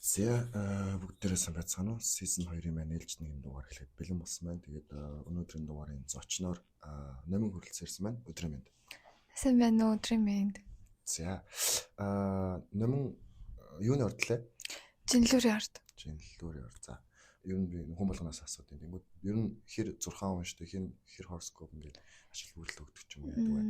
Зэ бүгдээрээ сайн байцгаана уу? Season 2-ын маань ээлж нэгэн дугаар эхлээд бэлэн болсон байна. Тэгээд өнөөдрийн дугаарын зочноор Номин хүрэлцэн ирсэн байна. Өдрийн мэнд. Сайн байна уу? Өдрийн мэнд. За Номин юуны ордлээ? Жинлүүрийн орд. Жинлүүрийн орд. За ер нь би хүн болгоноос асуудаг. Тэнгүүд ер нь хэр 6 уншдаг, хэр хороскоп ингээд ашиг үйлдэл өгдөг ч юм уу яадаг вэ?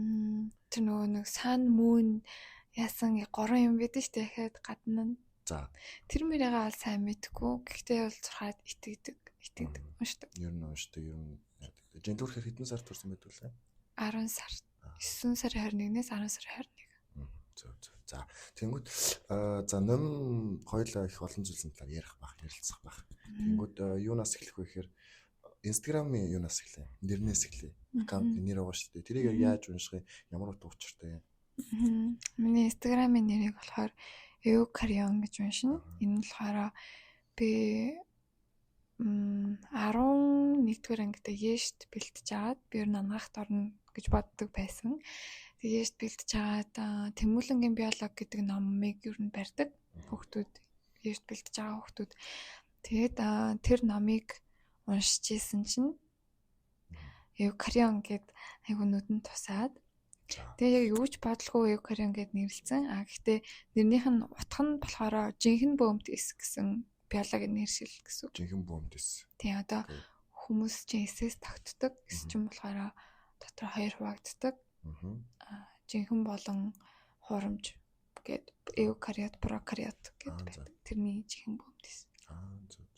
Тэр нөгөө нэг сан мөн яасан 3 юм байдаг шүү дээ. Дахиад гадна нь. За Тэр мөрийгээ бол сайн мэдгүй. Гэхдээ бол 6-ад итгэдэг уншдаг. Ер нь уншдаг, ер нь яадаг. Жинлүүр хэдэн сард турсан байдаг вэ? 10 сард. 9 сарын 21-ээс 10 сарын 21. Зөв. За тэнгүүд за Ном хоёулаа их олон зүйлсийн талаар ярилцах байх. Тэнгүүд юунаас эхлэх вэ гэхээр Instagram-ийн юунаас эхлэв? Нэрнээс эхлэв. Аккаунт нэр байгаа шүү дээ. Тэрийг яаж унших юм? Ямар утга учиртай юм? Миний Instagram-ийн нэрийг болохоор Eukaryon гэж уншина. Энэ нь болохоор би 11-р ангид Ешт бэлтэж агаад би ер нь ангаахт орно гэж боддог байсан. Тэгээд бэлтэж агаад Тэмүүлэнгийн биологи гэдэг номыг ер нь барьдаг хүүхдүүд, Ешт бэлтэж байгаа хүүхдүүд. Тэгээд тэр номыг уншиж исэн чинь Eukaryon гэд айгу нүдэнд тусаад тэгээ яг юу ч бодлого Eukaryon гэд нэрлэлсэн. Гэхдээ нэрнийх нь утга нь болохоор жинхэнэ бөөмтис гэсэн биологийн нэршил гэсэн. Жинхэнэ бөөмтис. Тэгээ одоо хүмүүс чинь эсэс тогтдог. Эс чинь болохоор дотор хоёр хуваагддаг. Жинхэнэ болон хурамж гэд Eukaryote, Prokaryote гэд байдаг. Тэрний жинхэнэ бөөмтис. Зөв.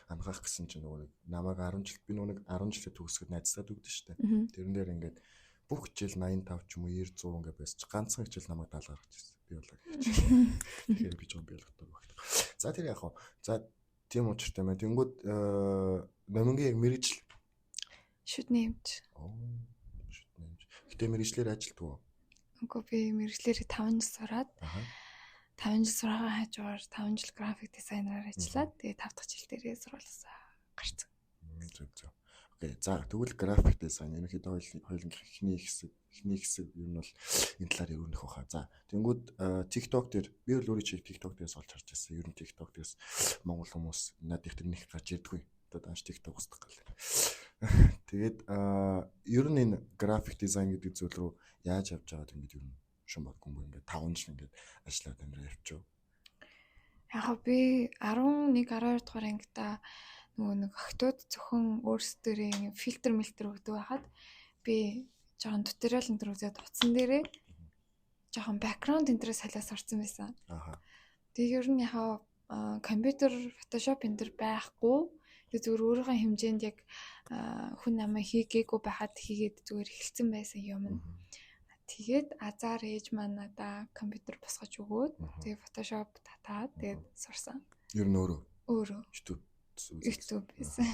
Ангаах гэсэн чинь нөгөө намайг 10 жил би нөгөө 10 жилээ төгсгöd найзтайд өгдөө штэ. Тэрэн дээр ингээд бүх хичээл 85 ч юм уу 90 100 ингээд байсан ч ганцхан хичээл намайг 70 гаргаж ирсэн. Биологи хичээл. Тэгэхээр би ч биологитой багтдаг. За тэр яг хаа. За тийм учиртай байна. Тэнгүүд Номингийн яг мэрэгжил шүдний юмч. Шүдний юмч. Гэтэ мэрэгжлэр ажилтгүй. Үгүй би мэрэгжлэрээ 5 жил сураад 5 жил сураагаа хажуугаар 5 жил график дизайнераар ажиллаад тэгээ 5 дахь жил дээрээ сурвалжсаа гарцсан. Зөв. Окей. За тэгвэл график дизайн ерөнхийдөө хоёулынх эхний хэсэг ер нь бол энэ талаар өрнөх баха. За тэнгүүд TikTok дээр би бол өөрийн чиг TikTok дээрээс олж харж байсан. Ер нь TikTok дээрээс монгол хүмүүс надад их тэрнийх гарч ирдэггүй. Одоо данш TikTok устгах гал. Тэгээд ер нь энэ график дизайн гэдэг зүйл рүү яаж явж байгаад ингэж ер нь шин бодгүй юм ингээд 5 жил ингээд ажиллаад амираа явчихв. Яг би 11 12 дугаар ангида нөгөө нэг охтууд зөвхөн өөрсдөө фильтр өгдөг байхад би жоохон туториал энэ төр үзээд утсан дээрээ жоохон бэкграунд энэ төрөөс салиас орсон байсан. Тэгээ ер нь яг компьютер фотошоп энэ төр байхгүй. Тэгээ зүгээр өөрийнхөө хэмжээнд яг хүн намайг хийгээгүй байхад хийгээд зүгээр эхэлсэн байсан юм. Тэгээд азар ээж маань надаа компьютер босгож өгөөд тэгээ фотошоп татаад тэгээд сурсан. Ер нь өөрөө YouTube байсан.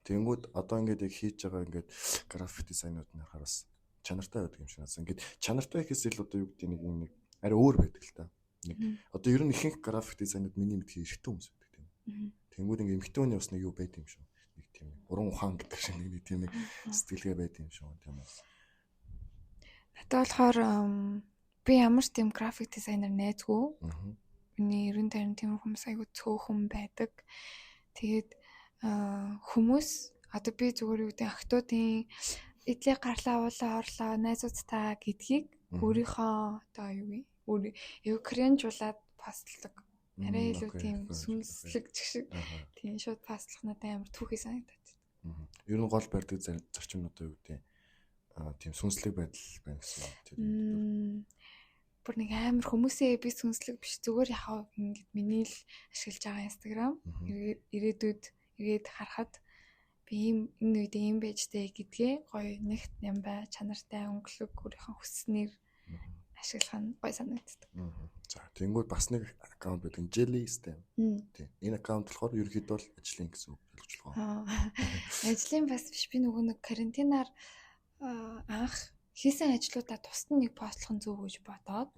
Тэнгүүд одоо ингээд яг хийж байгаа ингээд график дизайнууд нь харахаар бас чанартай байдаг юм шиг надад. Ингээд чанартай гэхээс илүү одоо юу гэдэг нэг арай өөр байдаг л та. Нэг одоо ер нь ихэнх график дизайнууд миний мэдхий эрэгтэй хүмүүс байдаг тийм. Тэнгүүд ингээд эмэгтэй хүний бас нэг юу байд юм шүү. Нэг тийм уран ухаан гэдэг шиг нэг тийм нэг сэтгэлгээ байд юм шүү тийм үү. Надад болохоор би ямар ч тийм график дизайнер найзгүй. Миний 90 тийм хүмүүс айгүй цөөхөн байдаг. Тэгээд хүмүүс одоо би зүгээр юу гэдэг охтуудын эдлээ гарлаа уулаа орлоо найзуудтай гэдгийг өөрийнхөө одоо юу вэ? Eukaryon-жуулаад постлог. Арай илүү тийм сүнслэг шиг тийм шууд постлох надад амар түүхий санагдаад. Ер нь гол барьдаг зарчимнууд юу гэдэг тийм сүнслэг байдал байна гэсэн тийм. Бүр нэг амар хүмүүсээ би сүнслэг биш зүгээр яхаа ингэж миний л ашиглаж байгаа Instagram ирээдүйд ирээд харахад би энэ үед ийм байжтэй гэдгээ гоё нэгт юм бай чанартай өнгөлөг өөрийнхөө хүснээр ашиглах нь гоё санагддаг. За тэнгууд бас нэг аккаунт байдаг Jelly Stem. Тийм. Энэ аккаунт болохоор ерөөхдөө л ажлын гэсэн үг болгочихлоо. Ажлын бас биш би нөгөө нэг карантинаар анх хийсэн ажлуудаа тусад нэг постлох нь зөв гэж бодоод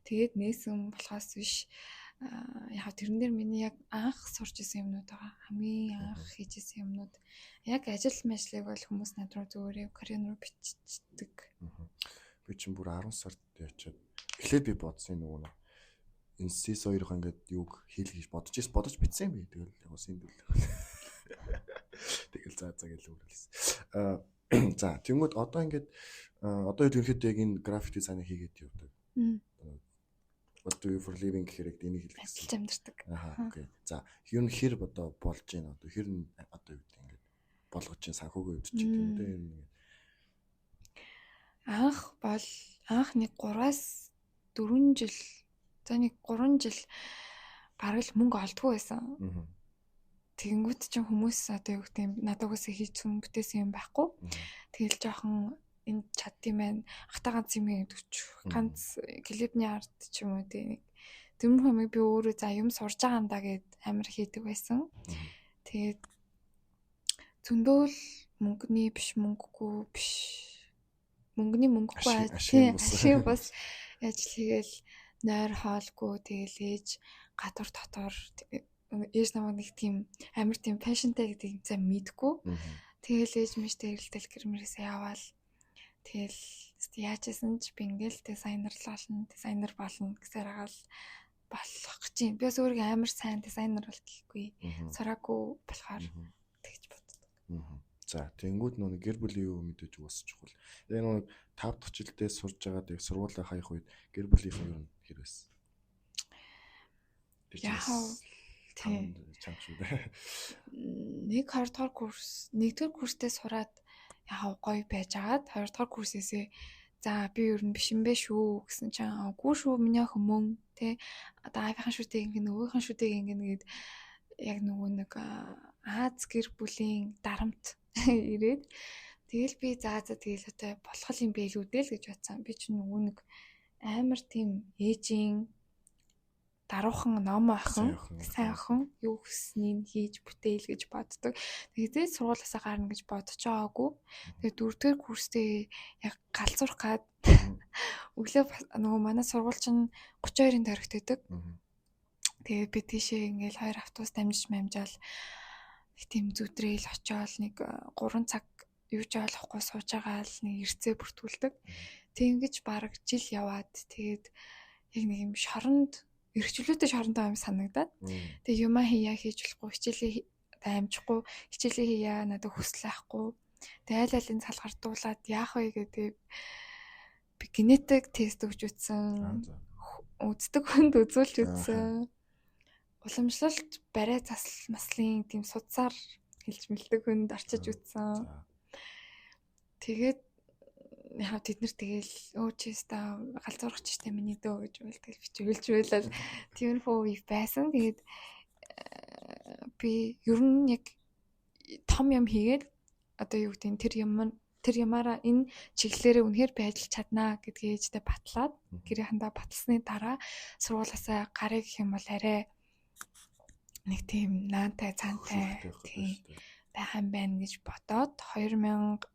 тэгээд нээсэн болохоос биш яг тэрэн дээр миний яг анх сурч исэн юмнууд байгаа. Хамгийн анх хийж исэн юмнууд яг ажил мэжлэг бол хүмүүс над руу зүгээр Eukaryon руу бичдэг. Би чинь бүр 10 сард ячаад эхлээд би бодсон нөгөө инсис хоёроо ингээд юг хийлгэж бодож битсэн юм би. Тэгэл яг бас энэ дэл. Тэгэл за гэж өөрөлдсөн. За тэгмүүд одоо ингээд одоо ерөнхийдөө яг энэ график дизайныг хийгээд явдаг. What do you for living гэхээр энийг хэлсэн. Ажиллаж амьдардаг. Окей. За ер нь хэр одоо болж байна одоо хэр нь одоо юу гэдэг ингээд болгож чинь санхүүгийн үед ч гэдэг юм дээ энэ. Анх нэг 3-аас 4 жил за нэг 3 жил бараг л мөнгө олдгүй байсан. Тэгэнгүүт чинь хүмүүс одоо юу гэдэг юм надаагаас хийчихсэн бүтээсэн юм байхгүй. Тэгэл жоохон энэ чаддсан байна. Ахта ганц юм өгч ганц клипний арт ч юм уу тий. Тэм хүмүүс би өөрөө за юм сурж байгаа юм да гэд амар хийдэг байсан. Тэгээд зөндөөл мөнгөний ашиг бас ажил хийгээл нойр хоолгүй тэгэл ээж гадуур дотор ээж намайг нэг тийм амар тийм фэшнтэй гэдэг юм цаа мэдгүй. Тэгэл ээж мэжтэй хэрэлдэл гэрмэрээсээ яваал. Тэгэл яачсан ч би ингээл дизайнер болно гэсээр агаал болох гэж юм. Би бас өөрөө амар сайн дизайнер болтолгүй. Сураагүй болохоор тэгж боддог. За тэнгууд нөө гэр бүлийн юу мэдээж уусч чухал. Яг нөө 5 дахь жилдээ сурж байгаа яг сургуулаа хаях үед гэр бүлийнхэн юу хэр байсан. Тийм чам шүү дээ. Нэг 2 дахь курс, 1-р курстээ сураад яа гоё байж агаад 2 дахь курсээсээ за би ер нь биш юм бэ шүү гэсэн чинь үгүй шүү миний хүмүүн тэ одоо аавынхаа шүтээ ингэн өвгийнхаа шүтээ ингэн гээд яг нөгөө нэг Аз гэр бүлийн дарамт ирээд тэгэл би за тэгэл одоо болох юм бэ лүүдээ л гэж бодсон. Би ч нөгөө нэг амар тийм ээжийн даруухан ном охин сайн охин юу гэснийг хийж бүтээл гэж боддог. Тэгээд сургуулиасаа гарна гэж бодож байгаагүй. Тэгээд 4-р курстээ яг галзуурах гад өглөө нөгөө манай сургууль чинь 32-ын тарихт байдаг. Тэгээд би тийшээ ингээл 2 автобус дамжиж мамжаал тийм зүтрээл очиол нэг 3 цаг юу ч ойлгохгүй сууж байгаа л нэг эрцээ бүртгүүлдэг. Тэнгэж бараг жил яваад тэгээд яг нэг юм шоронд эрхчлөөтэй шорондоо юм санагдаад тэгээд юмаа хийж болохгүй хичээлээ амжихгүй хичээлээ хийя надад хүсэл байхгүй тэгээд аль алын салгартуулаад яах вэ гэдэг би генетик тест өгч үзсэн үздэг хүнд үзүүлж үзсэн уламжлалт барай засал маслын тийм судсаар хэлж мэлдэг хүнд орчиж үзсэн тэгээд яа тэд нар тэгэл чиста галзуурах чиштэй миний дөө гэж үлдэл бичүүлж байлаа. Тиймэрхүү үе байсан. Тэгээд би ер нь яг том юм хийгээд одоо юу гэдэг тэр ямаараа энэ чиглэлээрээ үнэхээр байж чаднаа гэдгээ ээжтэй батлаад гэрээхэндээ баталсны дараа сургуулиасаа гарыг гэх юм бол арай нэг тийм наантай цаантай тийм байхan байна гэж бодоод 2019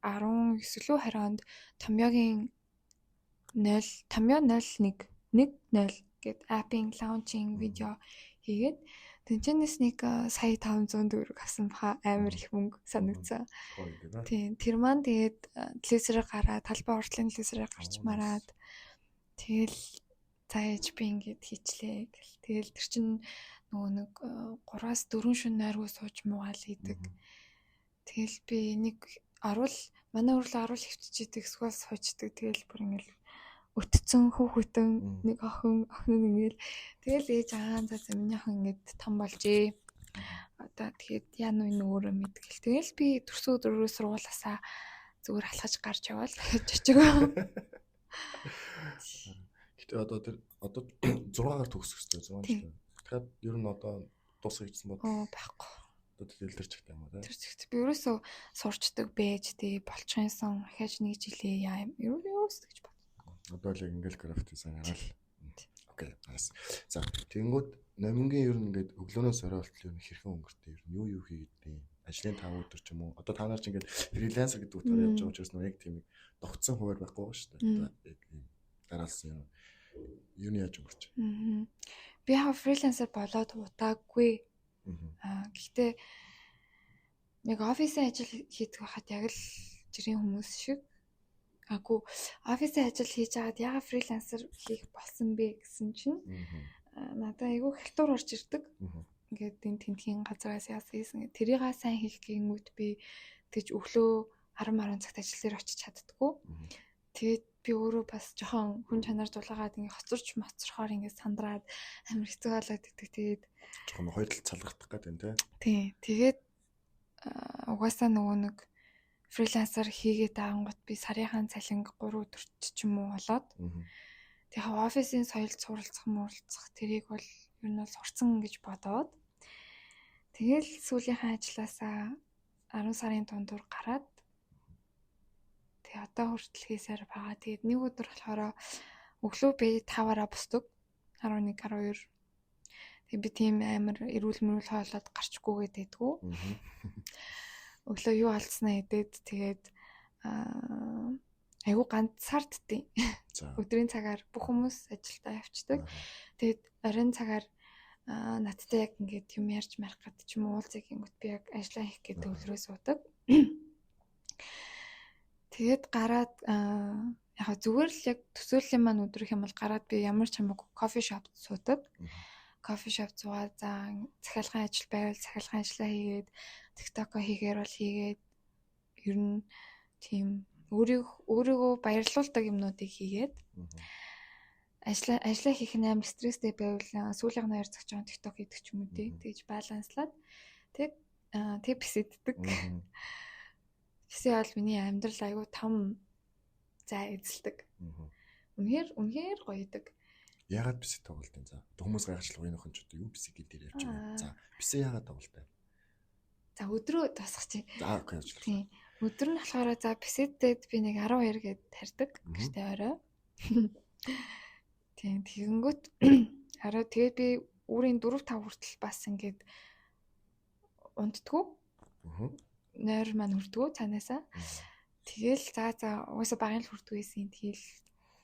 лөө 20 онд Томьёогийн 01 гэд аппing лаунчинг видео хийгээд тэнцэнэс нэг сая 500 төгрөг авсан баха амар их мөнгө санагдсан. Тийм тэр маань тэгээд телевизээр гараад талбай уртлын телевизээр гарч мараад тэгэл зааж би ингээд хийчлээ гэл. Тэгэл тэр чин нөгөө нэг 3-аас 4 шөнө нойргоо сууж муугаал хийдэг. Тэгэл би нэг манай урлаа оруул хөвччихийдэг эсвэл суучдаг. Тэгэл бүр ингээл өтцөн хүүхэдэн нэг охин ингээл тэгэл ээж за миний охин ингээд том болжээ. Одоо тэгэхэд яа нүн өөрөө мэдгэл. Тэгэл би төрсөн өдрөө сургуулаасаа зүгээр алхаж гарч явал жижиг. Гэтэ одоо 6-аар төгсөх хэрэгтэй 6 жил. Тэгэхээр ер нь одоо дуусах гэсэн бод. Байхгүй. Одоо дэлгэрч ихтэй юм уу те. Тэр чигт би ерөөсөө сурчдаг байж тий болчихсон ахиж нэг жилээ яа юм ерөөс гэж бод. Одоо л ингээл график дизайн хараад. Окей. За тэгэнгүүт номингийн ер нь ингээд өглөөнөөс оройолтол ер нь хэрхэн өнгөртэй ер нь юу хийгээд ажлын 5 өдөр ч юм уу одоо та нар ч ингээд фрилансер гэдэг утгаар явж байгаа учраас нөө яг тийм тогтсон хуваар байхгүй байгаа шүү дээ. Дараалсан юм. Юу нь яаж өнгөрч? Би хаа фрилансер болоод удаагүй. Гэхдээ нэг офисын ажил хийдэг байхад яг л жирийн хүмүүс шиг офисын ажил хийж байгаад яагаад фрилансер хийх болсон бэ гэсэн чинь надад айгүй халтур орж ирдэг. Мгм. Ингээд энэ тентхийн газраас яасан тэрийг сайн хийх гингүүт би тэгж өглөө 10 цагт ажил дээр очиж чаддггүй. Мгм. Тэгээд би өөрөө бас жоохон хүн чанар дулаагаад ингээд хоцорч моцорхоор ингээд сандраад амар хэцүү болоод идэг. Тэгээд Жоохон хоёр тал цалгагдах гэдэг юм тий. тий. Тэгээд угаасаа нөгөө нэг фрилансер хийгээд ангууд би сарынхаа цалинг 3 өдөрт ч юм уу болоод Мгм. тэгээд офисын соёлд суралцах тэрийг бол ер нь бол сурцсан гэж бодоод тэгэл сүүлийнхаа ажилласаа 10 сарын дундуур гараад тэгээ одоо хүртэл хийсээр байгаа. Тэгээд нэг өдөр болохоор өглөө би 5-аараа босдог. 11 12. Тэгээд би тийм амар эрүүл мөрүүл хоолоод гарчгүйгээд байдгүй. Мгм. Өглөө юу алдснаа идээд тэгээд айгу ганцаардтыг. За. Өдрийн цагаар бүх хүмүүс ажилдаа явцдаг. Аа. Тэгээд оройн цагаар надтай яг ингээд юм ярьж марах гэдэг ч юм уу уулзах гингүүт би яг ажиллаа хийх гэдэг төвлөрөө суудаг. Тэгээд гараад яг зүгээр л яг төсөөллийн маань өдрөх юм бол гараад би ямар ч хамаагүй кофе шопт суудаг. Кофе шоп зугаа за захиалгын ажил байвал захиалгын ажлаа хийгээд TikTok хийгээр бол хийгээд ер нь тийм өөрийгөө баярлуулдаг юмнуудыг хийгээд ажлаа хийх нь амар стресстэй байвал сүүлийн 2 цаг жоо TikTok хийдэг ч юм уу тэгж баланслаад тэг писэддэг. Писэ бол миний амьдрал аягүй том зай эзэлдэг. Үнэхээр гоё идэг. Яагаад писэ тоглолт юм за? Хүмүүс гайхачлах энэ охин ч одоо юу писэ гэдээр явж байгаа. За писэ яагаад тоглолтой? За өдрөө тусах чи. За окей явж. Тийм. Өдөр нь болохоор за писэдэд би нэг 12 гээд тарьдаг. Гэвч орой. Тийм тэгэнгүүт орой тэгээд би өөрийн 4-5 хүртэл бас ингээд унтдаггүй. Нойр маань хүрдгүү цаанаасаа. Тэгэл за угаасаа багын л хүрдэг байсан. Тэгэл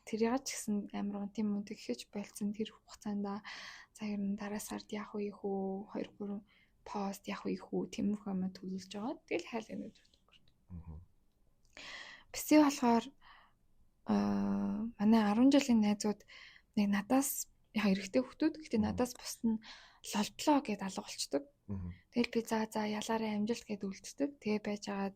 тэр яач гэсэн амар унтын мундаг ихэж болцсон тэр хугацаанд за ер нь дараа сард яах вэ хүү 2-3 пост яах вэ хүү тиймэрхүү юм төлөвлөж байгаа. Тэгэл хайл энэ өгдөг. Писи болохоор манай 10 жилийн найзууд нэг надаас яг эрэгтэй хүмүүс гэхдээ надаас бусд нь лолтлоо гэдээ алга болчдөг. Тэгэл би за ялаараа амжилт гэдээ үлддэг. Тэгээ байжгаад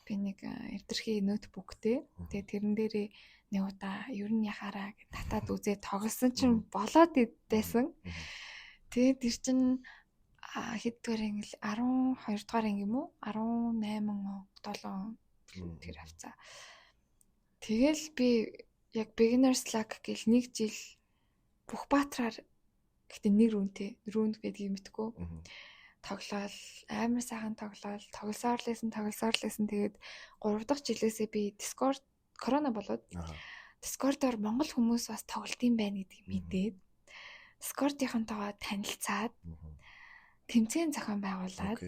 би нэг эрдэрхий ноутбуктэй. Тэгээ тэрэн дээрээ нэг удаа ер нь яхаараа гэж татаад үзээд тоглосон чинь болоод идсэн. Тэгээд тэр чинь хэддгээр ингээл 12 дугаар анги юм уу? 18 7 тэр хавцаа. Тэгэл би яг beginner's luck гэл нэг жил бүх баатраар гэхдээ нэг рүүнд гэдгийг мэдгүй. Тоглоал амар сайхан тоглосоор лээсэн тэгээд 3 дахь жилээсээ би Discord корона болоод Discord-оор монгол хүмүүс бас тоглолтын байна гэдгийг мэдээд Discord-ийнхантайгаа танилцаад тэмцээн зохион байгуулад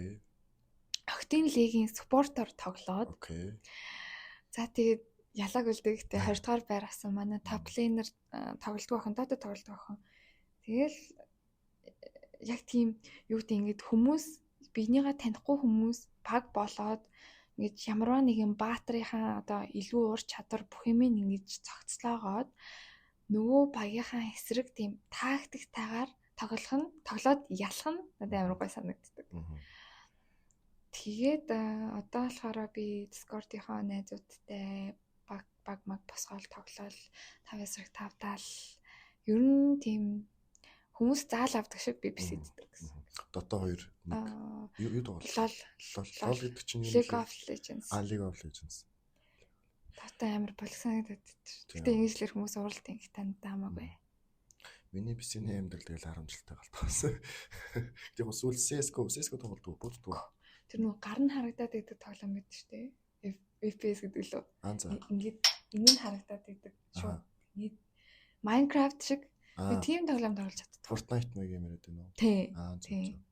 Октын лигийн спортоор тоглоод за тэгээд ялаг үлдээ гэхдээ 20 дугаар байр асан манай топ лейнер тоглолтгүй охин дотоо тоглолтгүй охин тэгэл яг тийм юу гэдэг ингээд хүмүүс бинийгаа танихгүй хүмүүс баг болоод ингэж ямарваа нэгэн баатрынхаа одоо илүү ур чадвар бүх юм ингэж цогцлоогоод нөгөө багийнхаа эсрэг тийм тактиктайгаар тоглоод ялах нь надад амар гой санагддаг. Тэгээд одоо болохоор би Discord-ийнхаа найзуудтай баг босгоол тоглоал 5 эсрэг 5 даал ер нь тийм хүмүүс заал авдаг шиг би бисэддэг гэсэн. Дото 2 юу тоглолоо? Лол гэдэг чинь League of Legends. League of Legends. Дото амар болгосон гэдэг. Гэтэ инглишээр хүмүүс уралдیں۔ Танд хамаагүй. Миний бисэний амьдрал тэгэл 10 жилтэй галтаасан. Яг сүүл CS:GO тоглолтгүй боддгоо. Тэр нөгөө гар нь харагдаад байдаг тоглоом байдаг шүү дээ. FPS гэдэг лөө. Ингээд энэ нь харагдаад байдаг. Шууд Minecraft шиг би тийм тоглоом тоглож чаддаг. Fortnite нэг юм яриад байна уу? Тийм.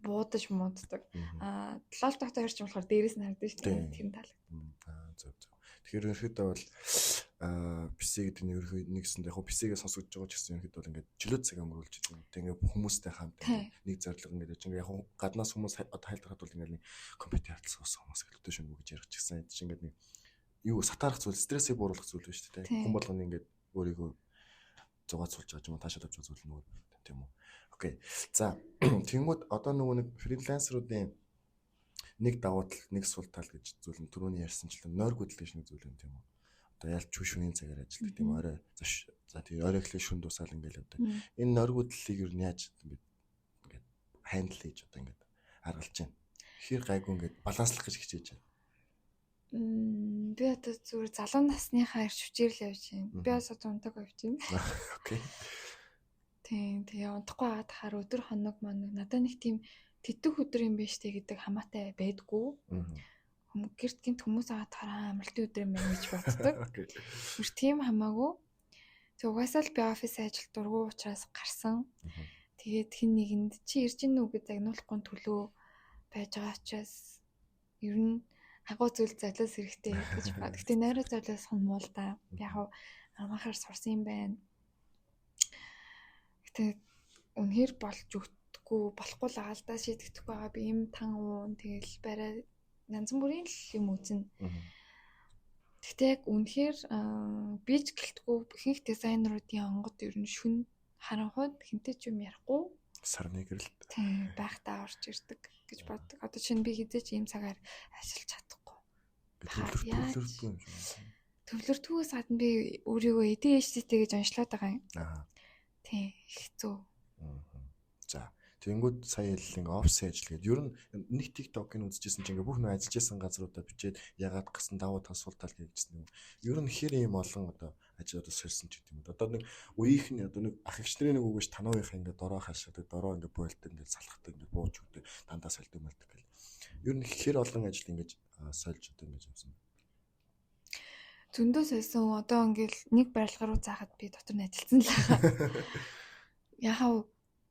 Буудаж мууддаг. LoL тогтоо хэрч болохоор дээрээс нь харагдаж шүү дээ. Тэр нь таалагдав. Зөв. Тэгэхээр ерөөхдөө бол PC гэдэг нь ерөөхдөө нэгсэндээ яг PC-гээ сонсгож байгаа ч гэсэн ерөөхдөө бол ингээд чөлөөт цаг өнгөрүүлж байгаа. Тэгээ хүмүүстэй хамт нэг зорилго ингээд чинь яг гаднаас хүмүүс хайлтгаад бол ингээд нэг компьютер хайлтсан хүмүүс гэлтэй шүн гэж ярих ч гэсэн чинь ингээд нэг юу сатаарах зүйл стрессийг бууруулах зүйл биш үү те. Хүн болгоны ингээд өөрийгөө зугаад суулж байгаа юм таашаад авч байгаа зүйл нөгөө тийм үү. Окей. За тэгмүүд одоо нөгөө нэг фрилансеруудын нэг давуу тал, нэг сул тал гэж зүйл нь түрүүний ярьсанчлан нойр гүйдэл гэж нэг зүйл юм тийм үү. Одоо ялч шөнийн цагаар ажилладаг тийм орой за тийм орой эхлээ шүн дуусаал ингээл одоо энэ нойр гүйдлийг юу яаж ингээд хандл хийж одоо ингээд харгалж байна. Хэр гайгүй ингээд баланслах гэж хичээж байна. Би одоо зүгээр залуу насныхаа ирч хүчээр л явж байна. Би бас одоо унтаг явж байна. Окей. Тэгээ унтахгүй аваад хаар өдөр хоног манаг надад нэг тийм тэтг өдөр юм биш тэ гэдэг хамаатай байдгүй. Гэрт гинт хүмүүс аваад хараа амралтын өдөр юм байна гэж боддог. Бүр тийм хамаагүй. Тэг угаасаа л би офис ажилд дургу учраас гарсан. Тэгээд хин нэгэнд чи ирж гин үү гэж загнуулахгүй төлөө байж байгаа учраас ер нь агуу зүйл золиос хэрэгтэй гэж бод. Гэтэ нойроо золиос хонмол да. Яг амахаар сурсан юм байна. Гэтэ үнэхээр болж өгдөхгүй болохгүй л аалдаа шийдэхгүй байгаа би юм тан уун тэгэл барай янз бүрийн юм үзнэ. Гэтэ яг үнэхээр бич гэлтгүй ихэнх дизайнеруудын онгод ер нь шүн харанхуйд хинтээ ч юм ярихгүй сарны гэрэлт тийм байхдаа орж ирдэг гэж боддог. Одоо чинь би хизээч ийм цагаар ажиллаж чадахгүй. Төвлөрдгөөс гадна би өөрийгөө ADHD гэж онцлоод байгаа юм. Тийм хэцүү. За тэгэнгүүт сая хэллээ офис ажил гэдэг. Ер нь нэг TikTok-ыг үзчихсэн чинь ингээ бүх нөө ажиллаж байсан газруудаа бичээд ягаад гасан давуу тал сул тал гэжсэн юм. Ер нь хэр ийм олон одоо ажлуудаас ширсэн ч гэдэг юм. Одоо нэг үеийнх нь одоо нэг ах эгчнэрийн нэг үгэж танууынх ингээ дороо хашаадаг, дороо ингээ бойлдог, ингээ салхдаг, ингээ бууж өгдөг, дандаа сольдог мэлдэг гэл. Ер нь хэр олон ажил ингээ сольж одоо ингээ явсан. Зөндөө сойсон. Одоо ингээл нэг барилга руу заахад би дотор нь ажилласан л байгаа. Яхав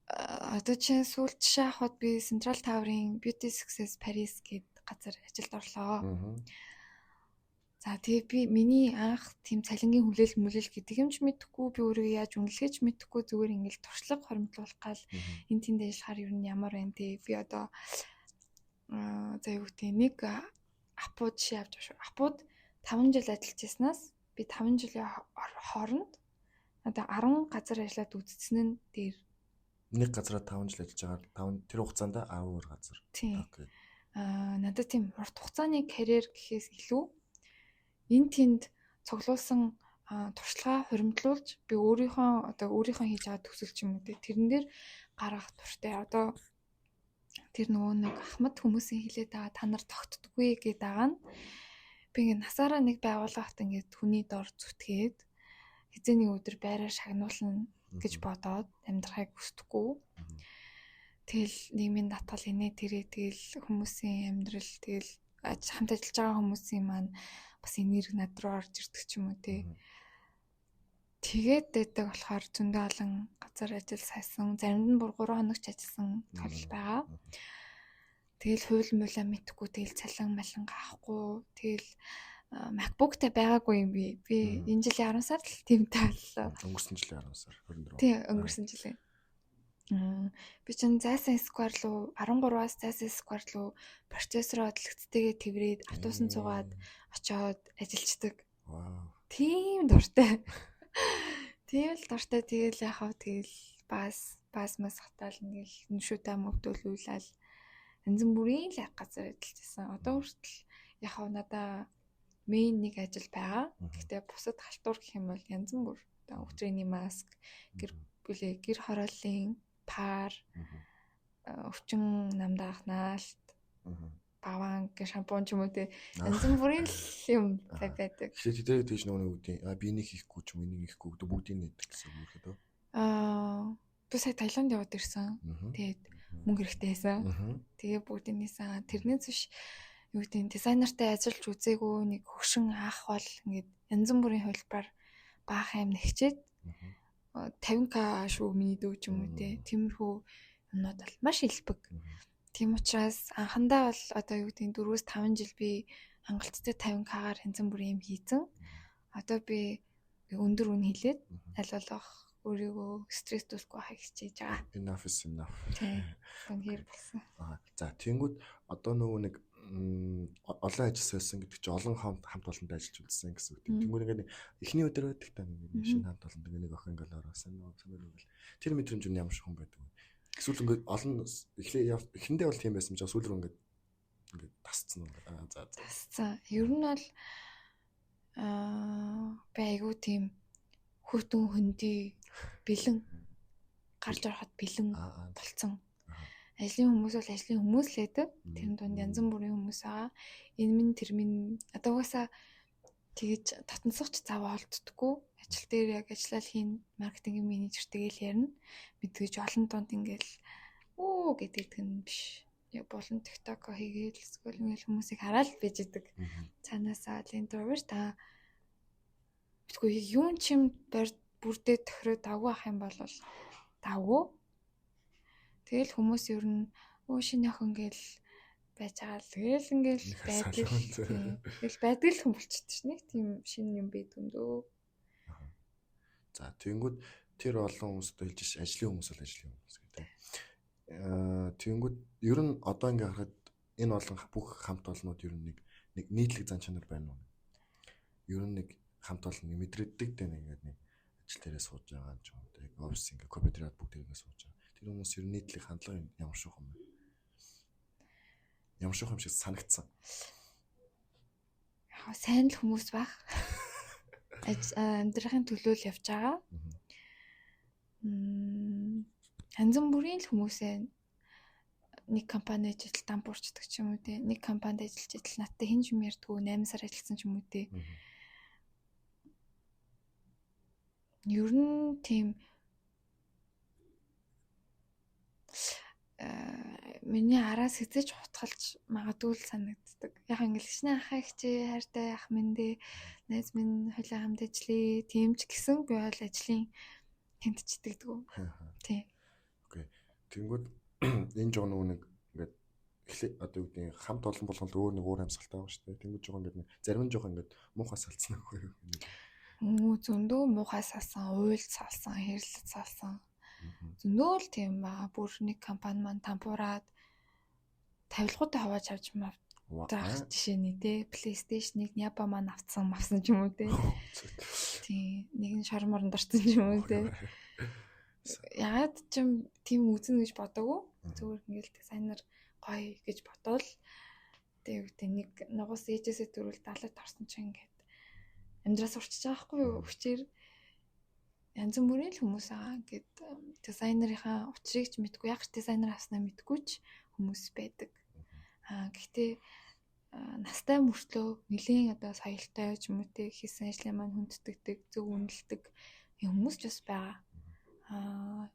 одоо чинь сүүлд жишээ авахд би Central Tower-ын Beauty Success Paris гэдэг газар ажилд орлоо. За тэгээ би миний анх тийм цалингийн хүлээл гэдэг юм ч мэдэхгүй би өөрөө яаж үнэлгээч мэдэхгүй зүгээр ингээл туршлага хоримтлуулах гал энэ тэнд ажиллахаар юу нь ямар байна те би одоо за юу гэдэг нэг апууд жишээ авч байгаа шүү. Апууд 5 жил ажиллаж яснаас би 5 жилийн хооронд одоо 10 газар ажиллаад үзсэн нь дээр нэг газараа 5 жил ажиллаж байгаа 5 тэр хугацаанд 10 газар. Окей. Надад тийм урт хугацааны карьер гэхээс илүү энэ тэнд цуглуулсан туршлагаа хуримтлуулж би өөрийнхөө хийж байгаа төсөл ч юм уу тэрэн дээр гаргах туртай. Одоо тэр нөгөө нэг ахмад хүмүүсийн хэлээд байгаа та нар тогтдоггүй гэдэг байгаа нь би ингээ насаараа нэг байгууллагт ингээ хүний дор зүтгээд хизээний өдөр байраар шагнуулна гэж бодоод амьдрахыг хүсдэггүй. Тэгэл нийгмийн татгал инээ тэрээ тэгэл хүмүүсийн амьдрал тэгэл хамт ажиллаж байгаа хүмүүсийн маань бас энерги над руу орж ирдэг ч юм уу те. Тэгээд дэдэг болохоор зөндөө олон газар ажил сайсан. Заримд нь бүр 3 хоногч ажилласан тал байгаа. Тэгэл хууль муулаа мэдхгүй тэгэл цалин малин авахгүй. Тэгэл MacBook-тай байгаагүй юм би. Би энэ жилийн 10 сард л тийм тааллаа. Өнгөрсөн жилийн 10 сар 24. Тийм, өнгөрсөн жилийн. Би чинь Zaysan Square руу 13-аас Zaysan Square руу процессороо дэлгэцтэйгээ тэрвэрэд автобусан цугаад очиод ажилладаг. Вау. Тийм дуртай. Тийм л дуртай тэгэл яхав тэгэл бас мас хатаал ингээл нүшүүтэй мөвдөлүүлэл янз бүрийн л газар ажиллажсэн. Одоо хүртэл яхав надаа мейн нэг ажил байгаа. Гэхдээ бусад халтур гэх юм бол янз бүр одоо өчрөний маск, гэр хорооллын пар, өвчин намдаах наалт, баван гэх шампунь ч юм уу те янз бүрийн юм байдаг. Тэгэхээр тэдээ тэгж нөгөө үгдийн би энийг хийхгүй ч юм энийг хийхгүй гэдэг бүгдийг нэгдэг гэсэн үг үү дээ. Би сая Таиланд яваад ирсэн. Тэгээд мөнгө хэрэгтэй байсан. Тэгээ бүгдийг нээсэн. Тэрнээс биш юу гэдэг дизайнертай ажиллаж үзээгүй нэг хөгшин аах бол ингээд янз бүрийн хөлбөр баах юм нэгчээд 50k шүү миний дүү ч юм уу те. Тиймэрхүү юмнууд бол маш илбэг. Тийм учраас анхандаа бол одоо юу гэдэг 4-5 жил би хангалттай 50k-аар янз бүрийн юм хийцэн. Одоо би өндөр үн хэлээд аль болох өөрийгөө стресс дүүсгүй хай хичээж байгаа. Enough is enough. Тийм. Үнээр болсон. За тэгэнгүүт одоо нөгөө нэг олон ажилласан гэдэг чинь олон хамт олондоо ажиллаж үзсэн гэсэн үг. Тэнгүүр ингээд эхний өдөр байдаг та нэг шинэ хамт олонд нэг охин ингээд ороосан нөө тэр мэдрэмж нь ямар шиг юм байдаг вэ? Эсвэл ингээд олон эхэндээ бол тийм байсан ч сүүл рүү ингээд тасцсан уу? За. Тасцсан. Ер нь бол би айгүй тийм хүүтэн хөндөй бэлэн гарч ороход бэлэн болцсон. Ажлын хүмүүс бол ажлын хүмүүс л байдаг. Тэр дунд янз бүрийн хүмүүс байгаа. Энэ минь тэр минь одоо угаасаа тэгэж татансагч цааваа олддоггүй. Ажил дээр яг ажиллал хийн маркетингийн менежертэйгээ л ярина. Мэдээж олон донд ингээл гэдэг нь биш. Яг болон TikTok хийгээл эсвэл ингээл хүмүүсийг хараад байж идэг. Цаанаасаа лентровер та битгүй юун чим бүрдээ тохироо давгүй ах юм бол давгүй. Тэгэл хүмүүс ер нь шинэ охин гээл байж байгаа л тэгэл ингээл байдаг. Тэгэл байдаг л хүн болчихсон ш нь тийм шинэ юм байд юм дөө. За тэгэнгүүт тэр олон хүмүүстээ хэлж ш ажлын хүмүүс бол ажлын хүмүүс гэдэг. Тэгэнгүүт ер нь одоо ингээ харахад энэ олон бүх хамт олнууд ер нь нэг нийтлэг зан чанар байна уу? Ер нь нэг хамт олон мэдрэгдэг дээ нэг ажил дээрээ сууж байгаа юм ч юм уу. Офис ингээ компьютерад бүгд ингээ сууж байгаа. Тэр хүмүүс ер нь нийтлэг хандлага ямар шүүх юм бэ? Ямар шүүх юм шиг санагдсан. Яг сайн л хүмүүс баг. Амьдрахын төлөө л явж байгаа. Янз бүрийн л хүмүүсээ нэг компанид ажиллаж дампуурчдаг ч юм уу те. Нэг компанид ажиллаж надтай хэн ч юм ярьдгүй 8 сар ажилласан ч юм уу те. Ер нь тийм миний араас хэзээ ч хутгалж магадгүй л санагддаг. Яг ингээл гişнэ ахаа ихчээ хайртай ах минь дээ найз минь хойлоо хамт ажиллая тийм ч гэсэн би бол ажлын хэмтчдэг дгүү. Тийм. Окей. Тэнгүүд энэ жоо нэг ингээд одоо юу гэдэг хамт олон болгонд өөр нэг уур амьсгалтай байгаа шүү дээ. Тэнгүүд жоо ингээд зарим нь жоо ингээд муухай салцсан байхгүй юу? Зөндөө муухай салсан, уйлд салсан, хэрлэлд салсан. Зөндөө л тийм баа. Бүр нэг компани маань тампуураад тавилгуудаа хавааж авч заах жишээ нь те. PlayStation-ыг Япа маань авсан ч юм уу те. Тийм. Нэг нь шорморнд орсон ч юм уу те. Яагаад ч юм тийм үзнэ гэж бодоагүй. Зүгээр ингээл дизайнер гоё гэж бодвол тэгээд нэг нугас ээжээсээ төрүүл далайд орсон чинь ингээд амьдраас урчиж байгаа байхгүй юу? Хүчээр янз бүрийн л хүмүүс аа ингээд дизайнерынхаа учрыг ч мэдгүй яг дизайнер авснаа мэдгүй ч хүмүүс байдаг. Гэхдээ настай мөртлөө нэлийн одоо соёлтой ч юм уу те хийсэн ажлын маань хүндэтгдэг, зөв үнэлдэг хүмүүс ч бас байгаа.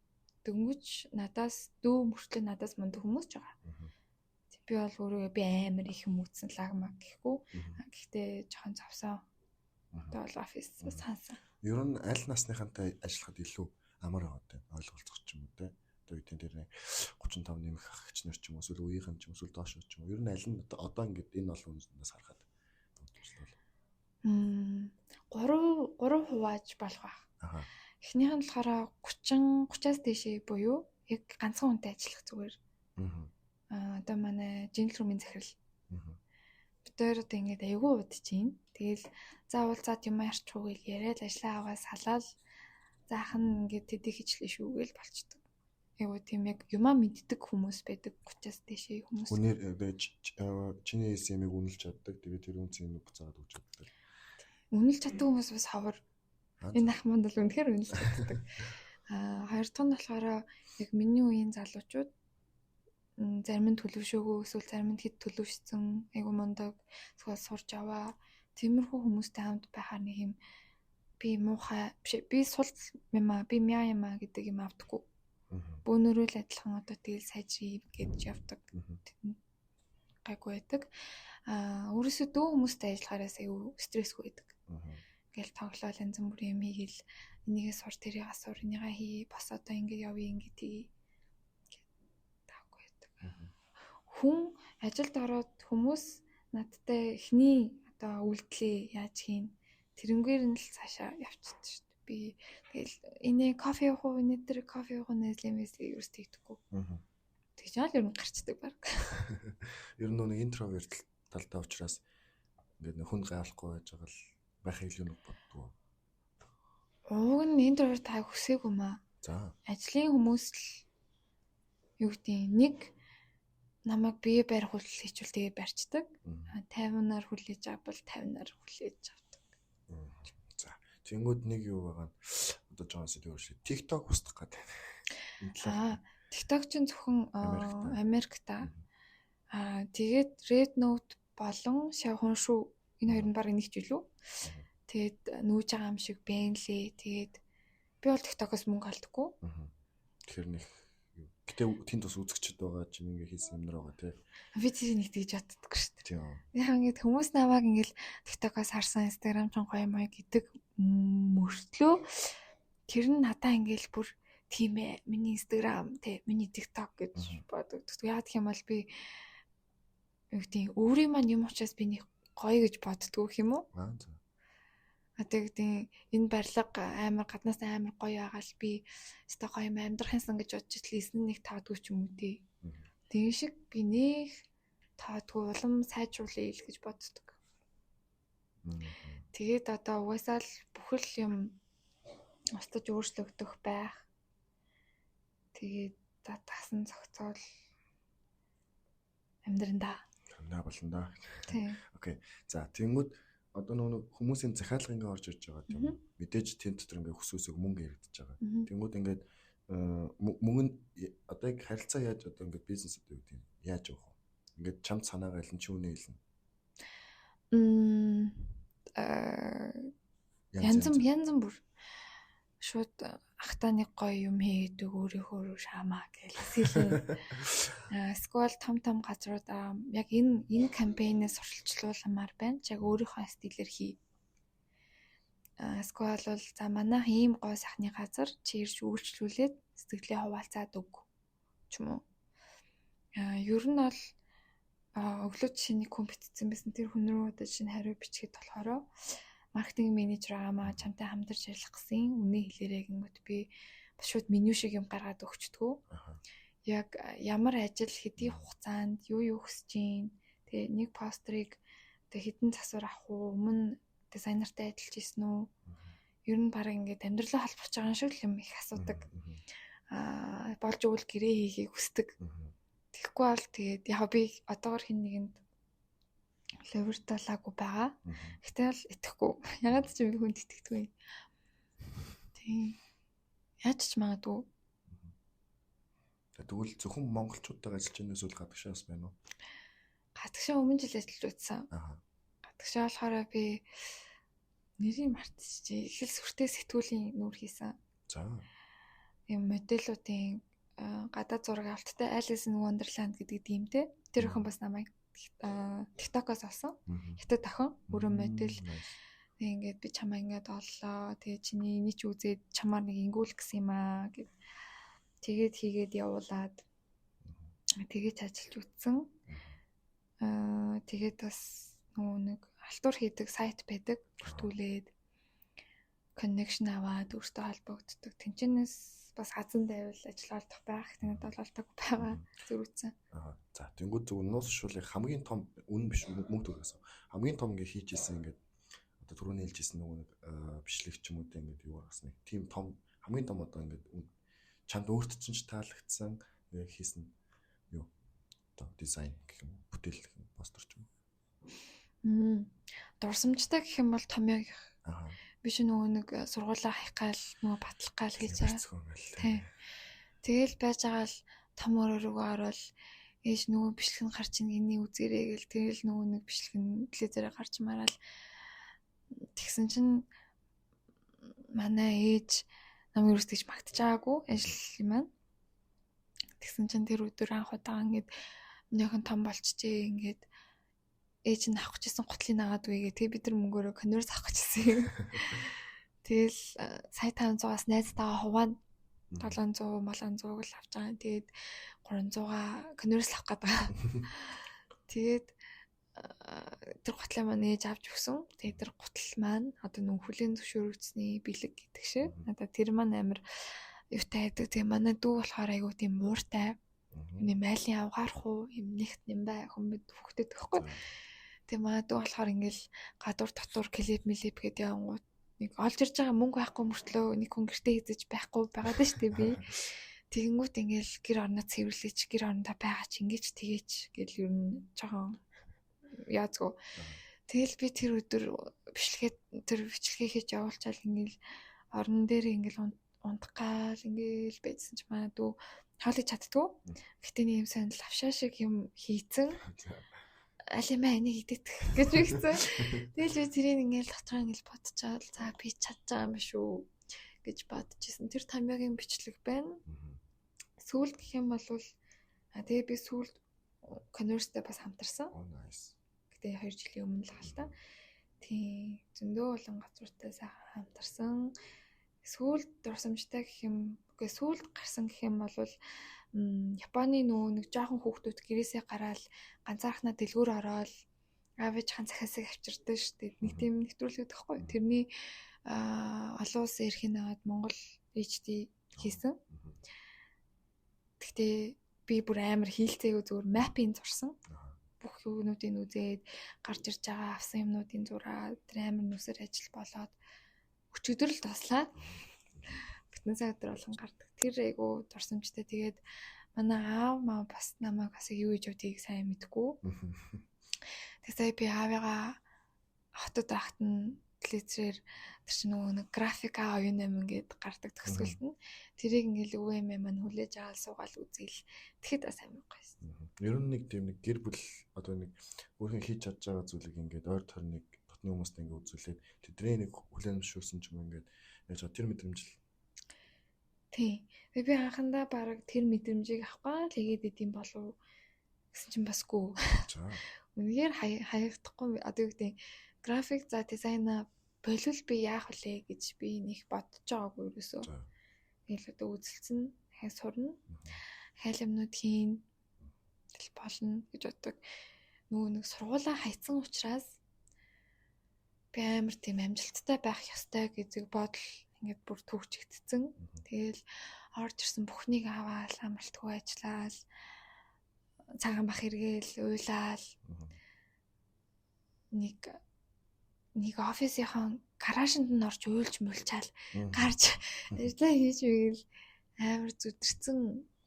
Дөнгөж надаас дүү мөртлөө надаас мундаг хүмүүс ч байгаа. Би бол өөрөө би амар их юм үтсэн лагмаг гэхгүй. Гэхдээ жоохон завсан. Одоо бол офис сансан. Ер нь аль насныхантай ажиллахад илүү амар байгаа те ойлголцох ч юм уу те. Одоо үеийн дээр 35 нэмэх ах ч нар ч юм уу эсвэл үеийнхэн ч юм уу эсвэл доош ч юм уу. Ер нь аль нь одоо ингээд энэ олон хүнээс харахад туслал. 3 хувааж болох байх. Эхнийх нь болохоор 30-30-аас дээшээ буюу яг ганцхан хүнтэй ажиллах зүгээр. Одоо манай джентльмен захирал. Бид хоёр одоо ингээд аягүй удаж чинь. Тэгэл заавал зад юм ярьчихгүй гэл яриад ажлаа аваа салаад заахан ингээд тэдийг хичлээ шүү гэл болчдөг. Аягүй тийм яг юмаа мэддэг хүмүүс байдаг 30-аас дээшээ хүмүүс. Үнээр чиний эсэмийг үнэлж чаддаг. Тэгээд тэр үнцэн юм буцаагаад өгч чаддаг. Үнэлж чаддаг хүмүүс бас ховор. Энэ ах манд бол үнэхээр үнэлж чаддаг. Хоёр дахь нь болохоор яг миний үеийн залуучууд зарим нь төлөвшөөгөө эсвэл зарим нь хэд төлөвшсөн айгу мундаг эсвэл сурж аваа тиймэрхүү хүмүүстэй хамт байхаар нэг юм би муухай би сул юм аа би мяа юм аа гэдэг юм авдаггүй. Бөөнөрөө л адилхан одоо тэгэл сайжрыг гэж явдаг. Гайгүй байдаг. Өөрөөсөө дөө хүмүүстэй ажиллахаараас айгу стрессгүй байдаг. Ингээл тоглоал янз бүрийн юм хийгээл энийгээ сур тэрийг асуур энийгээ хий бас одоо ингэ явъя ингэ тгий. Хүн ажилд ороод хүмүүс надтай эхний одоо үйлдэлээ яаж хийн тэрнгээр нь л цаашаа явчихсан шүү дээ. Би тэгэл энэ кофе уух уу, энэ дээр кофе уух уу нэзлэмээс ерөөс тэгдэхгүй. тэгж яал ер нь гарчдаг баг. Ер нь нэг интроверт талтай учраас ингээд нэг хүн гайлахгүй байж байгаа л байх илүү нэг боддгоо. Уг нь интроверт таа хүсээгүй маа. За. Ажлын хүмүүс л юу гэдэг нэг намайг бие барих хүл хийчихвэл тэгээ барьцдаг. 50-аар хүлээж авбал 50-аар хүлээж авдаг. За. Тэнгүүд нэг юу байгаа нь одоо Джонс дээр шүү. TikTok устгах гэдэг. TikTok чинь зөвхөн Америкта. Тэгээд Red Note болон Xiaohongshu шүү. Энэ хоёр нь баг нэг ч үлээ. Тэгээд нүүж байгаа юм шиг бэнлээ. Тэгээд би бол TikTok-оос мөнгө олдоггүй. Тэгэхээр нэг гэтээ тэнд бас үзэгчд байгаа чинь ингээ хийсэн юмнар байгаа тий. Би тэр нэг тэгж боддог шүү дээ. Тийм. Яг ингээд хүмүүс намайг ингээл TikTok-оос харсан Instagram ч гоё маяг гэдэг мөртлөө тэр нь надаа ингээл бүр тийм ээ. Миний Instagram тий, миний TikTok гэж боддог. Яг гэх юм бол би юу гэдэг өөрийн маань юм учраас би нэг гоё гэж боддгоо гэх юм уу? За. Тэгээд энэ барилга амар гаднаас амар гоё агаал би өстой гоё амьдрах юмсан гэж бодож итэл нэг таадгүй ч юм уу тий. Тэгин шиг би нэг таадгүй улам сайжруулъя л гэж боддог. Тэгээд одоо угаасаа л бүхэл юм устж өөрчлөгдөх байх. Тэгээд татсан зохицол амьдрандаа болно да. Тийм. Окей. За тэнгүүд одоо нөгөө хүмүүсийн захиалга ингээ орж ирж байгаа тийм мэдээж тэн дотор ингээ хүсөөсөг мөнгө яригдчихэж байгаа. Тэнгүүд ингээд мөнгө нь одоо яг харилцаа яаж одоо ингээ бизнес одоо юу гэдэг яаж явах вэ? Ингээд чамд санаагаа илэн чи үнэ илэн. Янз бүр шууд ахтаа нэг гоё юм хийдэг өөрийнхөө шамаа гэлсэлээ. Сквал том газруудаа яг энэ кампейнээс сурталчлууламаар байна. Яг өөрийнхөө стилээр хий. Сквал бол за манайх ийм гой сахны газар чи ирж үйлчлүүлээд сэтгэлээ хуваалцаад өг ч юм уу. Ер нь бол өглөө чиний компетенцэн байсан тэр хүн рүү одоо чинь хариу бичгээд болохоор маркетинг менежер аамаа чамтай хамтарч ажиллах гэсэн үнэ хэлээрээ гингөт би бас шууд меню шиг юм гаргаад өгчдгөө. Яг ямар ажил хэдий хугацаанд юу хүсэж гин тэгээ нэг постерыг тэгээ хэдэн засвар авах уу өмнө дизайнертай ажиллаж ирсэн үү? Ер нь баг ингээд амьдралаа холбож байгаа шиг л юм их асуудаг. Болж өгвөл гэрээ хийхийг хүсдэг. Тэгэхгүй бол тэгээд яг би одоогор хин нэгэнд леверталаагүй байгаа. Гэтэл л итгэхгүй. Ягаад ч би хүнд итгэдэггүй. Тийм. Яаж ч магадгүй. Тэгвэл зөвхөн монголчуудтай ажиллаж байгаа эсвэл гадагшаас байна уу? Гадагшаа өмнө жил ажиллаж үзсэн. Гадагшаа болохоор би нэрийг мартчихжээ. Эхэл сүртэй сэтгүүлийн нүүр хийсэн. За. Ийм модельуудын гадаад зураг авалттай Alice in Wonderland гэдэг тиймтэй. Тэр охин бас намайг TikTok-оос олсон. Хятад охин өөрөө модель. Тэгээ ингээд би чамаа ингээд оллоо. Тэгээ чиний энийг ч үзээд чамаар нэг ингүүл гэсэн юм аа гэд. Тэгээд хийгээд явуулаад тэгээд ажиллаж үтсэн. Тэгээд бас нөгөө нэг алтур хийдэг сайт байдаг. Бүртгүүлээд connection аваад өөртөө холбогддог. Тэнчэнээс бас газан байвал ажил олдох байх. Тэнд ололтог байгаа зөрүүцэн. За тэнгууд зөв нуус шуулыг хамгийн том үн биш мөнгө төгөөс. Хамгийн том ингээ хийжсэн ингээд одоо түрүүний хэлжсэн нөгөө нэг бичлэгч юм уу те ингээд юу гаргасан нэг тийм том хамгийн том одоо ингээд чамд өөрт чинь ч таалагдсан ингээ хийсэн юу одоо дизайн гэх юм бүтээл гэх юм постэр ч юм. Дурсамжтай гэх юм бол томьёо гэх. Биш нөгөө нэг сургуулаа хаях гал нөгөө батлах гал гэж байгаа. Тэгэл байж байгаа л том өрөөгөө орвол ээж нөгөө бичлэг нь гарч ийн энийг үзээрэй гэл тэгэл нөгөө нэг бичлэг нь телевизээр гарч мараал тэгсэн чинь манай ээж намайг юус гэж магтаж байгаагүй ажил юм маань. Тэгсэн чинь тэр өдөр анх удаа ингээд минийхэн том болчихжээ ингээд ээж нь авах гэжсэн гутлыг нагаад үегээ тэгээ бид нар мөнгөөрөө конверс авах гэжсэн. Тэгэл сая 500-аас найзтайгаа хуваана 700 молонзууг л авч байгаа. Тэгээд 300-аа конверс авах гээд байгаа. Тэгээд тэр гутлаа маань ээж авч өгсөн. Тэгээд тэр гутал маань одоо нүг хүлийн зөвшөөрөгчсний бэлэг гэдэг шиг. Надаа тэр маань амар юутай байдаг. Тэгээ манай дүү болохоор айгуу тийм мууртай. Нэг майлын авгарах уу юм нэгт юм бай хүмүүс хөвгдөд өгөхгүй. Тэгээ магадгүй болохоор ингээл гадуур дотор клип гэдэг явангууд нэг олж ирж байгаа мөнгө байхгүй мөртлөө нэг хүн гэртээ хийж байхгүй байгаад нь штэ би. Тэгэнгүүт ингээл гэр орноо цэвэрлээч гэр орондоо байгаа ч ингэж тэгээч гэл ер нь жоохон яазгүй. Тэгэл би тэр өдөр бичлэгээ хийж явуулчаал ингээл орон дээр ингээл унтгаал ингээл байжсан ч магадгүй хаалж чаддгүй. Гэтэ нэг юм сайн лавшаа шиг юм хийцэн. Аль юм энийг идэт гэж үгсэн. Тэгэл би тэрийг ингээл дотроо ингээл бодчихвол за би чадж байгаа юм шүү гэж бодчихсон. Тэр тамиагийн бичлэг байна. Сүүлд гэх юм бол тэгээ би сүүлд Converse-тэй бас хамтарсан. Гэтэ 2 жилийн өмнө л хал та. Тийм зөндөө олон газруудтай сайхан хамтарсан. Сүүлд дурсамжтай гэх юм. Үгүй сүүлд гарсан гэх юм бол Японы нэг жоохон хүүхдүүд гэрээсээ гараад ганцаархнаа дэлгүүр ороод аавч хан захиасыг авчирдаг шүү дээ. Нэг тийм нэвтрүүлэг өгөхгүй. Тэрний олон улсын эрхийн аваад Монгол HD хийсэн. Гэхдээ би бүр амар хийлцээгөө зүгээр маппинг зурсан. Бүх юмнуудыг үзээд гарч ирж байгаа авсан юмнуудын зураа тэр амар нүсэр ажил болоод өчигдөр л таслаа. Бүтэн цаг өдөр болгон гардаг. Тэр айгу дурсамжтай. Тэгээд манай аав маа бас намайг бас юу гэж үдийг сайн мэдгүй. Тэгээд би аавыгаа хотод байхад нь телевизээр тэр чинь нөгөө нэг графика оюун юм ингээд гардаг төгсгөлт нь. Тэрийг ингээл өвөө эмээ маань хүлээж аваад суугаал үзээл. Тэгэхэд бас амар гойсон. Ер нь нэг тийм нэг гэр бүл одоо нэг өөрхөн хийж чадж байгаа зүйлийг ингээд ойр тойрныг дотны хүмүүст ингээд үзүүлээд тэдний нэг хүлээмжшүүлсэн ч юм ингээд яаж тэр мэдрэмж л. Тийм. Тэгээ би анхандаа бараг тэр мэдрэмжийг авахгүй тэгээд идэм болов гэсэн чинь басгүй. Үнэхээр хаягдахгүй одоо юу гэдэг график за дизайна болвол би яах вэ гэж би нэг бодож байгаагүй юусоо. Тэгэл одоо үзэлцэн дахиад сурна. Хайл юмнууд хийн тэл болно гэж боддог. Нөгөө нэг сургуулаа хайцсан учраас би амар тийм амжилттай байх ёстой гэдэг бодол ингээд бүр төвчгдсэн. Тэгэл орж ирсэн бүхнийг аваад амралтгүй ажиллаад цагаан бах эргээл уйлаад нэг офисынхон гаражинд нь орж уйлж мулчаал гарч ажиллаа хийж байвал амар зүдэрсэн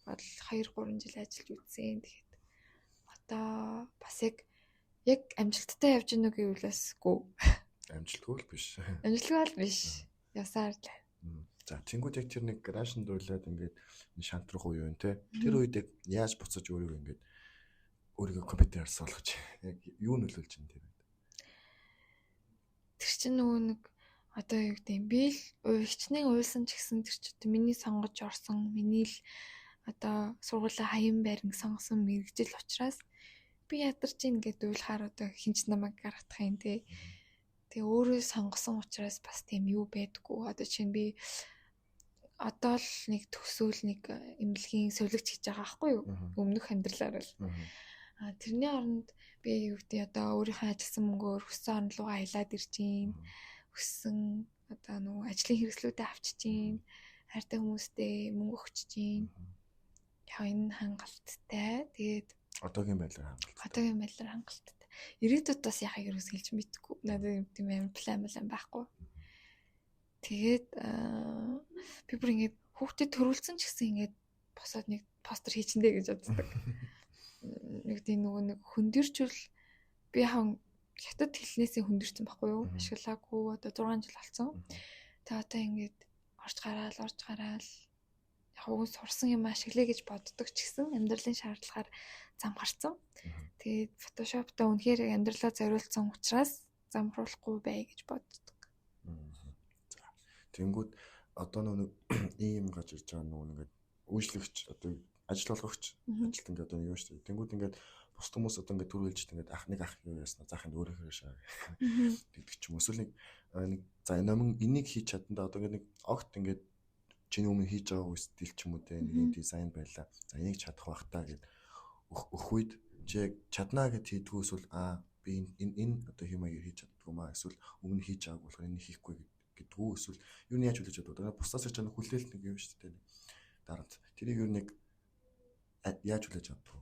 бол 2-3 жил ажиллаж үзсэн. Тэгээд одоо бас яг амжилттай явж гэнэ үгүй үлээсгүй. Амжилтгүй л биш. Амжилтгүй л биш. Ясаар л. За тэнгууд яг тэр нэг гаражинд уйлаад ингээд шантрах уу юм те. Тэр үед яаж буцаж өөрийгөө ингээд өөрийгөө компьютераар суулгаж яг юу нөлөөлж байна тэр. Тэр чинь нөгөө нэг одоо юу гэдэг юм би л хичнээн уйлсан ч гэсэн тэр чинь миний сонгож орсон миний л одоо сургуулийн хаян байран сонгосон мэрэгжил учраас би ядарч ингээд уйлахаар одоо хинч намайг гаргах юм те. Тэгээ өөрөө сонгосон учраас бас тийм юу байдгүй. Одоо чинь би одоо л нэг төсөөл нэг эмнэлгийн сувлагч хийж байгаа байхгүй юу? Өмнөх амьдралаар л. Тэрний оронд би юу гэдэг одоо өөрийнхөө ажилласан мөнгөөр хүссэн орн руугаа аялаад ирж гин. Хүссэн одоо нөгөө ажлын хэрэгслүүдэд авчиж гин. Хайртай хүмүүстэй мөнгө өгч гин. Яг энэ хангалттай. Тэгээд одоогийн байдлаар хангалттай. Ирээдүйд бас яхаг ерөөсгөлж мэдгүй. Надад тийм амар план байхгүй. Тэгээд би бүр ингээд хүүхдэд төрүүлсэн ч гэсэн ингээд босоод нэг постэр хийчиндэ гэж боддог. Нэг тийм нөгөө нэг хөндөрчл би яхан хятад хэлнээсээ хөндөрсөн байхгүй юу? Ашиглаагүй одоо 6 жил болсон. Тэгээд одоо ингээд орж гараал яг уу сурсан юм ашиглая гэж боддог ч гэсэн амьдралын шаардлагаар зам гарцсан. Тэгээд фотошопта үнэхээр амьдралаа зориулсан учраас замруулахгүй бай гэж боддог. Тэнгүүд одоо нэг ийм гаж ирж байгаа нэг ингээд үйлчлэгч одоо ажил болгогч ажилт ингээд одоо юу шүү дээ. Тэнгүүд ингээд бус хүмүүс одоо ингээд төр үйлжт ингээд ах юу яснаа заахын өөрөө хэрэгшээ гэдэг ч юм. Эсвэл нэг за номин энийг хийж чадандаа одоо ингээд нэг огт ингээд чиний өмнө хийж байгаа стил ч юм уу те нэг юм дизайн байлаа. За энийг чадах бах та гэд өх үед чи чаднаа гэд хийдгүү эсвэл би энэ одоо хэмээг хийж чаддгүй маа эсвэл өмнө хийж байгааг болохоор энийг хийхгүй гэдгүү эсвэл юу нь яаж хүлээж чаддаг. Бусдаас ч нэг хүлээлт нэг юм шүү дээ. Дарамт. Тэрийг юу нэг яаж хүлээж авдаг вэ?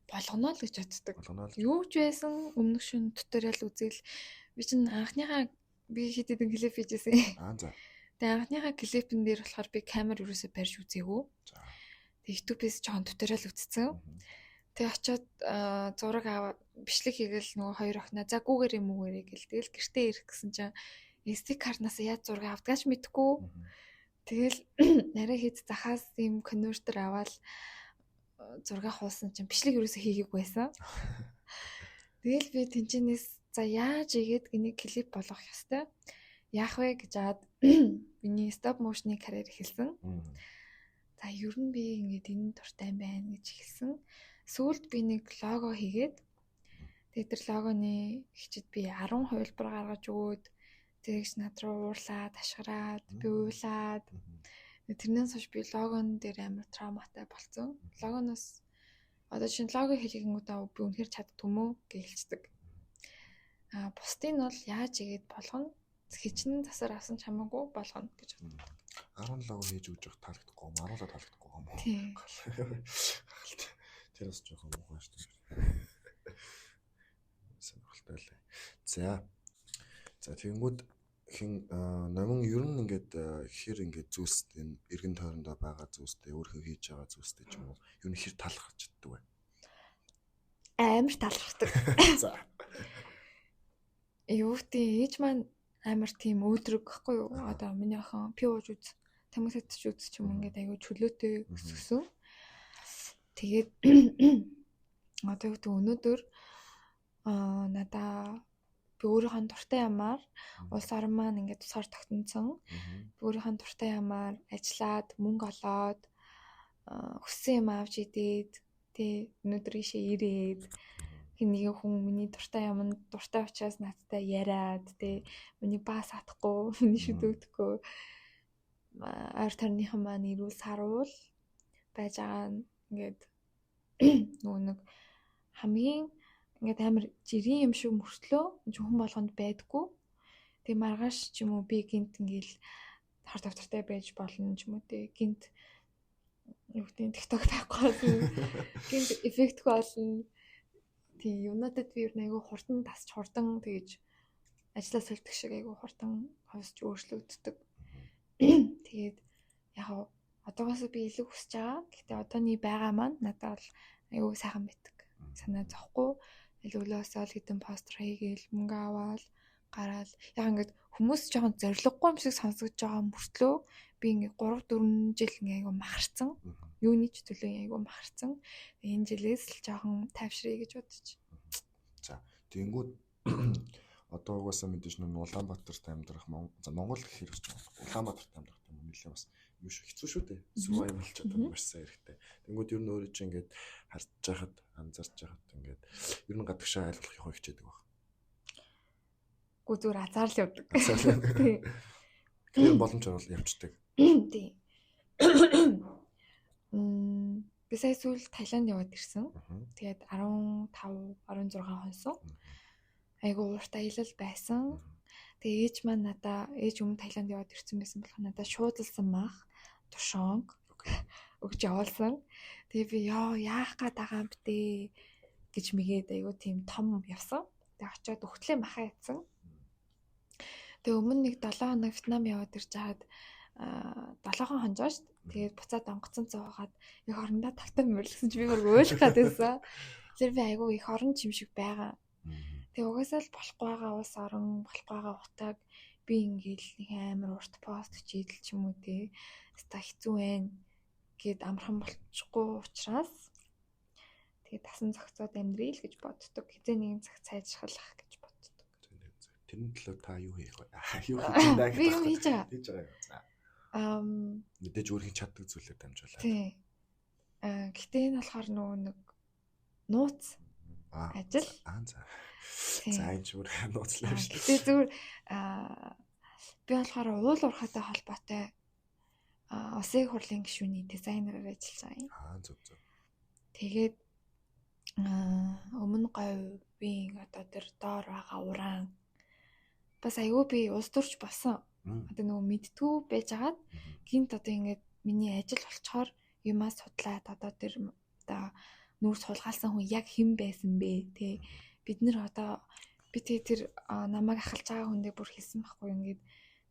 Болгоно л гэж боддог. Болгоно л. Юу ч байсан өмнөх шин туториал үзэл би чинь анхныхаа би хэд хэдэн клип хийжсэн. За. Тэгээ анхныхаа клипэн дээр болохоор би камер юусоо барьж үзээгүй. За. Тэгээ YouTube-ээс жоон туториал үзсэн. Тэгээ очиод зураг аваад бичлэг хийгээл нөгөө хоёр охиноо за гүүгээр юм үгээрээ гэл тэгэл гэртээ ирэх гэсэн чинь SD картнаас яаж зураг авдгаач мэдэхгүй. Тэгэл нарай хэд захаас юм конвертер аваад зураг хуулсан чинь бичлэг юусоо хийгээгүй байсан. Тэгэл би тэнчэнээс за яаж игээд энийг клип болгох ёстой. Яах вэ гэж аваад миний стоп моушны карьер эхэлсэн. За ер нь би ингээд энэ дуртай байна гэж хэлсэн. Сүүлд би нэг лого хийгээд тэгээд тэр логоны хичэд би 10 хувилбар гаргаж өгөөд тэгж над руу уурлаад, ашгараад, би уйлаад тэрнээс хойш би логон дээр амар травматай болсон. Логоноос одоо чинь лого хийлгэнгүүдээ би үнэхээр чаддгүй гэж хэлцдэг. Бусдыг нь бол яаж игээд болгоно хичнээн засаар авсан ч хамаагүй болгоно гэж боддог. 10 лого хийж өгч явах таалагдахгүй юм. 10 лого таалагдахгүй юм уу? Тийм. Тэрс жоохон муухай шүү дээ. Сонирхолтой лээ. За тэгэнгүүт хин номон ер нь ингээд хэр ингээд зүйлстэй эргэн тойрондоо байгаа зүйлстэй өөрөө хийж байгаа зүйлстэй ч юм уу ер нь хэр талхарч чаддаг вэ? Амар талхардаг. За. Юу гэдэг ээж маань амар тийм өөдрөг гэхгүй юу? Одоо миний охин пи ууж үз, тамхи татж үз ч юм ингээд аягүй чөлөөтэй өссөн. Тэгээд одоо юу өнөөдөр надаа би өөрийнхөө дуртай ямаар улс орн маань ингээд тусгаар тогтносон. Би өөрийнхөө дуртай ямаар ажиллаад мөнгө олоод хүссэн юм авч идээд тий өнөөдөр ийшээ ирээд нэг хүн миний дуртай юмд дуртай учраас надтай яриад тий миний баас хатахгүй миний шүдэгдэхгүй ойр тарныхан маань ирүүл саруул байж байгаа ингээд нөгөө нэг хамгийн ингээд амар жирийн юм шиг мөртлөө хүн болгонд байдгүй. Тэгээ маргааш ч юм уу би гинт ингээл хар тавтартай байж болно ч юм уу тий гинт юу гэдэг TikTok байхгүй болно. Гинт эффектгүй болно. Тий юунадад би ер нь айгүй хурдан тасч хурдан тэгэж ажиллаа сольдог шиг айгүй хурдан хосч өөрчлөгддөг. Тэгээд яг одоогоос би илүү хүсэж байгаа. Гэхдээ одооний байгаа маань надад бол айгүй сайхан байдаг. Санаа зовхгүй өглөөсөө л хэдэн постэр хийгээл мөнгө аваад гараал яг ингээд хүмүүс жоохон зориггүй юм шиг сонсогдож байгаа мөртлөө би ингээд 3-4 жил ингээд айгүй махарцсан. Юуны ч төлөө айгүй махарцсан. Энэ жилээс л жоохон тайвшрая гэж бодож. За тэгэнгүүт одоо угаасаа мэдээж нэг Улаанбаатарт амьдрах Монгол гэх хэрэг ч Улаанбаатарт амьдрах юм нэлээ бас юу шиг хэцүү шүү дээ. Survival болж чадсан маш сайн хэрэгтэй. Тэнгүүд ер нь өөрөө чи ингээд харж байхад анзарч байхад ингээд ер нь гадагшаа айлтлах явах хичээдэг баг. Гү зүгээр азаарлал явдаг. Тий. Тэгэхээр боломж орвол явцдаг. Тий. Би сая сүүл Таиланд яваад ирсэн. Тэгээд 15, 16 хонсон. Айгу ууртай аялал байсан. Тэгээ ээж маань ээж өмнө Таиланд яваад ирсэн байсан болохоор надад шуудалсан мах тушонг өгч явуулсан. Тэгээ би яах гээд байгаа юм бэ гэж мэгээд айгу тийм том явсан. Тэгээ очиод өгтлээ махаа ятсан. Тэгээ өмнө нэг 7 хоног Вьетнам яваад ирж хаад 7 хонжоо шүү дээ. Тэгээд буцаад онгоцон цуугаад их орондоо тавтай мөрлгсөн чи би бүр өөлөх гэдээсэн. Тэр би айгу их орон чим шиг байгаа. Тэгээ угаасаа л болохгүй байгаа улс орон болохгүй байгаа утаг би ингээл нэг амар урт пост хийдэл ч юм уу те. Ста хэцүү байна гэд амархан болчихгүй учраас тэгээ тасан зохицоод амьдрий л гэж боддог. Хизээ нэгэн цаг сайжрах гэж боддог. Тэрний төлөө та юу хийх вэ? Юу хийж байна би юу хийж байгаа? Хийж байгаа юм. Мэдээж өөрхийн чаддаг зүйлээр дамжуулаад. Тий. Гэтэ энэ болохоор нөгөө нэг нууц ажил. За энэ ч бүр нууцлаа шүү. Гэтэ зүгээр би болохоор уул уурхайтай холбоотой усын хурлын гишүүний дизайнераар ажиллаж байгаа юм. Зөв. Тэгээд өмнө говийн одоо тэр доор байгаа уран бас айгүй би улс төрч болсон. Одоо нөгөө мэдтгүү байж хагаад гинт одоо ингээд миний ажил болчоор юмас судлаад одоо тэр одоо нүүр сулгаалсан хүн яг хэн байсан бэ те бид нэр одоо би тэр намайг ахалж байгаа хүндээ бүр хэлсэн байхгүй ингээд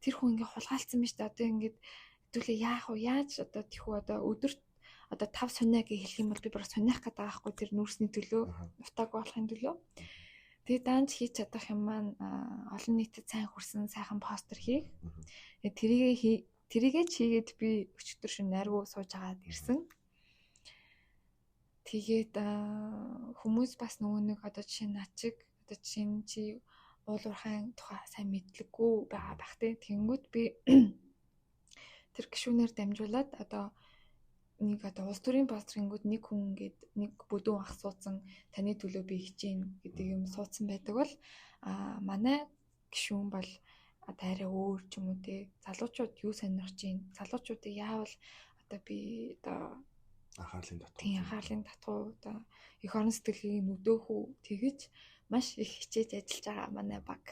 тэр хүн ингээд хулгаалцсан биз дээ одоо ингээд хэдүүлээ яах вэ яаж одоо тийхүү одоо өдөрт одоо 5 сониа гэж хэлэх юм бол би бараг сониах гэдэг байгаа байхгүй тэр нүүрсний төлөө нутаг болохын төлөө тэгээ даанч хийж чадах юм маань олон нийтэд сайн хүрсэн сайхан постэр хийх тэрийгээ чийгээд би өчигдөр шин найргуу сууж агаад ирсэн тэгээд хүмүүс бас нөгөө нэг одоо жишээ нь ачиг одоо жишээ нь чи уулуурхайн тухай сайн мэдлэггүй байгаа бах те тэнгүүд би тэр гишүүнээр дамжуулаад одоо нэг одоо улс төрийн постерингүүд нэг хүн ингээд нэг бүдүүн ах суудсан таны төлөө би хичээн гэдэг юм суудсан байдаг бол манай гишүүн бол одоо арай өөр ч юм уу те залуучууд юу сонирхож байна залуучуудыг яавал одоо би одоо анхаарлын татгуу одоо эх орон сэтгэлийг нөдөөх үү тэгэж маш их хичээж ажиллаж байгаа манай баг.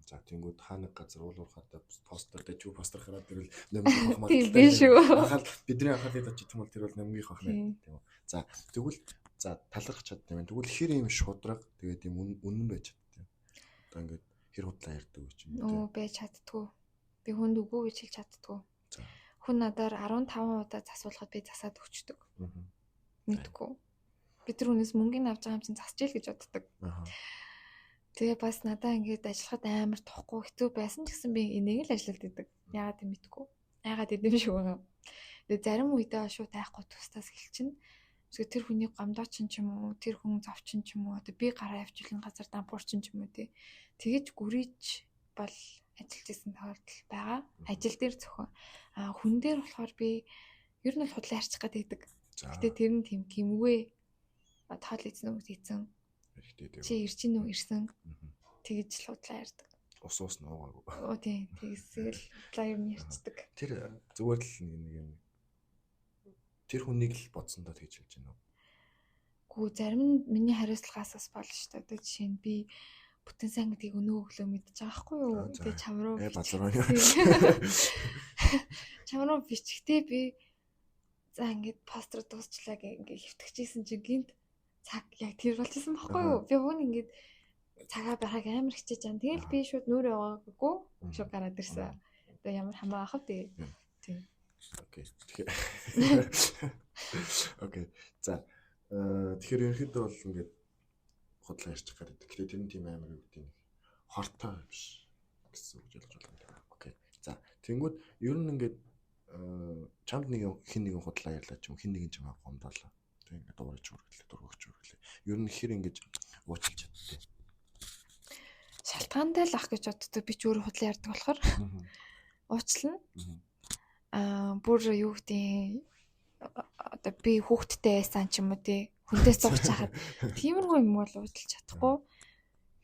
За тэнгууд хаанаг газар уулуурхатай постэр дэж юу постэр хараад тэрвэл нэмгий хохмаа. Тийм биш үү. Анхаал бидний анхаалыг татчих юм бол тэр бол нэмгий хохмаа тийм үү. За тэгвэл талархах чаддаг юм. Тэгвэл хэр юм шудраг тэгээд юм үнэн байж чаддаг. Одоо ингээд хэр худлаа ярьдаг юм чинь. Оо байж чаддгүй. Би хүнд үгүй гэж хэлж чаддгүй. За хүн надаар 15 удаа засуулахад би засаад өгчдөг. Мэдгүй. Би тэр хүнээс мөнгөний авч байгаа юм чинь засч ийл гэж боддог. Тэгээ бас надаа ингээд ажиллахад амар тохгүй хэцүү байсан ч гэсэн би энийг л ажиллаад идэг. Яагаад гэм мэдгүй. Яагаад идэм шиг байгаа. Тэгээ зарим үедээ шууд тайхгүй тустаас эхэлчихнэ. Эсвэл тэр хүний гомдоочин ч юм уу, тэр хүн зовчин ч юм уу, одоо би гараа авчилсан газар дампуурчин ч юм уу тий. Тэгэж гүрийж бол ажиллаж исэн тохиолдол байгаа. Ажил дээр зөвхөн хүн дээр болохоор би ер нь бол худлаа арчих гэдэг. Гэтэ тэр нь тийм гимгүй тоол эзэн үг хийсэн. Чи ирж гин үү ирсэн. Тэгж л худлаа ярьдаг. Ус нуугаагүй. Оо тийм. Тэгсэл худлаа ер нь ярьцдаг. Тэр зүгээр л нэг юм. Тэр хүнийг л бодсондоо тэгж хэлж байна уу? Гүү зарим нь миний хариуцлагаас бас болно шүү дээ. Одоо жишээ нь би бүтэн сан гэдгийг өнөө өглөө мэдчихэж байгаа байхгүй юу? Тэгээ чам руу чам руу бичгтээ би за ингээд постэр дуусчлаа ингээ хэвтгчээсэн чинь гинт цаг яг тэр болчихсон байхгүй юу? Би хүн ингээд цагаа байхаг амар хичээж байгаа. Тэгэл би шууд нүүр яваагүй шууд гараад ирсэн. Одоо ямар хамаа ахав тий. Тийм. Окей. Окей. За тэгэхээр ерөнхийдөө бол ингээд худлаа ярьчих гэдэг. Гэхдээ тэр нь тийм амар юу гэдэг нь хортой биш гэсэн үг ялж байна. Окей. За тэнгууд ер нь ингээд чамд нэг хин нэгэн худлаа ярьлаа ч юм хин нэгэн чамаа гомдоолаа. Тэг ингээд дуурайч үргэлээ дургуйч үргэлээ. Ер нь хэр ингэж уучлж чаддээ. Шалтгаантай л ах гэж боддог. Би ч өөрөө худлаа ярьдаг болохоор уучлана. Бүр юу гэдэг одоо би хүүхдтэй байсан ч юм уу тий хүнтэй зогч хахад тиймэрхүү юм бол уучлах чадахгүй.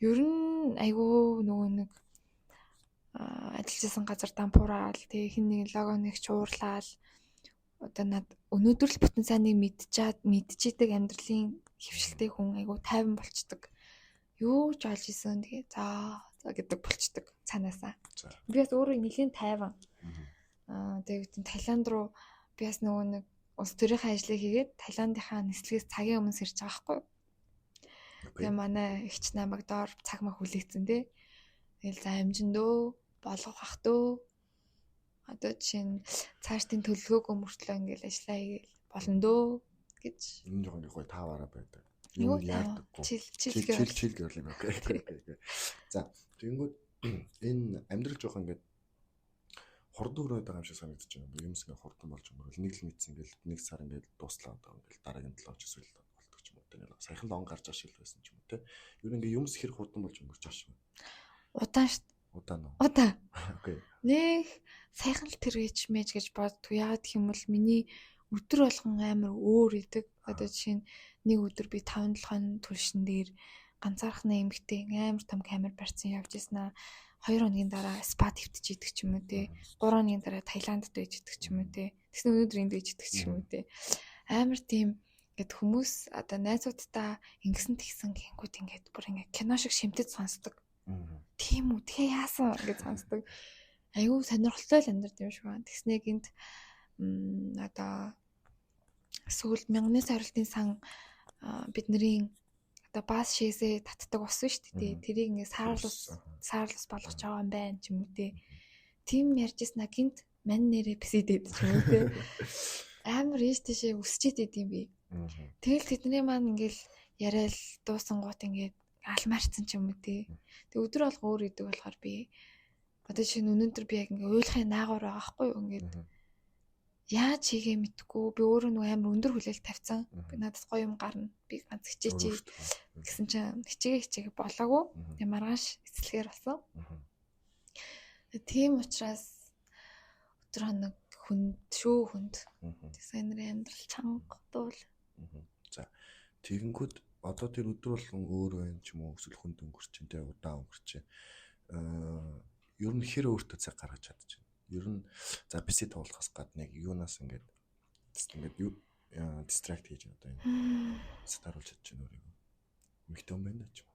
Ер нь айгүй нөгөө нэг ажиллажсэн газар дампуураад тий хин нэг логоныг чуурлаад одоо над өнөөдөр л бүтэн сайныг мэдчихэдэг амьдралын хөвшилтэй хүн айгүй тайван болчдөг. Юу ч олж исэн тэгээ за гэдэг болчдөг цаанаасаа. Би бас өөрөө нэлийн тайван. Тэгээд Таиланд руу би бас нөгөө нэг улс төрийнхээ ажлыг хийгээд Таиландынхаа нислэгээс цагийн өмнө сэрж байгаа байхгүй. Тэгээ манай эгч намайг доор цаг мах хүлээцэн тий. Тэгэл за амжиндөө болгох ах дөө. Одоо жишээ нь цаашдын төлөвлөгөөг мөртлөө ингээл ажиллаа хийгээл болно дөө гэж. Энэ жоохон гоё тааваараа байдаг. Юу яардаггүй. Чил гэрэл юм. Окей. За тэгэнгүүт энэ амьдрал жоохон ингээд хурдан өрөөд байгаа юм шиг санагдаж байна. Юмс ингээ хурдан болж өнгөрөөл нэг л мэдсэн ингээл нэг сар ингээл дуслаа одоо ингээл дараагийн 7 жил болдог ч юм уу. Тэгэл саяхан л он гарч аш шил байсан ч юм уу те. Юу ингээ юмс хэр хурдан болж өнгөрч байгаа шүү. Удаан шүү. Удаан уу? Удаан. Окей. Нэг саяхан л тэр гэж мэж гэж боддгоо. Яагаад гэх юм бол миний өдөр болгон амар өөр идэг. Одоо жишээ нь нэг өдөр би 5-7 түлшин дээр ганцаархнаа эмгтэй амар том камер барьсан явж ийсэн аа. 2 хоногийн дараа спа твтж идэг ч юм уу те 3 хоногийн дараа Таиландд байж идэг ч юм уу те тэгсэн өнөөдөр энд байж идэг ч юм уу те амар тийм ингээд хүмүүс одоо найзуудтай ингэсэн тэгсэн гингүүд ингээд бүр ингээд кино шиг шимтэд сонсдог тийм үү тэгээ яасан гэж сонсдог аюу сонирхолтой л амьдрал юм шиг байна тэгснээ гинт одоо Сүүлд 1000-ны сарилтын сан бидний одоо бас шээсээ татдаг болсон шүү дээ. Тэрийг ингээ саарлус болгож байгаа юм байна ч юм уу те. Тим ярьжсна гинт мань нэрээ псидэд ч юм уу те. Амар ийш тийшээ өсчээд идэм би. Тэгэл тэдний маань ингээл яриад дуусан гут ингээд алмаарцсан ч юм уу те. Тэг өдөр болго өөр идэг болохоор би одоо шинэ өнөөдөр би яг ингээ уйлахын наагур байгаа байхгүй юу ингээд яаж хийгээ мэдгүй би өөрөө нэг амар өндөр хүлээлт тавьсан. Би надад гоё юм гарна. Би ганц хичээч гэсэн чинь хичээгээ болоогүй. Тэгээ маргааш эцэлгээр болсон. Тийм учраас өдөр хоног хүнд. Дизайнерын амьдрал чанга дуул. За тэгэнгүүт одоо тэр өдөр болгон өөр байна ч юм уу эсвэл хүнд өнгөрч чинь тэ удаан өнгөрч чинь ер нь хэр өөртөө цаг гаргаж чадчих. Ер нь за бисээ тоглохоос гадна яг юунаас ингээд дистракт хийж одоо энэ сэтаруулж чадчих өөрийгөө. Мэгтэй юм байна ч юм.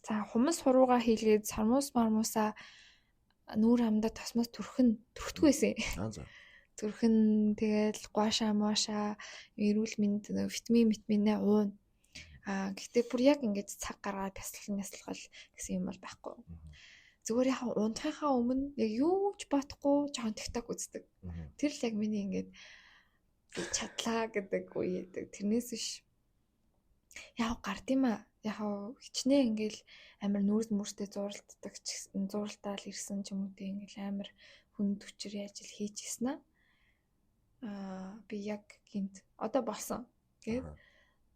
За хумс хурууга хийлгээд сармуус мармуусаа нүүр амдаа тосмос төрөхдөг байсан. За. Төрхөн тэгэл гуашаа моошаа эрүүл мэнд витаминээ уун. Гэхдээ бүр яг ингээд цаг гаргаад бясалгал гэсэн юм бол байхгүй. Зүгээр яхаа унтахынхаа өмнө яг юу ч бодохгүй жоон TikTok үздэг. Тэр л яг миний ингээд би чадлаа гэдэг үе яадаг. Тэрнээс биш. Яг гардимаа. Яг хичнээн ингээл амар нүүрс мөрстэй зуралддаг ч зуралдаал ирсэн ч юм уу тийм ингээл амар хүнд хүчээр ажил хийж ирсэн аа. Би яг гинт одоо болсон. Тэгээд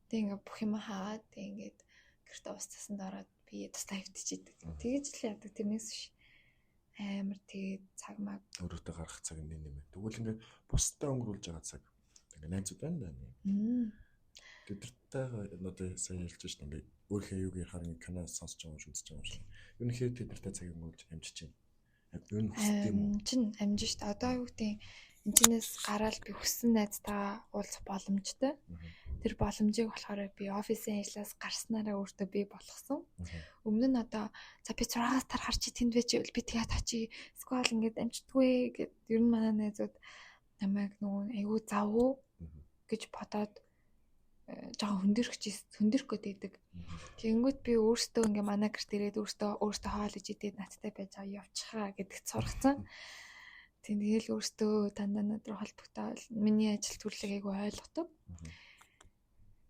тэг ингээ бүх юм хаад тэг ингээд гэртээ ус цасанд ороод би тусдаа хөвтчихийдэг. Тэгэж л яадаг тэрнээс биш. Амар тэгээд цаг маг өөрөөдөө гарах цаг юм нэмээ. Тэгвэл ингээд бусдаа өнгөрүүлж байгаа цаг ингээд найзууд байна да. Тэдэртэй одоо сайн хэлж шít ингээд өөрийнхөө юуг ярахаар ингээд канал сонсож байгаа юм үзэж байгаа юм шиг. Юу нэхэр тэдэртэй цаг өнгөрүүлж амжиж байна. Яг юу хүсдэг юм уу? Чин амжиж шít. Одоо юу гэдэг энэчнээс гараад би хүссэн найзтайгаа уулзах боломжтой. Тэр боломжийг болохоор би офисын ажлаас гарснараа өөртөө би болгосон. Өмнө нь одоо за би 6-аас тар харчи тэнд байж би тэгээд очие. Сквал ингээд амжтгүй гэд ер нь манай найзууд намайг нөгөө айгүй завгүй гэж бодоод жоохон хөндөрөх гээд байдаг. Тэгэнгүүт би өөртөө ингээ манай гэрт ирээд өөртөө хоол иж идээд надтай байж байгаа явчихаа гэдэгт сургацсан. Тэгэл өөртөө дандаа над руу холбогдоод миний ажил төрлөгийг айгүй ойлгодог.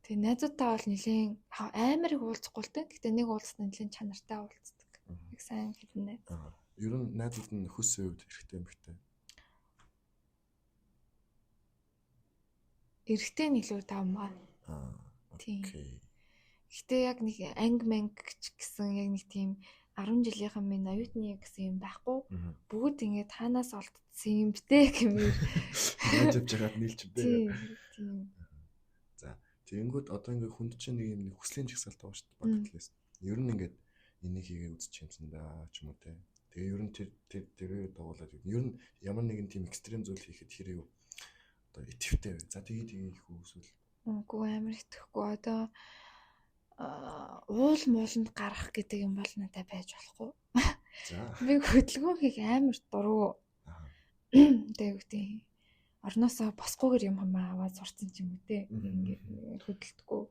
Тэгээ найзуудтай бол нэлийн амар их уулзахгүй л дээ. Гэтэ нэг уулзсан нэлийн чанартай уулздаг. Их сайн хэлнэ найз. Ер нь найзууд нь хөс өвд хэрэгтэй юм бихтэй. Эрэгтэй нэлээд таамаа. Окей. Гэтэ яг нэг анги гэсэн яг нэг тийм 10 жилийнхэн минь оюутны гэсэн юм байхгүй. Бүгд ингээд таанаас олдсон юм битээ гэмээр. Яаж явж байгаад нийлж битээ. Тийм. За, тэгэнгүүт одоо ингээд хүнд чинь нэг юм хүслийн жагсаалт байгаа шүү дээ багтлээс. Ер нь ингээд энийг хийгээ үзчих юмсан да ч юм уу те. Тэгээ ер нь тэрээ дагуулад ер нь ямар нэгэн тийм экстрем зүйл хийхэд хэрэг одоо итэвтэй бай. За тэгээ их үэсвэл. Үгүй амар итгэхгүй одоо уул мууланд гарах гэдэг юм бол надад байж болохгүй. За. Би хөдөлгөөн хийх амар дургу. Тэгээ үгүй орноосоо босгүйгээр юм хамаа аваад сурцсан ч юм уу те. Ингээд хөдөлдөггүй.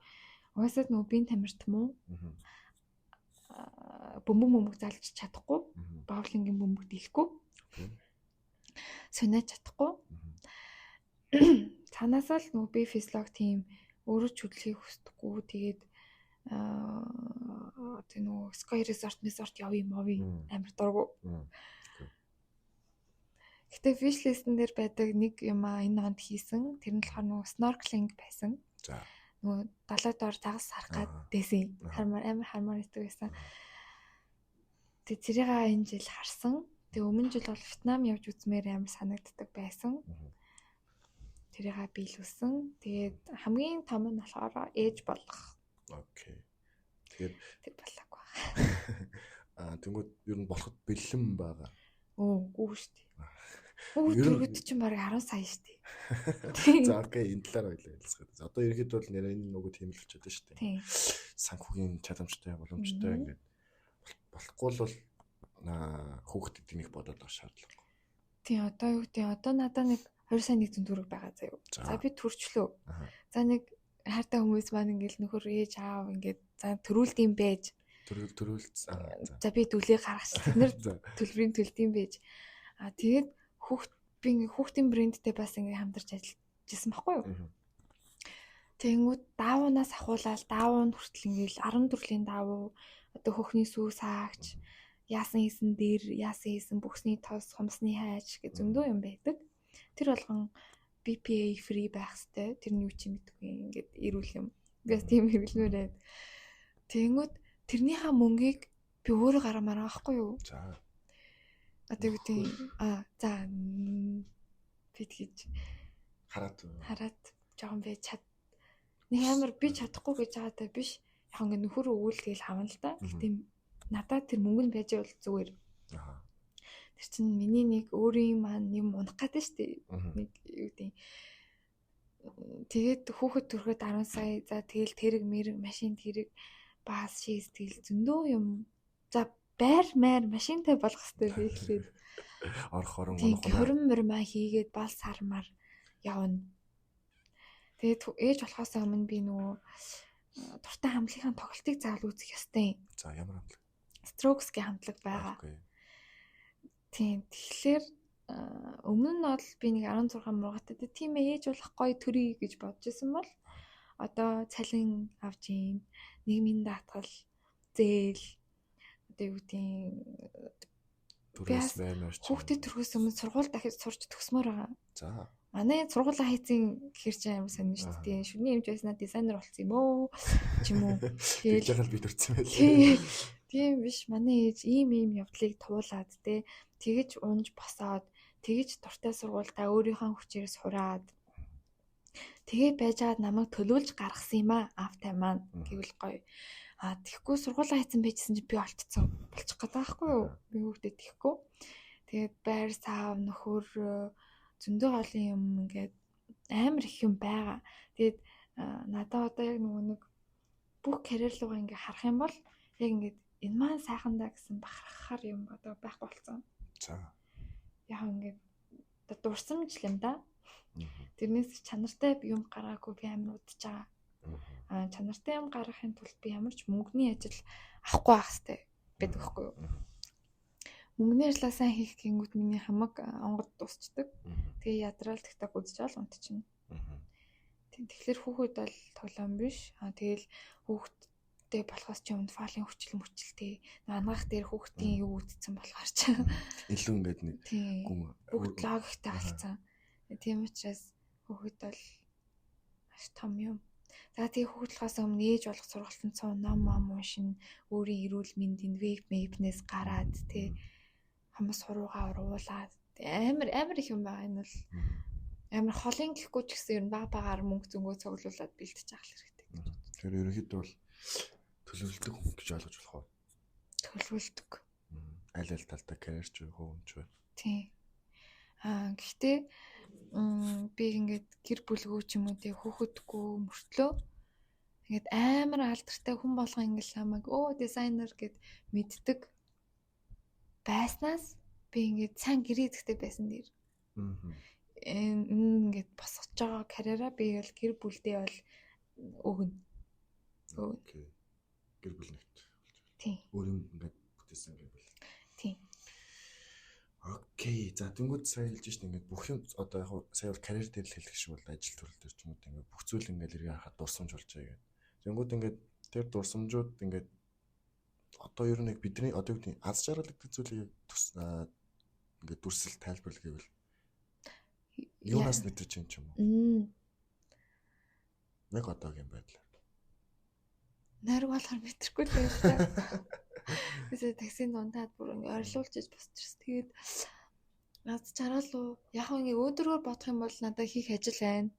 Угаасаа нөгөө биеийн тамирт муу. Бөмбөг залж чадахгүй. Боулингийн бөмбөг дийлэхгүй. Сунааж чадахгүй. Цаанаасаа л нөгөө би физиолог тийм өөрөө ч хөдөлгөхийг хүсдэггүй. Тэгээд тэ нөгөө Sky Resort явъя амар дургу. Гэтэ wishlist-эн дээр байдаг нэг юм энэ онд хийсэн. Тэр нь болохоор нөгөө snorkeling байсан. За. Нөгөө далайд ор загас харах гад дэсэн. Амар хармаар идэг байсан. Тэг зэрэг энэ жил харсан. Тэг өмнө жил бол Вьетнам явж үзмээр амар санагддаг байсан. Тэрийг биелүүлсэн. Тэгээд хамгийн том нь болохоор ээж болох. Окей. Тэгээд тэг болоогүй. Тэнгүүд ер нь болоход бэлэн байгаа. Үгүй шүү дээ. Түргэд чинь барыг 10 сая шүү дээ. За окей, энэ талаар ойлаа хэлцгээе. Одоо ерхэд бол нэрээ энэ нөгөө тийм л болчиход шүү дээ. Тийм. Санхүүгийн чадамжтай, боломжтой ингээд болохгүй бол хүүхдэд энийг бодоод авах шаардлагагүй. Тийм одоо юу гэдэг одоо надад нэг 2 сая 1 төгрөг байгаа заяа. За би төрчлөө. Аха. За нэг хайртай хүмүүс маань ингээл нөхөр ээж аав ингээд за төрүүлдэм байж. Төрүүлсэн. За би дүлээ гаргачих. Тэд нэр төлбөрийн төлдөм байж. Тэгээд би ингээ хүүхдийн брэндтэй бас ингээ хамтарч ажиллаж байсан байхгүй юу? Тэнгүүд даавнаас ахуулаад даав нь хүртэл ингээл 10 төрлийн даав одоо хөхний сүү саагч яасан хийсэн дээр яасан хийсэн бүхсний тос хумсны хайж гэж зөндөө юм байдаг. Тэр болгон BPA free байх хэвээр тэрний үчи мэдгүй ингээд ирүүл юм. Би бас тийм хэрэглэмээр байд. Тэнгүүд тэрнийхээ мөнгийг би өөрөө гаргамаар байхгүй юу? За. Одоо юу гэдэг за бид гэж хараад жоохон би нэг амар би чадахгүй гэж байгаадаа биш. Яг ингээ нөхөр өгөөл тэгэл авна л да. Тийм надад тэр мөнгө нь байж бол зүгээр. Тэр чинь миний нэг өөрийн маань юм унах гэдэг шүү дээ. Нэг юу гэдэг. Тэгээд хүүхэд төрөхөд 10 сая за тэгэл тэрэг мэрэг машин тэрэг баас шийс тэгэл зөндөө юм. За байр маяр машинтай болгох хэрэгтэй би ихлээд орох орон хөрөн мөрмаа хийгээд бал сармаар явна. Тэгээд ээж болохоос өмнө би нөгөө дуртай хамтлагийн тоглолтыг заавал үзэх ёстой юм. За ямар хамтлаг? Strokes-гийн хамтлаг байгаа. Тийм тэгэхээр өмнө нь бол би нэг 16 мургатад тийм ээж болох гоё төрий гэж бодож исэн бол одоо цалин авч ийн нийгмийн даатгал зээл одоо юу гэдэг хүүхдэд төрөхөөс өмнө сургууль дахиж сурч төгсмөр байгаа. За манай сургуулаа хайцын гэхэр чинь амар сонин шүү дээ. Шүдний юмч байснаа дизайнер болсон юм уу ч юм уу. Тэгэл би төрсэн байл. Тийм биш. Манай ээж ийм явдлыг туулаад тэгэж унж босоод тэгэж дуртай сургуультаа өөрийнхөө хүчээр сураад тэгээ байжгаад намайг төлөвлөж гаргасан юм аавтай маань гэвэл гоё. Тэгэхгүй сургуулаа хайцсан байжсэн чинь би болчих гээд байгаа байхгүй юу? Би хүүхдэд тэгэхгүй. Тэгээд байр сав нөхөр зөндөө олон юм ингээд амар их юм байгаа. Тэгээд надад одоо яг нэг бүх карьер руугаа ингээд харах юм бол яг ингээд энэ маань сайхандаа гэсэн бахархаар юм одоо байхгүй болсон. За. Яг ингээд дурсамж юм да. Тэрнээс чанартай юм гаргаагүй би амар удаж байгаа. Чанартай юм гаргахын тулд би ямар ч мөнгөний ажил авахгүй байх хэрэгтэй байдаг байхгүй юу? Мөнгөний ажиллаа сайн хийх гингүүд миний хамаг онгод дуусчдаг. Тэгээ ядраал тэгтэг үзчихэл унтчихна. Тэгэхээр хүүхэд бол тоглоом биш. Тэгэл хүүхэдтэй болохоос ч өмнө фалийн хүчтэй анагаах дээр хүүхдийн юу үдцсэн болохоор ч илүү ингээд нэг бүгд логиктэй болсон. Тийм учраас хүүхэд бол маш том юм. За тэгээ хүүхдлохоос өмнө ээж болох сургалтын цаа ном уншин өөрийн эрүүл мэндийн вебнээс гараад хамс хуруугаа уруулаад амар их юм байгаа. Энэ бол амар холын гэхгүй ч гэсэн ер нь багаар мөнгө зөнгөө цуглуулад бэлтэж авах хэрэгтэй. Тэгэхээр ерөнхийдөө бол төлөвлөлтөг хүн гэж ойлгож болох уу? Төлөвлөлтөг. Аль талтай карьер ч хөөвч бай. Тийм. Гэхдээ би ингээд гэр бүлгүү ч юм уу хүүхэдгүй мөртлөө ингээд амар алдартай хүн болгоо ингээд хамаг дизайнер гэд мэддэг байснаас би ингээд сайн гэрээ зэгтэй байсан дээр. Ингээд босгож байгаа карьераа би бол гэр бүлдээ бол өгнө. Окей. Гэр бүл нэгт. Тийм. Өөр юм ингээд бүтээсэн гэр бүл. Тийм. Окей. За тэнгууд сая хэлж штэ ингээд бүх юм одоо яг сая бол карьер дээр л хэлэх шиг бол ажил төрөл төр ч юм уу ингээд бүх зүйл ингээд ирээ харахад дурсамж болж байгаа гэдэг. Тэнгууд ингээд тэр дурсамжууд ингээд одоо ер нь яг бидний одоо гэдэг аз жаргал гэдэг зүйлийг ингээд дүрсэл тайлбарлах гэвэл юунаас мэдэрч юм ч юм уу? Яг одоогийн байдлаар. Нойр болохоор мэдрэхгүй л байлаа. Тэсээ таксинд унтаад бүр ингээ орилуулж босчихсон. Тэгээд аз жаргал уу? Яг ингээ өөдрөөр бодох юм бол надад хийх ажил байна.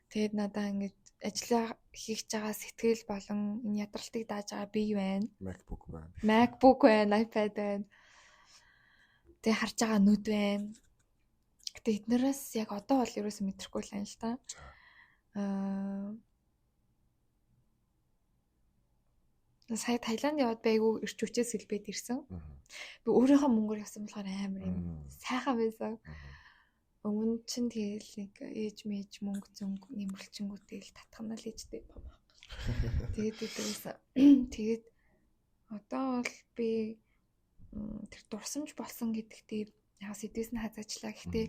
Тэгээд надад ингээ ажиллаа хийх байгаа сэтгэл болон энэ ядралтыг дааж байгаа бие байна. MacBook байна, iPad байна. Тэгээд харж байгаа нүд байна. Гэтэ эднээс яг одоо бол ерөөсөө мэдрэхгүй л байна л та. Сая Таиланд яваад байгуу ирч хүчээс хэлбээд ирсэн. Би өөрийнхөө мөнгөөр явсан болохоор амар юм сайхан байсан. Өмнө чинь тэгэл нэг ээж мэж мөнгө зөнгө нэмэрлчингүүд тэгэл татхна л ээжтэй баба. Тэгээд дээрээс тэгээд одоо бол би тэр дурсамж болсон гэдэгтээ яг сэдвээс нь хазаачлаа. Гэхдээ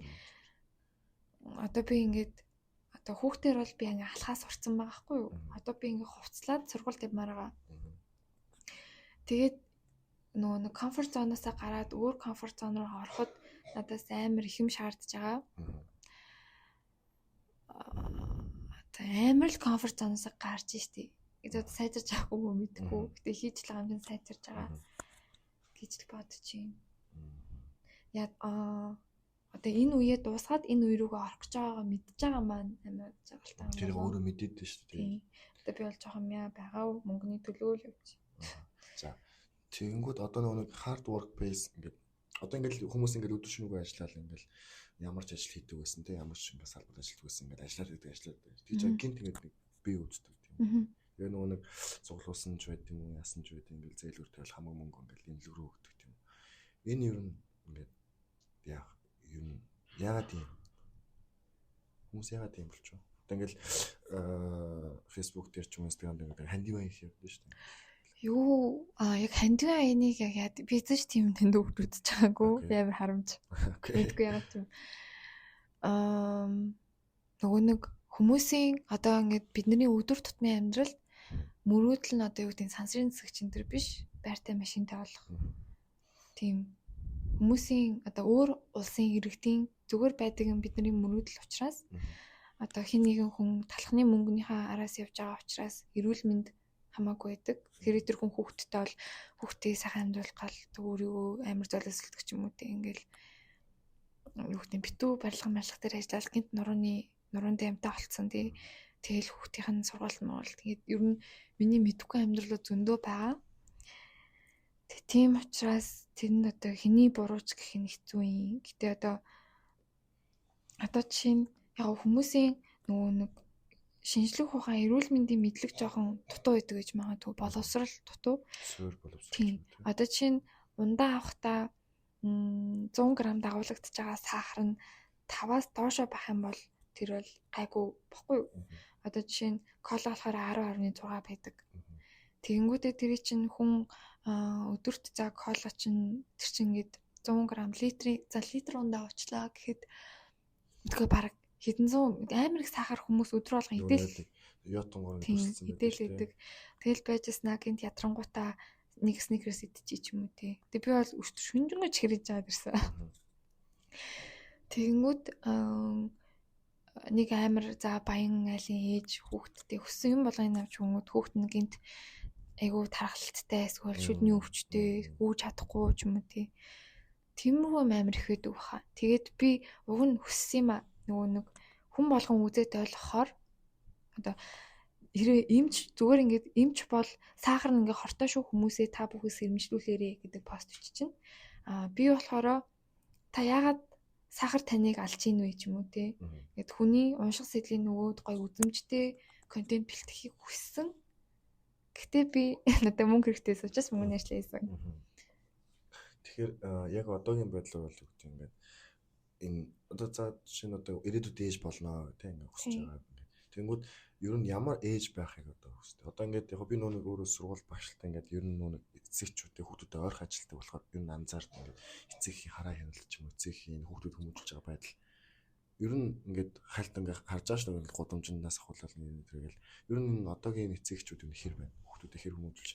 одоо би ингээд одоо хүүхдээр бол би ингээ алхаас урцсан байгаа хгүй юу? Одоо би ингээ хувцлаад сургуульд явмаар байгаа. Тэгээд нөгөө нэг комфорт зоноосоо гараад өөр комфорт зон руу ороход надаас амар их юм шаардж байгаа. Амар л комфорт зоноосоо гарч штий. Тэгээд сайжирч авахгүй мэдгүй. Гэтэ хийж л байгаа юм сайжирч байгаа. Гэж л бодож байна. Яа одоо энэ үеэ дуусгаад энэ үе рүүгээ орох гэж байгаагаа мэдж байгаа маань амар жаргалтай юм. Тэр өөрөө мэдээд дээ шүү дээ. Одоо би бол жоохон мяа байгаа мөнгөний төлөө л явж. За. Тэгэнгүүт одоо нэг hard work base ингээд одоо ингээд хүмүүс ингээд өдөр шөнөгүй ажиллаад ингээд ямар ч ажил хийдэг байсан те ямар ч ингээд салбарт ажилладаг байсан ингээд ажиллаад байдаг. Тэгж гинт ингээд нэг бие үздэг тийм. Тэгээ нөгөө нэг цуглуулсан ч байд юм уу яасан ч байд ингээд зээлгүүр тэгэл хамаг мөнгө ингээд энэ л рүү өгдөг тийм. Энэ ер нь ингээд яагаад юм хүмүүс яагаад юм болчих вэ? Одоо ингээд Facebook дээр ч юм уу Instagram дээр хандиваа их явдаг шүү дээ. Юу яг хандиваа энийг яг би зөв тийм тэнд өгдөгдөж байгаагүй амар харамж. Мэдгүй яагаад тийм. Нөгөө нэг хүмүүсийн одоо ингээд бидний өдөр тутмын амьдрал мөрөөдөл нь одоо юу гэдэг сансрын зэсгч энэ төр биш байртай машинтай болох. Тийм хүмүүсийн одоо өөр улсын иргэдийн зүгээр байдаг нь бидний мөрөөдөл учраас одоо хин нэгэн хүн талхны мөнгөнийхөө араас явж байгаа учраас эрүүл мэнд хамаагүй байдаг. Тэгэхээр тэр хүн хүүхдтэй бол хүүхдээ сайхан амьдруулах гал өөрийгөө амар золиослдог ч юм уу тийм ингээл юу гэдэг битүү барилга дээр ажиллаж гинт нуруунд амтаа болцсон тий. Тэгэл хүүхдийн сургууль мөрөл тэгээд ер нь миний мэдхгүй амьдралууд зөндөө байгаа. Тийм учраас тэр нь одоо хэний бурууч гэх нь хэцүү юм. Гэтэ одоо чинь яг хүмүүсийн нөгөө нэг шинжлэх ухаан эрүүл мэндийн мэдлэг жоохон дутуу байдаг гэж магадгүй боловсрал дутуу. Суур боловсрал. Тийм. Одоо чинь ундаа авахта 100 г дагуулгадж байгаа сахар нь 5-аас доошо байх юм бол тэр бол гайгүй баггүй юу? Одоо жишээ нь кола болохоор 10.6 байдаг. Тэгэнгүүтээ тэр чинь хүн өдөрт за кола чинь тэр чинь ингээд 100 г литр ундаа уучлаа гэхэд тэгээ бараг хэдэн зуун амар их сахар хүмүүс өдөр болгон идэл ятонгоор өссөн байдаг. Тэгэл байжснаа гинт ядрангуудаа нэг сникерс идчихий ч юм уу тий. Тэгээ би бол өстөр шүнжэнгөж хэрэж жаад ирсэн. Тэгэнгүүт нэг амар за баян айлын ээж хүүхдтэй өссөн юм болгоны навч хүмүүд хүүхд нь гинт айгуу тархалттай эсвэл шүдний өвчтэй үүж чадахгүй ч юм уу тий. Тиймэрхүү амар их байдаг баха. Тэгээд би уг нь хүссэн юм а нөгөө нэг хүн болгон үзээд ойлгохоор одоо эмч зүгээр ингээд эмч бол сахар нь ингээ хортой шүү хүмүүсээ та бүхээс сэрэмжлүүлээрэ гэдэг пост биччихнэ. Би болохоор та яагаад сахар таныг алж ийн вэ ч юм уу те. Ингээд хүний унших сэдлийн нөгөөд гой үзэмжтэй контент бэлтгэхийг хүссэн. Гэтэ би надад мөнгө хэрэгтэйс учраас мөнгө нэшлээ хийсэн. Тэгэхээр яг одоогийн байдлаар бол үгтэй ингээд энэ одоо за жишээ нь одоо ирээдүйд ээж болно тийм ингээд хүсэж байгаа. Тэнгүүд ер нь ямар ээж байхыг одоо хүсдэг. Одоо ингээд яг би нүүн өөрөө сургууль багшлалтай ингээд ер нь нүүн эцэгчүүдтэй хүүхдүүдэд ойрхон ажилтдаг болохоор ер нь анзаард ингээд эцэгхийн хараа хяналтч юм уу эцэгхийн хүүхдүүд хүмүүжүүлж байгаа байдал ер нь ингээд хальт ингээд харж байгаа шүү дээ гудамжнаас ахуулаад нэг тэргээл ер нь одоогийн эцэгчүүд юм хэр байна хүүхдүүдэд хэр хүмүүжүүлж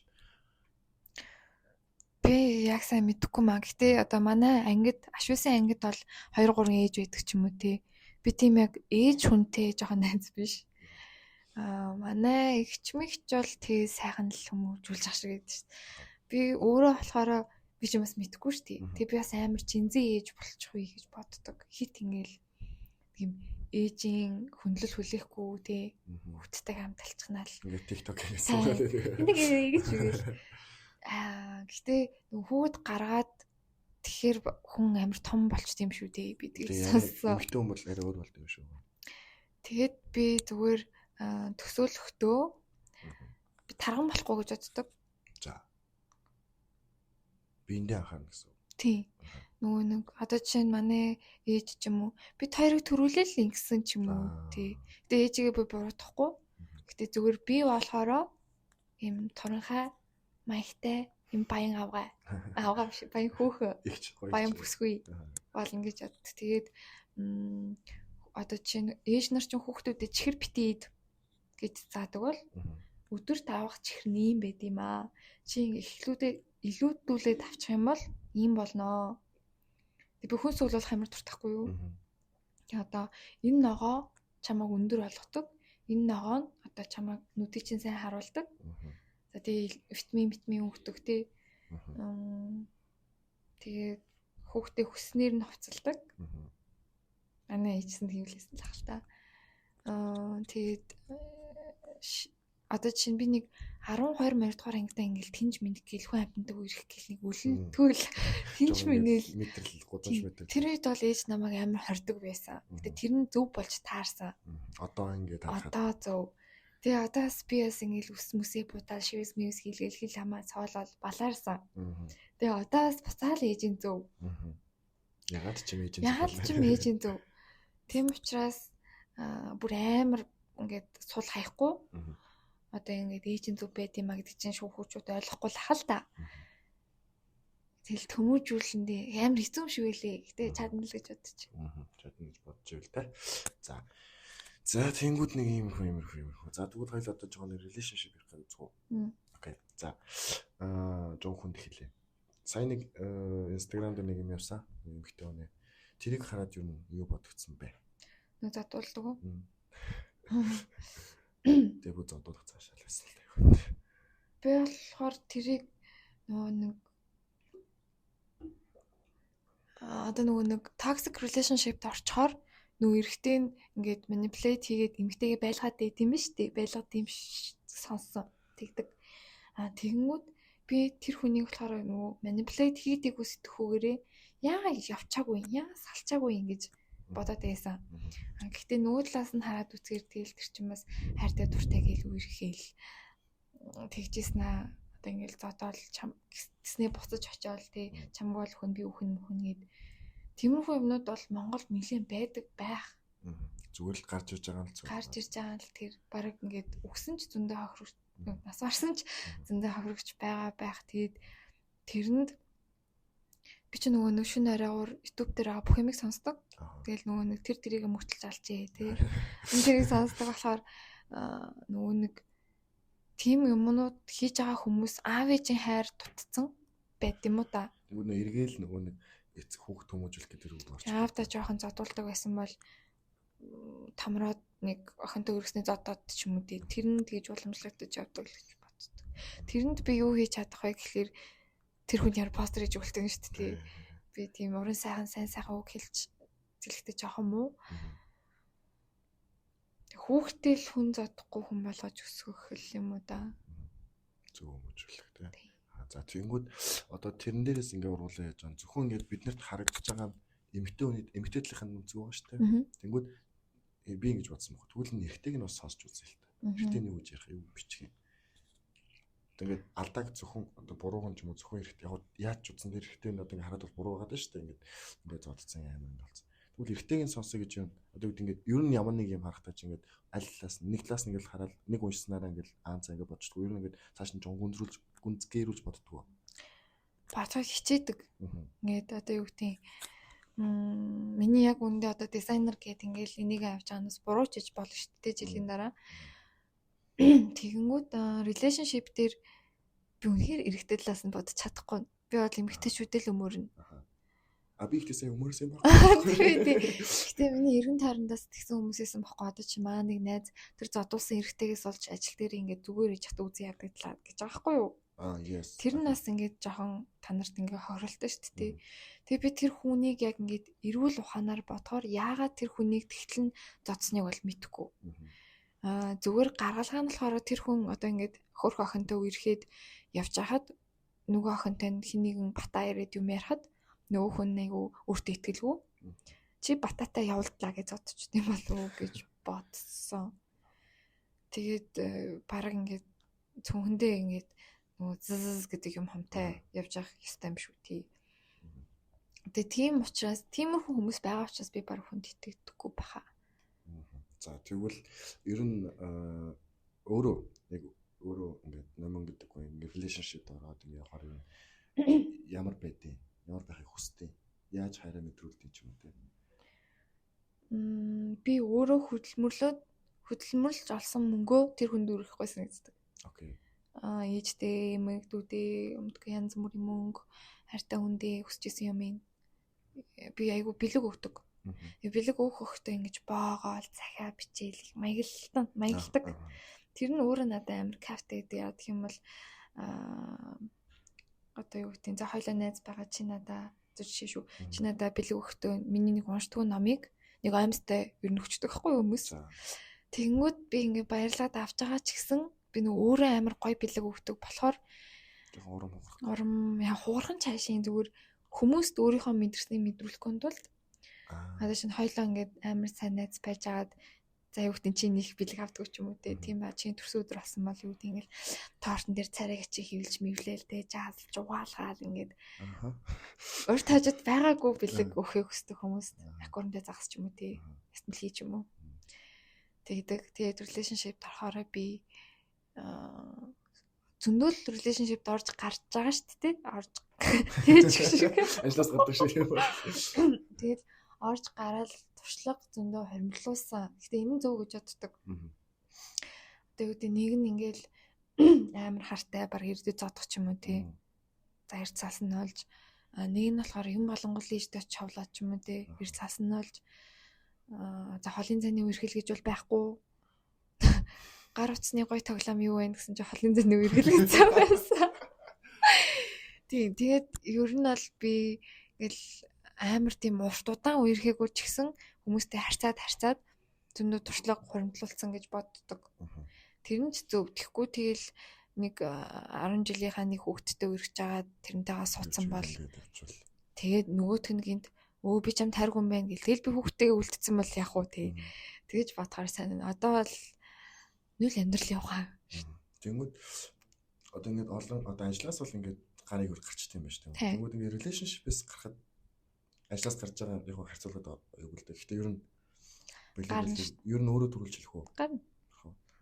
би яг сайн мэдэхгүй маа. Гэтэ одоо манай ангид ашуусын ангид бол 2-3 ээж байдаг ч юм уу тий. Би тийм яг ээж хүнтэй жоохон найз биш. Манай эгч мэгч бол тий сайхан л хүмүүжүүлж ах шиг гэдэг шүү дээ. Би өөрөө болохоор би ч юм бас мэдэхгүй шүү дээ. Тэг би бас амар чинзээ ээж болчих уу гэж боддог. Хит ингээл тийм ээжийн хүндлэл хүлээхгүй тий. Хүүхдтэй хамталчихнаа л. Ингээд TikTok хийсэн. Энийг ингэж үгээл. Гэтээ хүүд гаргаад тэгэхээр хүн амар том болчт юм шүү дээ би тэгээд сонссон. Эмэгтэй хүн бол арай өөр болд юм шүү. Тэгээд би зүгээр төсөөлөхдөө би тарган болохгүй гэж боддог. За. Биэндээ анхаарна гэсэн. Тийм. нөгөө нэг одоо жишээ нь манай ээж ч юм уу бид хоёрыг төрүүлээл ингэсэн ч юм уу тий. Гэтэ ээжигээ би буруутгахгүй. Гэтэ зүгээр би болохоро ийм торонхай маягтай ийм баян авгаа биш баян хөөхөн баян бүсгүй бол ингэж бод. Тэгээд одоо чинь ээж нар чинь хүүхдүүдэд чихэр битээд гэж заадаг бол өдөр тавах чихэр нэм байд юм аа. Чи илүүдүүлээд авчих юм бол ийм болноо. Тэг би хүн суулгах амар дуртахгүй юу? Тэг одоо энэ ногоо чамайг өндөр болгодог. Энэ ногоо нь одоо чамайг нүдийг чинь сайн харуулдаг. За тэгээ витамин өгдөг тий. Тэгээд хүүхдээ хүснээр нь хувцалдаг. Манай ээжсэн хийвлээсэн л ахал та. Тэгээд одоо чинь би нэг 12 дугаар ангидаа ингээл тэнж мэд гэлхүү амтдаг үерх гэл нэг үлэн төл тэнж мэнэл метрэл 30 метр. Тэр үед бол ээж намайг амар хордог байсан. Гэтэ тэр нь зөв болж таарсан. Одоо ингээд харахад. Одоо зөв. Тэгээ одоос би бас ингээл ус мүсээ будаа шивс мивс хийлгээл хил хамаа цоолол балаарсан. Тэгээ одоос буцаал ээжийн зөв. Ягаад ч юм ээжийн зөв. Тэм учраас бүр амар ингээд сул хаяхгүй. Одоо ингээд ээжийн зөв байд юмаа гэдэг чинь шүүхүүчүүд ойлгохгүй л хал та. Тэгэл төмөжүүлэндээ амар хэцүү юм шиг байлээ. Гэтэ чадна л гэж бодчих. Чадна гэж бодож ивэл те. За тэнгууд нэг иймэрхүү. За тэгвэл хоёул одоо жоохон relationship ярих гэж үзгүү. Окей. За жоо хүнд хэлээ. Сайн нэг Instagram дээр нэг юм явсан. Эмхтэй өнөө. Тэрийг хараад юу бодогдсон бэ? Нэг задуулдаг уу? Тэгээ бүр зодуулах цаашаа л байсан л тайван. Би болохоор тэрийг нөгөө нэг toxic relationship-д орчхоор нөгөө эрэгтэй нь ингээд manipulate хийгээд эмэгтэйгээ байлгаад байт юм биш үү? Байлгаад юм сонссон. Тэгдэг. Тэгэнгүүт би тэр хүнийг болохоор нөгөө manipulate хийдэг үсдэхүүгээрээ яа явчаагүй, яа салчаагүй ингэж бодоод байсан. Гэхдээ нөгөө талаас нь хараад үзэхээр тэгэл тэр чинь бас хайртай дуртай гээл үерхэл тэгжсэн аа. Одоо ингээл зодоол чам гэснээ буцаж очиод тий чамгүй бол хүн би үхэн гээд тиймэрхүү юмнууд бол Монголд нэлээд байдаг байх. Зүгээр л гарч ирж байгаа нь л гарч ирж байгаа л тэр баг ингээд өгсөн ч зөндөө хохирогч нас барсан ч зөндөө хохирогч байгаа байх. Тэгээд тэрэнд би ч нөгөө нэг шүн арайгаар YouTube дээр бүх юмыг сонсдог. Тэгэл нөгөө нэг тэрийг мөртөлж алчээ тий. Тэрийг сонсдог болохоор нөгөө нэг тийм юмнууд хийж байгаа хүмүүс аав ээжийн хайр дутцсан байд юм уу та. Нөгөө эргээл нөгөө нэг эцэг хүүхд төмөжүүлэх гэдэг үг орчих. Аавда жоохон зодуулдаг байсан бол тамраад нэг охинтой өргөсний зодоод ч юм уу тий. Тэр нь тэгж уламжлагдаж явдаг л гэж боддог. Тэрэнд би юу хийж чадах вэ гэхэлэр тэр хүн яар постэр хийж өгөлтэй шүү дээ тий. Би тийм уран сайн үг хэлж зэлхтэй жоохон муу. Хүүхдээ л хүн зодохгүй хүн болгож өсгөх юм уу да. Зөв өмжүүлэх тий. За тэгэнгүүт одоо тэрэн дээрээс ингээ ургуулсан яаж байгаа зөвхөн ингээд биднэрт харагдаж байгаа эмэгтэйдлийнхэн үнцэг байгаа шүү дээ. Тэгэнгүүт би ингэж бодсон баг. Тэгвэл нь эргэтэйг нь бас сонсч үзье л та. Эргэтэй нь юу гэж ярих юу бичих юм. Тэгээд алдааг зөвхөн одоо бурууган ч юм уу зөвхөн эргэтэй яаж ч утсан дээр эргэтэй нь одоо ингээ хараад бол буруу байгаа шүү дээ. Ингээд зодцсон амар юм болсон. Тэгвэл эргэтэйг нь сонсоё гэж юм. Одоо үед ингээд ер нь ямар нэг юм харахтаа ч ингээд аль талаас нэг талаас нь ингээд хараад нэг уншсанараа ингээд аанцаа ингээд бодчихгүй. Ер нь ингээд цааш нь жон гүнзгээрүүлж боддгоо. Бацаа хичээдэг. Ингээд одоо юу гэдэг миний яг үндэ одоо дизайнер гэдэг ингээл энийг авч байгаанаас буруу ч хийж болно шүү дээ жилийн дараа. Тэгэнгүүт relationship дээр би үнэхээр эрэгтэй талаас нь бодож чадахгүй. Би бол эмэгтэйчүүдээ л өмөрнө. Би ихтэйсээ өмөрсөн юм байна. Гэтэ миний эргэн тойрондоос тэгсэн хүмүүсээсэн бохгүй одоо чи маа нэг найз тэр зодуулсан эрэгтэйгээс олж ажил дээр ингээд зүгээр иж хат үзэн яадаг талаа гэж байгаа байхгүй юу? Yes. Тэр нь бас ингээд жоохон танарт ингээд хохиролтой шүү дээ. Тэгээ би тэр хүнийг яг ингээд эрүүл ухаанаар бодохоор яагаад тэр хүнийг тэгтлэн зодсныг бол мэдэхгүй. Зүгээр гаргалгаа нь болохоор тэр хүн одоо ингээд хөрх охинтой үерхэд явж хахад нөгөө охинтой хиннэгэн батаа ирээд юм ярихад нөгөө хүн айгу өөртөө итгэлгүй чи бататай явуулдлаа гэж бодчих юм болов уу гэж бодсон. Тэгээд бараг ингээд цүнхэндээ ингээд нөгөө зз гэдэг юм хомтой явж явах ёстой юм шүү тий. Тэгээ тийм учраас тиймэрхүү хүмүүс байгаа учраас би баг хүнд итгэдэггүй баха. За тэгвэл ер нь өөрөө яг өөрөө ингээд номон гэдэг үе ингээд relationship ороод ингээд явахаар юм ямар байдیں۔ Ямар байхыг хүсдэг. Яаж хайраа мэдрүүлдэг ч юм уу те. Би өөрөө хөдөлмөрлж олсон мөнгөө тэр хүнд өргөхгүй санагддаг. Окей. Ээжтэй, эмэгдүүдээ өмдөх янз бүрийн мөнгө, хайртай хүндээ хүсэж исэн юм ин. Би айгу бэлэг өгдөг. Бэлэг өөх өгөхдөө ингэж боогоол захиа бичээл маягладаг. Тэр нь өөрөө надад амар кайфтай гэдэг. Яг юм бол одоо юу гэдэг нь за хоёлаа найз байгаа чи надаа жишээ шүү. Чи надаа бэлэг өгөхдөө миний нэг уншдаг номыг нэг аимстай ер нь өчтдөг байхгүй юу хүмүүс. Тэгэнгүүт би ингээ баярлаад авч байгаа ч гэсэн би нөгөө өөрөө амар гоё бэлэг өгдөг болохоор урам яа хуурхан цаашийн зүгээр хүмүүст өөрийнхөө мэдрэснийг мэдрүүлэхгүй тулд одоо шинэ хоёлоо ингээд амар сайн найз байж агаад за юу гэдэг чинь их бэлэг авдаг ч юм уу те тийм ба чинь төрсөн өдөр болсон бол юу гэдэг ингээл тортон дээр царайг чи хивлж мөвлээл те жаалж угаалгаал ингээд урт хажууд байгаагүй бэлэг өгөхийг хүсдэг хүмүүс аккурантай загас ч юм уу те стил ч юм уу тэгээд relationship орохороо би зөндөл relationship-д орж гарч байгаа шүү дээ орж тэгэж шиг ажлаас гадаг шиг юм. Тэгээд орж гараад туршлага зөндөө хоригдлуулсан. Гэтэ энэ зөв гэж боддог. Тэгээд нэг нь ингээл амар хартай баг ирдэ зодох ч юм уу тий. За ирд цаасан нь олж нэг нь болохоор юм болонгол ийжтэй чавлаад ч юм уу тий. Ирд цаасан нь олж за холын цайны үргэлж гэж бол байхгүй. Гар утасны гой тоглоом юу вэ гэсэн чи холын цайны үргэлж гэсэн байсан. Тэгээд ер нь бол би ингээл амар тийм урт удаан үерхээгүй ч гэсэн хүмүүстэй харьцаад зөндөө туршлага хуримтлуулсан гэж боддог. Тэр нь ч зөв. Тэгэхгүй тэгэл нэг 10 жилийнхаа нэг хүүхэдтэй үргэж байгаа тэрнтэйгээ суудсан бол тэгээд нөгөөх нь гинт би ч юм тайрг юм байна гэл. Тэгэл би хүүхдтэйгээ үлдсэн бол яах вэ тий. Тэгэж бодохоор сайн. Одоо бол нөл амьдрал явахаа. Тэнгүүд одоо ингээд олон одоо ажлаас бол ингээд гарыг гарчт юм байна шүү дээ. Тэнгүүд ингээд relationship-ээс гарахад ажлаас гарч байгаа яг харьцуулаад өгүүлдэг. Гэхдээ ер нь өөрөө төрүүлж хэлэх үү? Гарна.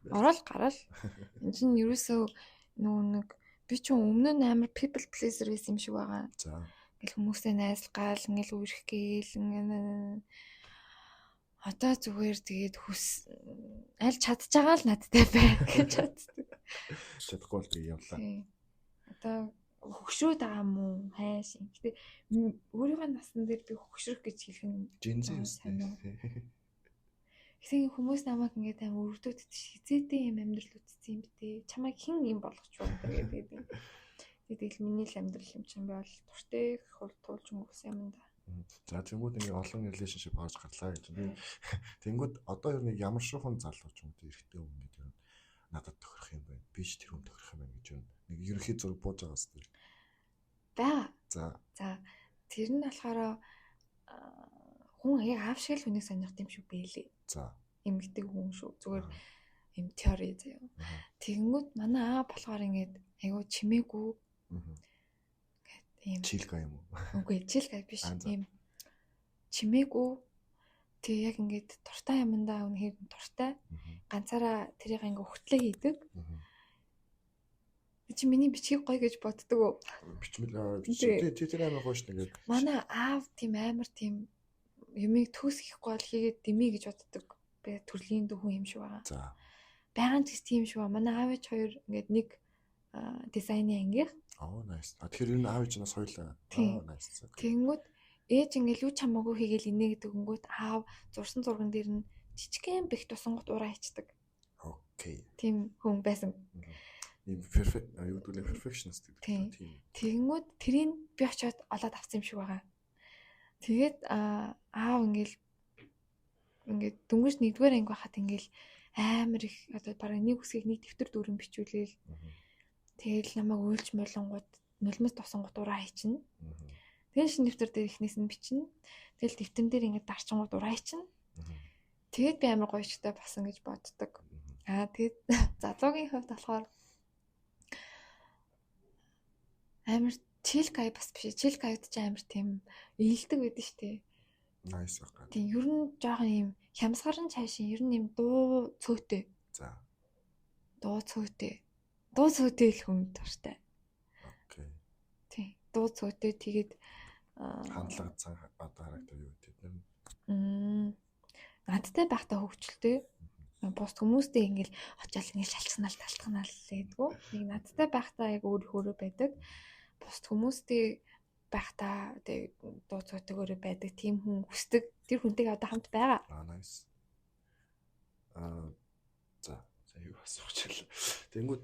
Гараал. Энд чинь ерөөсөө нэг би ч өмнө нь амар people pleaser байсан юм шиг байгаа. За. Ингээл хүмүүстэй найзлгаал, ингээл үерх гээл одоо зүгээр тэгээд аль чадчихагаа л надтай бай гэж боддог. Чадахгүй л би явлаа. Одоо хөгшрөөд байгаа юм уу? Хайш. Гэтэ өөрийнхөө насны дээр би хөгшрөх гэж хэлэх нь жинзээ. Гэсэн хүмүүс намайг ингээд амар өрөвдөд хизээтэй юм амьдрал үтцсэн юм битээ. Чамайг хэн юм болгоч байна гэдэг. Тэгэл миний л амьдрал юм чинь би бол туртай туулж өнгөрсөн юм да. За тэнгууд ингээд олон relationship хааж гарлаа гэж. Би тэнгууд одоо ер нь ямар шуухан залууч юм те эрэгтэй хүн гэдэг юм надад тохирох юм байна. Би ч тэр хүн тохирох юм байна гэж байна. Нэг ерөнхий зураг бууж байгаа хэвээр. Бага. За тэр нь болохоор хүн яг аав шиг л хүнийг сонирхт юм шиг байлээ. За. Эмэгтэй хүн шүү. Зүгээр юм теори заяа. Тэгэнгүүт манай аа болохоор ингээд айгуу чимээгүй. Ийм чилга юм уу? Үгүй чилга биш. Ийм чимээгүй. Тэг яг ингээд дуртай юмдаа үнэхээр дуртай. Ганцаараа тэрийг ингээд хөтлөө хийдэг. Чи миний бичгийг гоё гэж боддөг уу? Бичмэл тэр амар гоё шүү дээ. Манай аав тийм амар тийм юмыг төгс хийхгүй бол хийгээд дэмий гэж боддог. Би төрлийн дөхөн юм шиг байгаа. За. Баян ч тийм шиг байна. Манай аав ээж хоёр ингээд нэг дизайны ангих. Nice. Тэгэхээр энэ аав ээж нас хоёлаа. Nice. Тэгэнгүүт ээж ингээд лүү чамаагүй хийгээл инээ гэдэг өнгөт аав зурсан зурган дээр нь жижигхэн бэх тусангууд ураа хийдэг. Окей. Тийм хүн байсан. Ийм perfectionist гэдэг тийм. Тэгэнгүүт тэрийг би очиод олоод авсан юм шиг байгаа. Тэгээд аав ингээд дөнгөж нэгдүгээр анги байхад ингээд амар их одоо бараг нэг үсгийг нэг дэвтэр дүүрэн бичүүлээл. Тэгэл намайг уйлж молонгууд нулимс тосонгууд ураа хийчихнэ. Тэгэл шинэ дэвтэр дээр ихнээс нь бичнэ. Тэгэл дэвтэрэн дээр ингээд дарчингууд ураа хийчихнэ. Тэгээд би амар гоёчтой болсон гэж боддог. Тэгээд залуугийн хувьд болохоор амар Чилкай бас биш. Чилкайд ч амар тийм ийдэг байдаг штэ. Nice байгаа. Тийм ер нь жоохон юм хямсгаран цаашин ер нь юм дуу цөөтэй. За. Дуу цөөтэй. Дуу цөөтэй л хүн дуртай. Окей. Тийм. Дуу цөөтэй тэгээд Хандлага цан одоо харагдав юу гэдэг юм. надтай байхдаа хөвгчлээ. Бус хүмүүстэй ингээл очиад ингээл шалцганаал талтганаал лээдгүү. Нэг надтай байхдаа яг өөрөөр байдаг. Бус хүмүүстэй байхдаа тэг дуу цоотойгоор байдаг тийм хүн хүсдэг. Тэр хүнтэйгээ одоо хамт байгаа. Nice. За юу асуучихлаа. Тэнгүүд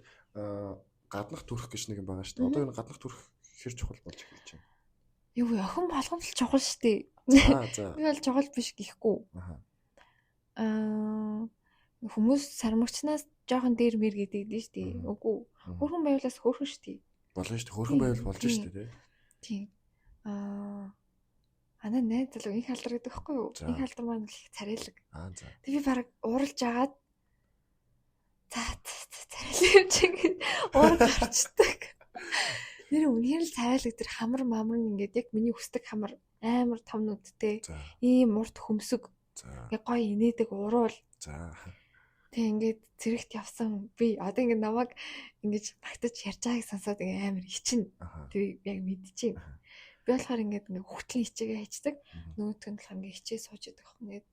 гаднах төрөх гэж нэг юм байгаа шүү дээ. Одоо энэ гаднах төрөх хэр чухал болж эхэлж байна. Юу охин болгоно л чухал шүү дээ. За. Би бол чухал биш гэхгүй. Хүмүүс сармагчнаас жоохон дээр мэр гэдэг дээ шүү дээ. Үгүй. Хөрхөн байвлаас хөрхөн шүү дээ. Болно шүү дээ. Хөрхөн байвал болж шүү дээ. Тийм. Ана найз залуу инх алдар гэдэг байхгүй юу? Инх алдар маань их царайлаг. За. Тэг би баг ууралж агаад царайлаг чинь уурал гарчдаг. Нэр үнээр л царайлаг тэр хамар мамар ингээд яг миний хүсдэг хамар амар том нүдтэй. Ийм урт хөмсөг. Ингээ гоё инээдэг уруул. За. Тэг ингээд зэрэгт явсан би одоо ингээд намайг ингэж багтаж ярьж байгааг сонсоод ингээ амар хичнээн. Тэг яг мэдчихээн. Би болохоор ингээд хөвтлийн хичээгээ хийдэг. Нөгөөтг нь болохоор ингээ хичээ сууж идэх юм ингээд.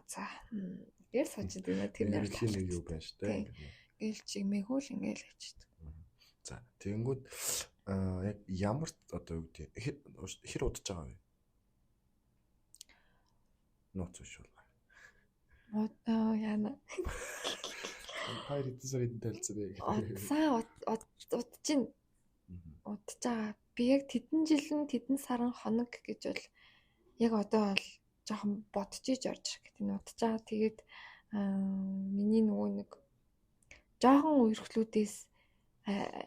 За. Тэгэл сууж идэх. Тэр нэг юу байна шүү дээ. Гээл чимээгүүл ингээл хийдэг. За. Тэгэнгүүт яг ямар одоо юу гэдэг хэр удаж байгаа вэ? Нууц уушвал. Яна. Хоёр эдсэрийн талцрыг. Удаж байгаа. Би яг тэдэн жилэн тэдэн саран хоног гэж бол яг одоо бол жоохон бодож иж орж ирэх гэдэг нь удаж байгаа. Тэгээд миний нөгөө нэг жоохон үерхлүүдээс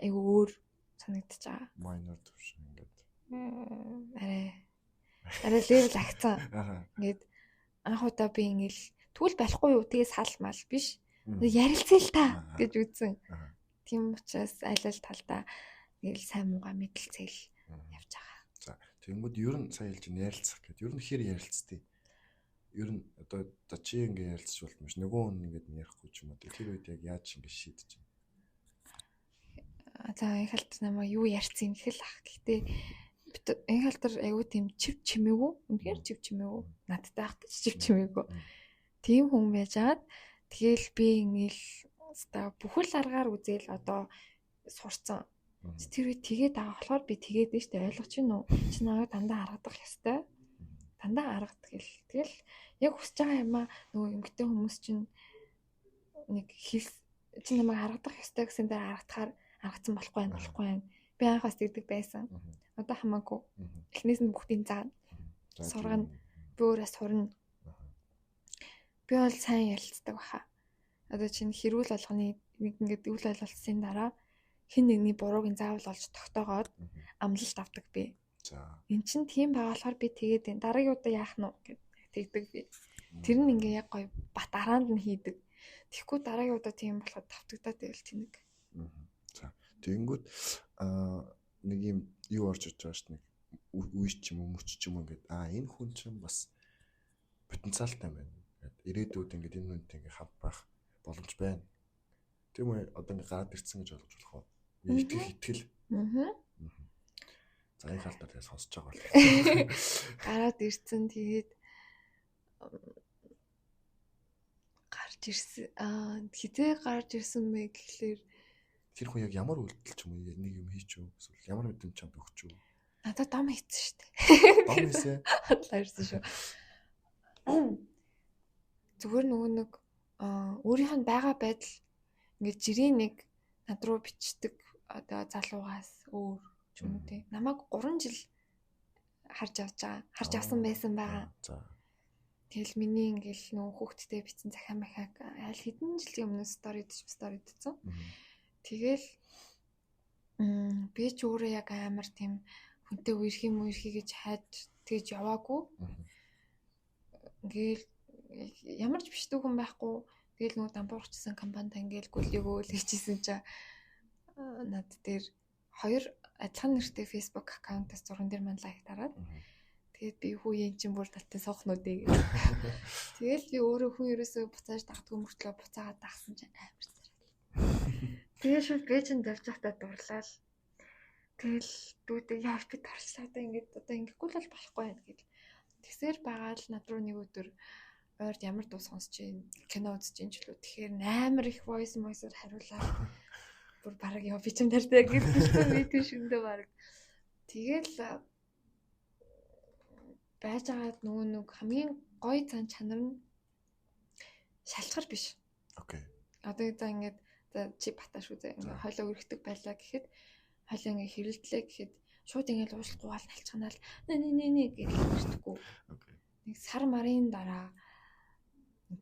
айгу өөр санагдаж байгаа. Minor төвшин ингээд. Арай левел агцсан. Ингээд анх удаа би ингээл тэгвэл байхгүй юу тэгээ салмал биш. Ярилцъя л та гэж үзсэн. Тийм учраас аль аль талдаа ингээл сайн муугаа мэдлцэл явж байгаа. За тэгмүүд ер нь сайн хэлж ярилцах гэдэг. Ер нь хэр ярилцтыг. Ер нь одоо чи ингээ ярилцж болтмош. Нөгөө хүн ингээд ярихгүй ч юм уу. Тэр үед яг яаж ингээ шийдэж байна. За энэ хальт намаа юу ярьцیں гэх л ах. Гэхдээ энэ халтар айгүй тийм чив чимээгүй. Үнэхээр чив чимээгүй. Надтай ахт чив чимээгүй. Тийм хүн байжгаад тэгэл би ингээл бүхэл аргаар үзэл одоо сурцсан. Тэр үед тэгээд байгаа болохоор би тэгээд нь штэ ойлгож байна уу? Чи намайг дандаа харагдах ёстой. Дандаа харагдах гэл. Тэгэл яг хүсэж байгаа юмаа нөгөө эмгтэй хүмүүс чинь нэг хэл чи намайг харагдах ёстой гэсэн дээр харагдсан болохгүй байна. Би анхаас тэгдэг байсан. Одоо хамаагүй. Эхнээс нь бүгдийн заана. Сургана. Би өөрөө сурна. Би бол сайн ярилцдаг баха. Одоо чинь хэрүүл болгоны нэг ингээд үйл ойлголцсон дараа хин нэгний бурууг заавал олж тогтоогоод амлалт авдаг би. За. Эн чинь тийм байгаа болохоор би тэгээд энэ дараагийн удаа яах нь вэ гэдэг тэгдэг би. Тэр нь ингээ яг гоё бат араанд нь хийдэг. Тэгэхгүй дараагийн удаа тийм болоход тавтагдаад байвал тэнэг. За. Тэгэнгүүт нэг юм юу орж иж байгаа ш нь үеч ч юм уу мөч ч юм уу ингээд энэ хүн чинь бас потенциалтай байна. Ирээдүйд ингээд энэ хүнтэй ингээд хамт байх боломж байна. Тийм үү одоо ингээд гараад ирсэн гэж ойлгож болох уу? Итгэл. За энэ халтар тэгээ сонсож байгаа бол. Гараад ирсэн тэгээд гарч ирсэн хизээ гарч ирсэн бэ гэхлээр тэр хүн яг ямар үйлдэл ч юм уу нэг юм хийчихв эсвэл ямар мэдрэмж чамд өгч үү? Надад дом хийсэн шүү дээ. Дом хийсэн. Хадлаа ирсэн шүү. Зүгээр нөгөө нэг өөрийнх нь байгаа байдал ингээд жирийн нэг над руу бичдэг одоо залуугаас өөр ч юм уу тий. Намайг 3 жил харж авч байгаа. Харж авсан байсан байгаа. За. Тэгэл миний ингээл нөгөө хүүхдтэй бичсэн захиа махаг аль хэдэн жилийн өмнө стори дсэн. Тэгэл би ч өөрөө яг амар тийм хүнтэй үерх юм гэж хайж тэгж яваагүй. Ингээл ямар ч бишдэг хүн байхгүй. Тэгэл нөгөө дампуурчсан компанид ингээл гөлөөгөө л хийчихсэн чинь над дээр 2 адилхан нэртэй Facebook аккаунтаас зурган дээр маань лайк дараад тэгээд би хүү юм чинь бүр таттай соохнууд ээ. Тэгэл би өөрөө хүн ерөөсөө буцааж дагдгүй мөртлөө буцаагаад дагсан чинь амар зэрэг. Тэгээд шууд бэжэнд явж байхдаа дурлаа л. Тэгэл дүүдээ яах би дарчлаа одоо ингэхгүй л болохгүй байх гэл. Тэгсээр байгаа л над руу нэг өдөр ойрд ямар дуу сонсож чинь кино үзэж чинь ч лөө тэгэхээр амар их voice хариулаад бүр бараг яа би ч юм тартай гэсэн мэт шүндэ бараг. Тэгэл байж байгаад нөгөө нэг хамгийн гоё цан чанар нь шалчгар биш. Окей. Одоо ингээд чи батаа шүү зэ ингээд хойлоо өргөдөг байлаа гэхэд хойлоо ингээд хэрэлдлээ гэхэд шууд ингээд уушлахгүй бол налчганаал нэ гэж хэлчихгүй. Окей. Нэг сар марын дараа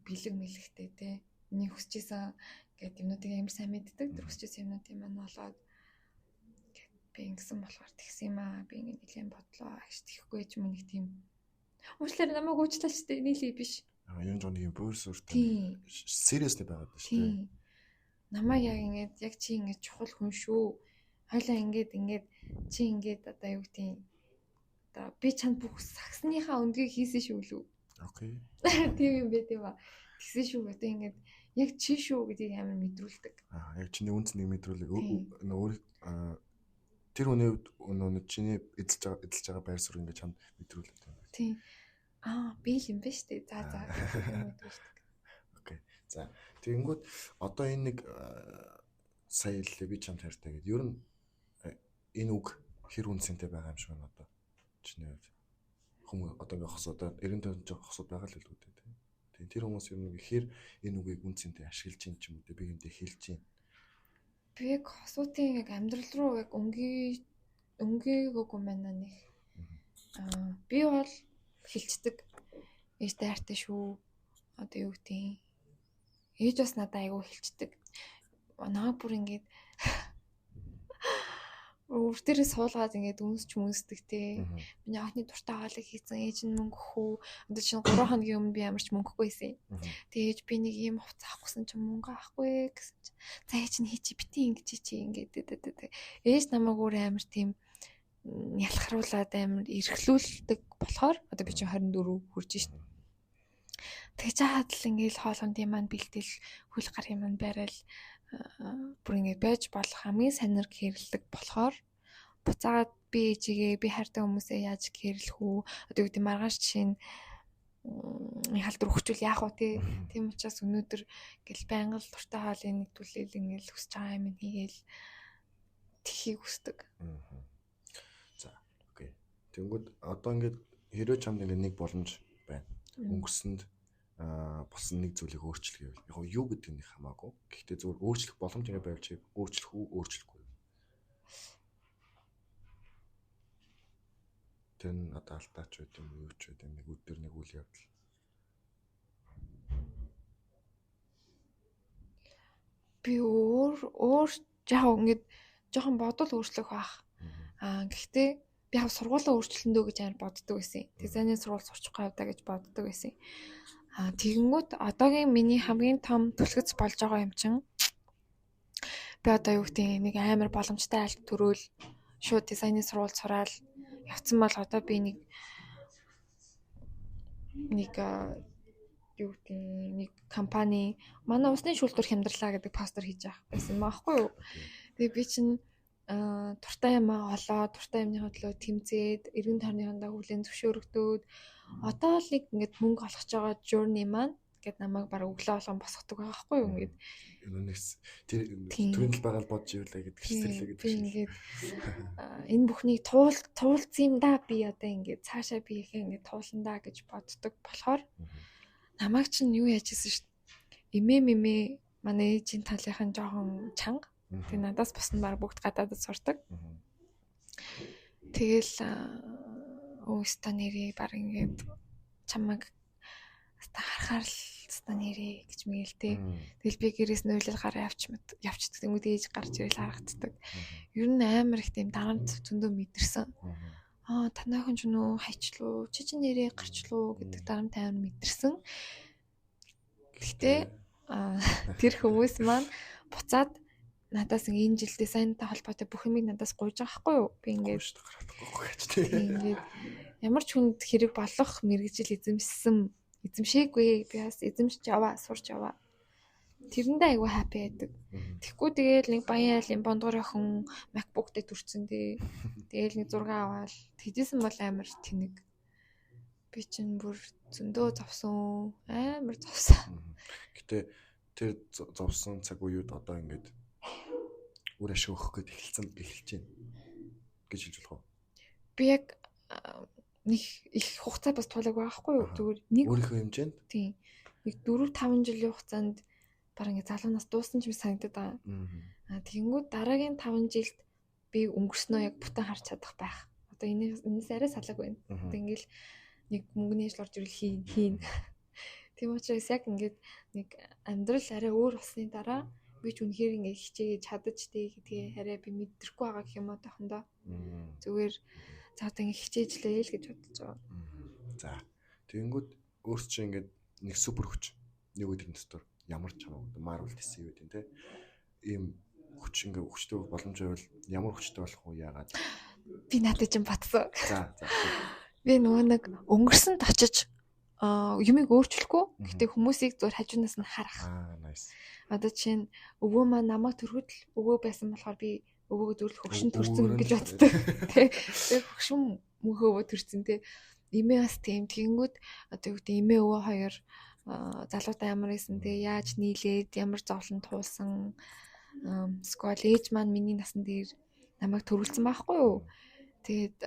бэлэг мэлэгтэй те. Миний хүсчихсэн гэдэг юмнуудыг амар сайн мэддэг. Тэр хүсчихсэн юмнуудын маань болоод би ингэсэн болохоор тэгсэн юм аа. Би ингэ нэлээд бодлоо. Агш тэхгүй ч юм нэг тийм. Уучлаарай намайг уучлаач те. Нийлээ биш. Юм жоо нэг юм бүр сүртэй. Сериустэй байгаад байна шүү дээ. Намайг яг чи ингэж чухал хүн шүү. Хойлоо ингээд чи ингээд одоо юу гэдэг одоо би чанд бүх сагсныхаа өндгийг хийсэн шүү лүү. Окей. Тийм юм бэ тийм ба. Тэгсэн шүү одоо ингээд яг чи шүү гэдгийг амар мэдрүүлдэг. Яг чиний үнцнийг мэдрүүлэг өөр тэр хүний өнөө чиний эзэлж байгаа байр суурь ингээд чамд мэдрүүлдэг юм. Тийм. Би л юм ба штэ. За мэдрүүлдэг. Окей. За тэгэнгүүт одоо энэ нэг сая л би чамд хайртай гэдэг. Ер нь энэ үг хэр үнцэнтэй байгаа юм шиг байна одоо. Чиний хувьд. Хүмүүс одоо ингээ хосуудаа 90 тонн хосууд байгаа л л үүдээ тийм. Тэр хүмүүс ер нь хэр энэ үгийг үнцэнтэй ашиглаж чинь ч юм уу те би юмдээ хэлж чинь. Би яг хосуудын яг амьдрал руу яг өнгөөгөө манай нэг. Би бол хэлцдэг. Ээжтэй хайртай шүү. Одоо юу гэдэг. Ээж бас надад айгүй хэлцдэг. Наа бүр ингээд өөр дээрээ суулгаад ингээд үнсдэг те. Миний анхны дуртай хаалга хийсэн ээж нь мөнгө хөө. Одоо чинь 3 хоногийн өмнө би ямар ч мөнгөгүй байсан. Тэгээ ээж би нэг ийм хувцас авахгүйсэн чинь мөнгө авахгүй гэсэн чинь. За ээж нь хий чи битий ингэж чи ингээд ээж намайг өөр амар тийм ялхруулад амар эрхлүүлдэг болохоор одоо би чинь 24 хүрж шин. Тэгж хаад л ингээд хоолондын маань бэлтэл хөл гарын маань байрал бүр ингээд байж болох хамгийн санир гэрлэг болохоор буцаагаад би ээжигээ би хайртай хүмүүсээ яаж гэрлэх үү одоо гэдэг маргааш жишээ нь халдвар өгчүүл яах вэ тийм учраас өнөөдөр гэл байнга л дуртай хаалын нэгдүүлэл ингээд хүсэж байгаа юм хийгээл тхийг хүсдэг. За окей. Тэнгүүд одоо ингээд хэрвээ чамд ингээд нэг боломж байна. Өнгөрсөнд болсон нэг зүйлийг өөрчлөх гэвэл яг юу гэдэг нь хамаагүй. Гэхдээ зөвхөн өөрчлөх боломж ингэ байвч өөрчлөх үү, өөрчлөхгүй. Тэр нь одоо алдаач байт юм уу, юу ч байт юм нэг өдөр нэг үйл явдал. Би өөр яг ингэж жоохон бодол өөрчлөх бах. Гэхдээ би яг сургуулаа өөрчлөндөө гэж амар боддог байсан. Дизайнер сургууль сурчихгүй явдаа гэж боддог байсан. Тэгэнгүүт одоогийн миний хамгийн том түлхэц болж байгаа юм чинь би одоо юу гэдэг нэг амар боломжтой айлт төрөөл шууд дизайнер сургууль сураад явцсан бол одоо би нэг юу гэдэг нэг компани манай усны шүүлтүр хямдралаа гэдэг постэр хийж авах байсан юм аахгүй юу. Тэгээ би чинь туртай юм олоо туртай юмны хөдлөө тэмцээд эргэн тойрныхандаа хүлэн зөвшөөрөгдөөд одоо л нэг ингээд мөнгө олгож байгаа journey маань гэд намайг бараг өглөө болгон босгодог байгаа байхгүй юу ингээд тэр төрөл байгаа л бодж ирлээ гэдэг хэсэрлээ гэдэг чинь ингээд энэ бүхнийг туулсан юм да би одоо ингээд цаашаа би их ингээд тууландаа гэж боддог болохоор намайг чинь юу яажсэн шүү дээ эмээ манай ээжийн талынхан жоохон чанга тэг надаас босна баг бүгд гадаадд сурдаг тэгэл өөстө нэрээ баг ингээд чамаг харахаар л ста нэрээ гэж мэгэл тэ. Тэгэл би гэрээс нөөлөл гараа явчихдаг. Тэнгүүд ээж гарч ирэл харагддаг. Ер нь амар их тийм дарамт зөндөө мэдэрсэн. Танайхан ч нөө хайчлуу, чи нэрээ гарчлуу гэдэг дарамт амар мэдэрсэн. Гэхдээ тэр хүмүүс маань буцаад надаас энэ жил дизайнтай холбоотой бүх юмыг надаас гуйж байгаа хгүй юу? Би ингээд ингээд ямар ч хүнд хэрэг болох мэрэгжил эзэмшээгүй. Би бас эзэмшиж яваа, сурч яваа. Тэрэндээ айгүй happy байдаг. Тэгэхгүй тэгээл нэг баян айлын бондгор охин MacBook дээр төрсөн дээ. Тэгээл нэг 6 аваад тэжсэн бол амар тэнэг. Би чинь бүр зөндөө зовсон. Амар зовсон. Гэтэ тэр зовсон цаг үеуд одоо ингээд үр ашиг өгөх гээд эхэлж байна гэж хэлж болох уу? Би яг нэг их хугацаа бас тулаагүй байхгүй юу? Зүгээр нэг өөрийнхөө хэмжээнд. Тийм. Нэг 4-5 жилийн хугацаанд бараг ингээ залуунаас дууссан ч юм санагдаад байгаа. Тэгэнгүүт дараагийн 5 жилд би өнгөрснөө яг бүтэн харж чадах байх. Одоо энэс арай салаагүй байна. Одоо ингээл нэг мөнгөний ажил орж ирэл хийн. Тийм учраас яг ингээд нэг амьдрал арай өөр болсны дараа би ч үнэхээр ингээ хичээгээд чадаж тээ гэдгээ арай би мэдрэхгүй байгаа гэх юм уу тохондоо. Зүгээр за одоо ингээ хичээжлээ л гэж бодож байгаа. За. Тэгэнгүүт өөрс чи ингээд нэг супер хүч нэг өдрийн дотор ямар ч хамаагүй Marvel DC юу гэдэг те. Ийм хүч ингээ хүчтэй боломж байвал ямар хүчтэй болох уу яагаад? Би надад ч юм батсан. За. Би нөгөө нэг өнгөрсөнд очиж юмыг өөрчлөхгүй. Гэтэ хүмүүсийг зур хажуунаас нь харах. Nice. Одоо чинь өвөө маань намайг төрөхөд л өвөө байсан болохоор би өвөөгөө зөвлөх хөгшин төрсөн гэж боддог. Тэ. Тэгээ хөгшин мөнхөө өвөө төрсөн те. Имээ бас тийм тэгэнгүүт одоо юу гэдэг имээ өвөө хоёр залуудаа ямар байсан те яаж нийлээд ямар зовлон туулсан скол ээж маань миний насан дээр намайг төрүүлсэн байхгүй юу. Тэгээд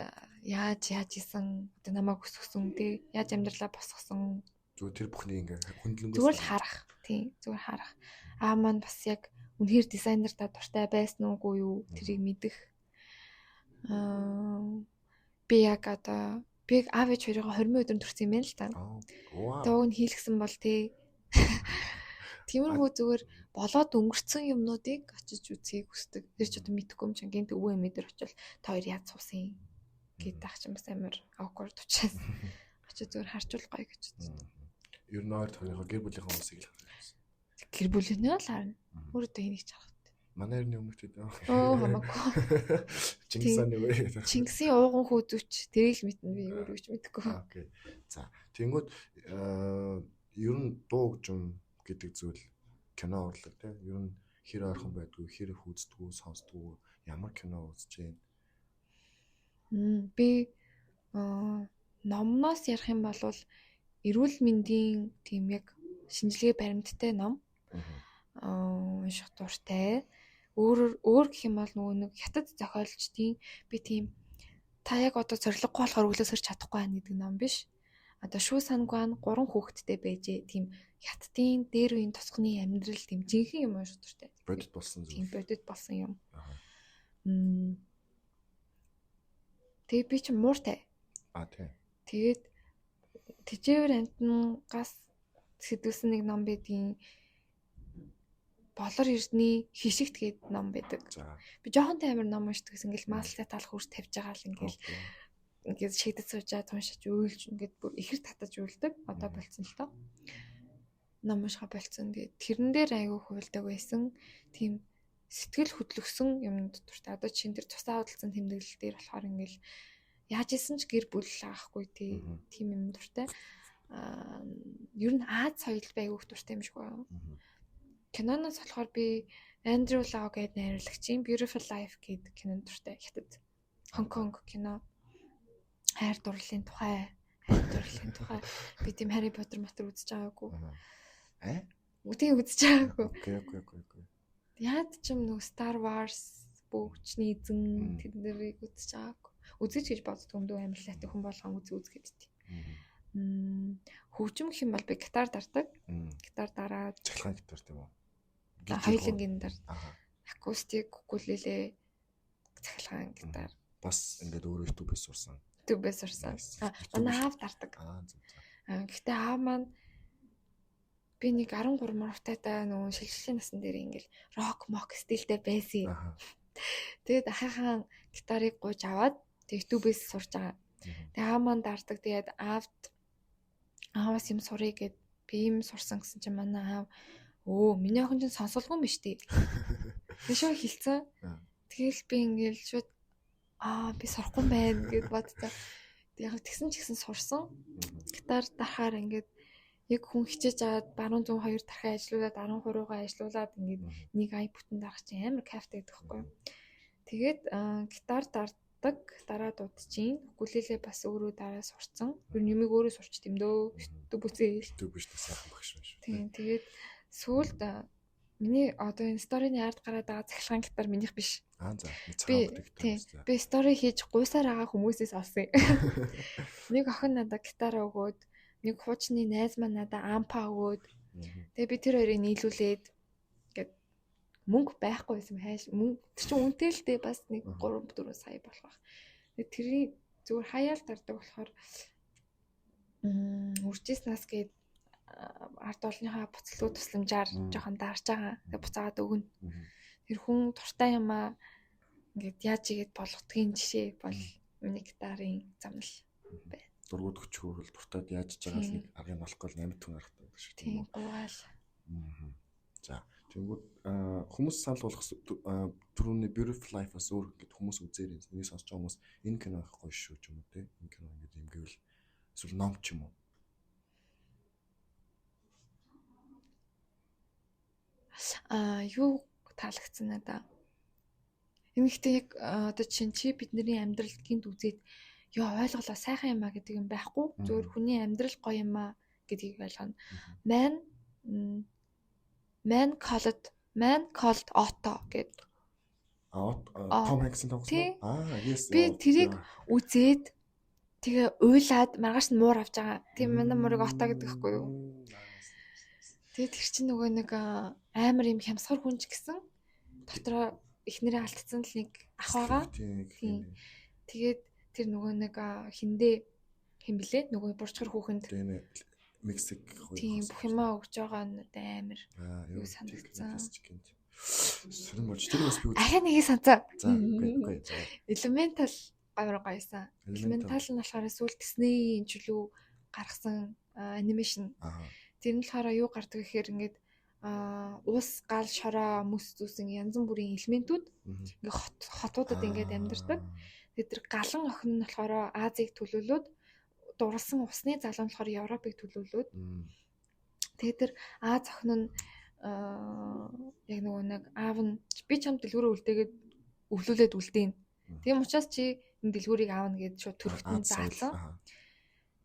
яаж исэн одоо намайг өсгсөн те яаж амьдралаа босгосон зүгээр тэр бүхний ингээ хөндлөнгөөс зүгээр л харах тийм зүгээр харах аа маань бас яг үнэхээр дизайнер та дуртай байсан уугүй юу тэрийг мэдэх би яг аав ээж хоёроо 20 өдөр төрсөн юм байна л та. Дог нь хийлгсэн бол тий. Тиймэрхүү зүгээр болоод өнгөрцөн юмнуудыг очиж үзхийг хүсдэг. Тэр ч одоо мэдэхгүй юм чинь гинт өвөө эмээ дээр очивол та хоёр яаж суусан гэдэг ах чинь бас амар awkward учраас очиж зүгээр харжуул гоё гэж үздэг. Ер нь ойр тохиолдох гэр бүлийнхээ хүмүүсийг л харах. Гэр бүлийнээ л харна. Өөрөө энийг ч харах. Манай эртний өмнөд гэдэг. Хамаагүй. Чингисийн ууган хөөзүүч тэрийг л мэднэ би өөрөө ч мэдэхгүй. Окей. За. Тэнгүүд ер нь дуу гүм гэдэг зүйл кино урлаг тийм ер нь хэр ойрхон байдгүй, хэр хүздэггүй, сонсдэггүй, ямар кино үзэж байна. Би номноос ярих юм бол эрүүл мэндийн тийм яг шинжилгээ баримттай ном унших дуртай. Өөр гэх юм бол нөгөө нэг хятад зохиолчдын би тийм та яг одоо зориггүй болохоор өглөөс ирж чадахгүй байна гэдэг ном биш. Одоо Шүү Сангван 3 хүүхэдтэй байжээ. Тийм хятадын дээр үеийн тосгоны амьдрал тийм жинхэнэ юм унших дуртай. Бодит болсон зүйл. Тийм бодит болсон юм. Тэгээ би ч мууртай. Тийм. Тэгээд Тэжээвэр амтнгаас сэдвсэн нэг ном байдгийн Болор Эрдний хишигт гээд ном байдаг. Би жоохон таймер ном уншдаг гэсэн ингээл маалтай талах хурц тавьж байгаа л ингээл шийдэд суужаад уншиж уйлж ингээд бүр ихэр татаж уйлдаг. Одоо болцсон л тоо. Ном уншихаа болцсон. Тэгээд тэрэн дээр айгүй хуйлдаг байсан. Тийм сэтгэл хөдлөсөн юм дуртай. Одоо чинь тэр тусаа хөдөлсөн тэмдэглэл дээр болохоор ингээл яаж исэн ч гэр бүл аахгүй тийм юм дуртай. Ер нь Аз соёл байгуух дуртай юм шиг байна. Киноноос болохоор би Андрю Лау гэдэг найруулагчийн Beautiful Life гэдэг кинонд дуртай. Хятад Хонконг кино. Хайр дурлалын тухай. Би тийм Harry Potter матер үзэж байгаагүй. Үгүй үзэж байгаагүй. Окей. Яад ч юм нөгөө Star Wars бүгчний эзэн тэднийг үзэж байгаагүй. Үзэж гэж боддог юм дөө амарлаатай хүн болгон үз гэдтий. Хөгжим гэх юм бол би гитар дардаг. Гитар дараад цахилгаан гитар тийм үү? Хоёулангийн дар. Акустик, укулеле, цахилгаан гитар. Бас ингээд өөрөө YouTube-ээс сурсан. YouTube-ээс сурсан. Манай аав дардаг. Гэхдээ аав маань би нэг 13 мартайтай нөгөө шилжлийн насан дээр ингээл рок мок стилтэй байсан. Тэгээд ахыхан гитарыг гуйж аваад YouTube-ээс сурж байгаа. Тэгээд аав маань дардаг. Тэгээд ааваас юм сурыг гэд би юм сурсан гэсэн чинь манай аав миний охин ч сонсолгүй юм биш үү? Шууд хэлсэн. Тэгэл би ингээл шууд би сурахгүй байна гэд бодсон. Яг тэгсэн ч гэсэн сурсан. Гитар дарахаар ингээд яг хүн хичээж аваад баруун зүүн хоёр дарахаа ажилуулад 13 руугаа ажилуулад ингээд нэг ай бүтэн дарах чинь амар кайфтай гэдэг байхгүй юу. Тэгээд гитар дарддаг, дараа дуудчихин. Укулеле бас өөрөө дараа сурцсан. Юмыг өөрөө сурч дэмдөө. YouTube үзээ. YouTube биш сайхан багш шүү. Тийм. Тэгээд сүүлд миний одоо энэ сторины ард гараад байгаа цахилгаан гитар минийх биш. За. Би стори хийж гуйсаар байгаа хүмүүсээс авсан. Нэг охин надад гитар өгөөд, нэг хуучны найз маань надад ампа өгөөд. Тэгээ би тэр хоёрыг нийлүүлээд ингээд мөнгө байхгүй байсан хайш. Мөнгө тэр чинь үнэтэй л дээ бас нэг 3-4 сая болох байх. Тэгээ тэрийг зүгээр хаяал дардаг болохоор үржиснаас гээд ард олонныхаа буцалгүй тусламжаар жоохон дарж байгаа. Тэгээ буцаагаад өгнө. Тэр хүн туртай юмаа ингээд яаж игээд болгодгийн жишээ бол миний гитарын замнал байна. Дургууд өчгөөрөл дуртад яаж байгаас нэг аргыг болохгүй 8 түн аргатай байдаг шүү. Тийм гуйгаал. За тэгвэл хүмүүс санал болгох түрүүний Beautiful Life-аас өөр ингээд хүмүүс үзээрэй. Энийг сонсож байгаа хүмүүс энэ кино их гоё шүү ч юм уу те. Энэ кино ингээд юм гэвэл эсвэл ном ч юм уу. Юу таалагдсан надаа. Эмэгтэй яг одоо чи бидний амьдралд гинт үзээд ёо ойлголоо сайхан юм а гэдэг юм байхгүй. Зөвхөн хүний амьдрал гоё юм а гэдгийг ойлгоно. Man called Otto гэдэг. Том Хэнксийн тоглосон. Yes. Би тэрийг үзээд тэгээ уйлаад маргааш нь муур авч байгаа. Тийм манай муурыг Otto гэдэг байхгүй юу? Тэгээ тэр чинь нөгөө нэг амар юм хямсгар хүнч гэсэн дотроо эхнэрээ алдсан л нэг ах байгаа. Тийм. Тэгээд тэр нөгөө нэг хиндэ хэм блэ нөгөө бурчгар хүүхэнд Мексик хөө. Тийм бүх юмаа өгж байгаа нь амар. Юу санагдсан. Сэрэн болж тэр бас би үү. Ахаа нэгийг санацаа. За үгүй. Elemental гавар гойсон. Elemental нь болохоор сүүл Disney-ийн чөлөө гаргасан анимашн. Тэр нь болохоор юу гардаг гэхээр ингээд ус гал шороо мөс зүүсэн янз бүрийн элементүүд ингээд хотуудад ингээд амьдардаг. Тэгээд тэр галан охин нь болохоор Азийг төлөөлөөд дурлсан усны залуу нь болохоор Европыг төлөөлөөд. Тэгээд тэр Аз охин нь яг нөгөө нэг аав нь би чам дэлгүүрээ үлдээгээд өвлүүлээд үлдээн. Тийм учраас чи энэ дэлгүүрийг аавна гэж шууд төрөлтөнд заасан.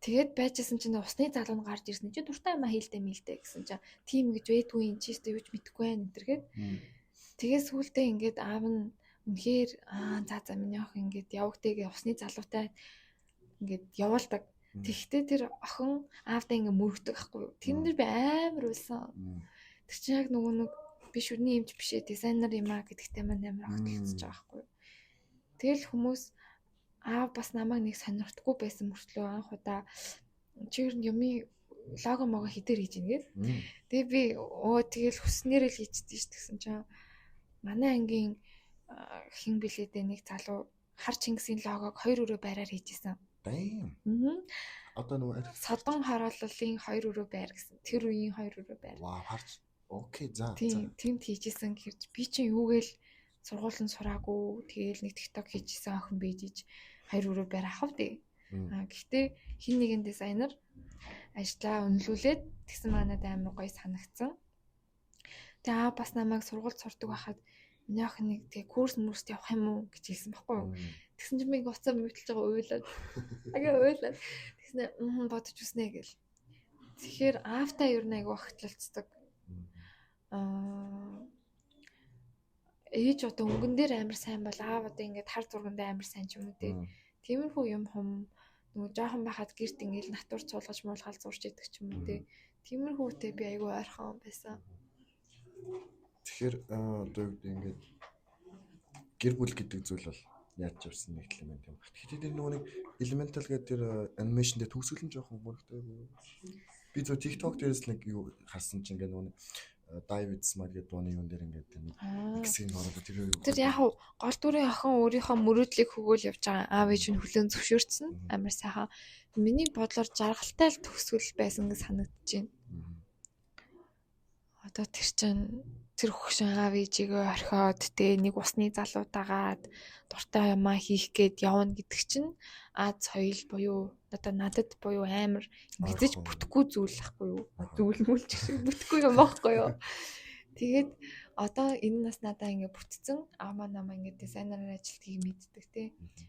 Тэгээд байжсэн чинь усны залуу нь гарч ирсэн чи дуртай юмаа хийлдэ мэлдэ гэсэн чинь тийм гэж байдгүй юм чи өстө юу ч мэдэхгүй байх нэтэргээд. Тэгээд сүүлдээ ингээд аав нь үнэхээр за миний охин ингээд явагтэйгээ усны залуутай ингээд явуулдаг. Тэгтээ тэр охин аавдаа ингээд мөрөгдөг байхгүй юу. Тэрнэр би амар уйлсан. Тэр чинь яг нөгөө нэг би шүрний эмч бишээ дизайнер юм а гэдэгтэй маань амар огтлцож байгаа байхгүй юу. Тэгэл хүмүүс аав бас намайг нэг сонирхдаггүй байсан мөртлөө анх удаа чи юмны лого мого хитэр хийж ийн гээд. Тэгээ би тэгэл хүснээрээ л хийчихдээ ш гэсэн чинь манай ангийн хин билээдээ нэг залуу хар Чингисийн логог 2 өрөө байраар хийжсэн. Одоо нөгөө содон харааллын 2 өрөө байр гэсэн. Тэр үеийн 2 өрөө байр. Вау харч. Окей за. Тэмд хийжсэн гэхэрч би чинь юугээл сургуулийн сураагүй тэгээл нэг TikTok хийжсэн охин бийж 2 өрөө байр ахав дээ. Гэхдээ хин нэгэн дизайнер ажлаа өнлүүлээд тэгсэн манад амар гоё санагдсан. Тэгээ бас намайг сургуульд сурдаг байхад миний охин нэг тэгээ курс мөрст явах юм уу гэж хэлсэн байхгүй юу. Тэгсэн чинь би уцаа мөвтөлж байгаа уйлаад. Уйлаад. Тэгснэ бодож үснэ гэл. Тэгэхээр аавтаа ер нь айгу ахтлалцдаг. Ээж одоо өнгөн дээр амар сайн бол аав одоо ингээд хар зургандаа амар сайн ч юм уу те. Тиймэрхүү юм хум нөгөө жоохон байхад гэрт ингээд натур цуулгаж муулгаал зурж идэг ч юм уу те. Тиймэрхүүтэй би айгу ойрхон байсан. Тэгэхээр одоо ингээд гэр бүл гэдэг зүйл бол яаж явсан нэг элемент юм. Тэгэхээр тэр нөгөө нэг elemental гэдэг тэр анимашн дээр төгсгөл нь жоохон бүрхтэй. Би зөв TikTok дээрс нэг юу харсан чинь ингээд нөгөө David Smart гэдэг дууны юун дээр ингээд нэг X-ийн ороод тэр яг гол дүрийн охин өөрийнхөө мөрөөдлийг хөгөөл явж байгаа аав ээж нь хүлээн зөвшөөрсөн амар сайхан. Миний бодлоор жаргалтай л төгсгөл байсан гэж санагдаж байна. Одоо тэр чинь тэр хөгшин аав ээжигээ орхиод тэ нэг усны залуутаагаад дуртай юмаа хийх гээд явна гэдэг чинь Аз соёл буюу одоо надад буюу амар ингэж бүтэхгүй зүйл ахгүй юу? Зүйл мүлч шиг бүтэхгүй юм аахгүй юу? Тэгээд одоо энэ нас надаа ингэ бүтцэн аамаа намаа ингэ дизайнераар ажилтгийг мэддэг тий.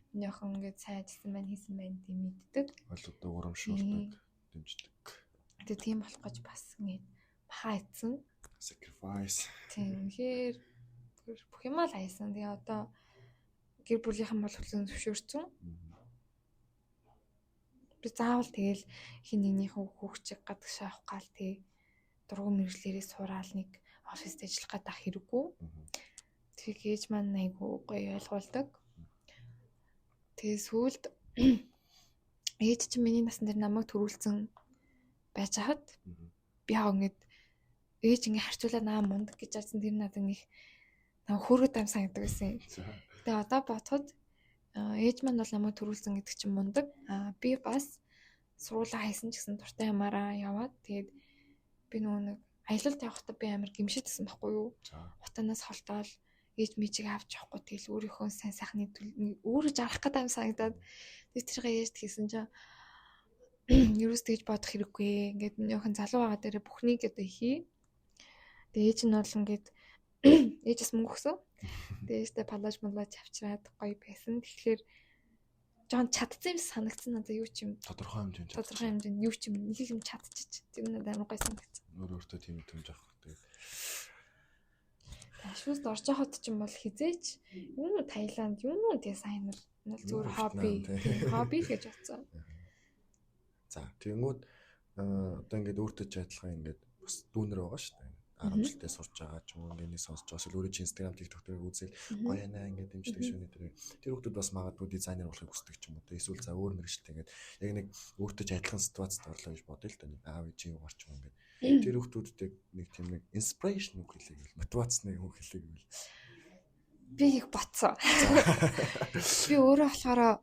Миний охин ингэ сайн ажилласан байна хийсэн байна тийм мэддэг. Ойлгодог урамшуулдаг дэмждэг. Тэгээд тийм болох гэж бас ингэ бахаа ийцэн. Sacrifice. Тийм хэр бүх юм л аясан. Тэгээ одоо гэр бүлийнхэн бол хүлэн зөвшөөрсөн. Би заавал тэгэл хин нэгнийхээ хүүхчиг гадагш авах гал тий дургуун мэржлэрээ сураал нэг оффист ажиллах гэдэг хэрэггүй. Тэгээ ээж маань айгу гоё ойлгуулдаг. Тэгээ сүүлд ээж чинь миний насны дээр намайг төрүүлсэн байж хаад би яг ингэж ээж ингэ харьцуулаад наа мундаг гэж ярьсан тэр надад нэг хөөргөд ам санагддаг байсан. Тэгээ одоо бодоход ээж маань бол намайг төрүүлсэн гэдэг чинь мундаг. Би бас сургуулаа хайсан ч гэсэн дуртай ямаараа яваад тэгээд би нөгөө нэг аялалд явахдаа би амар гимшижсэн байхгүй юу? Хотоноос холтоол ээж мижиг авч явахгүй тэгэл өөрийнхөө сайн сайхны өөрөө жарах гэдэг юм санагдаад тэгээд тэргээ ээж хийсэн чинь юус тэгж бодох хэрэггүй. Ингээд миний охин залуу байгаа дээрээ бүхнийг одоо хий. Тэгээ ээж нь бол ингээд ээжээс мөнгө өгсөн. Тэгээ ээжтэй палаж малаж авчираад гоё байсан. Тэгэхээр жоон чадсан юм санагдсан надад юу ч юм тодорхой хэмжээнд юу ч юм нэг юм чадчих. Тэр надад амар гоё санагдсан. Өөртөө тийм төмж авах тэгээ. Ашгүйд орж хот ч юм бол хизээч юу Таиланд юу дизайнер зүгээр хобби гэж бодсон. За тэгэнгүүт одоо ингээд өөртөө ч адилхан ингээд бас дүүнер байгаа шүү дээ. 10 жилдээ сурч байгаа ч юм уу ингээд сонсож байгаа эсвэл өөрөө чи Instagram, TikTok дээр үзэл гоё яана ингээд дэмждэг шөнө тэр. Тэр хүмүүс бас магадгүй дизайнер болохыг хүсдэг ч юм уу. Эсвэл за өөр мэрэгчлээ ингээд яг нэг өөртөө ч адилхан ситуацид орлоо гэж бодъё л да. Нэг аав ээжийн угаар ч юм ингээд. Тэр хүмүүстэй нэг тийм нэг inspiration үг хэлээ гэвэл мотивацны үг хэлээ гэвэл би их ботсон. Би өөрөө болохоор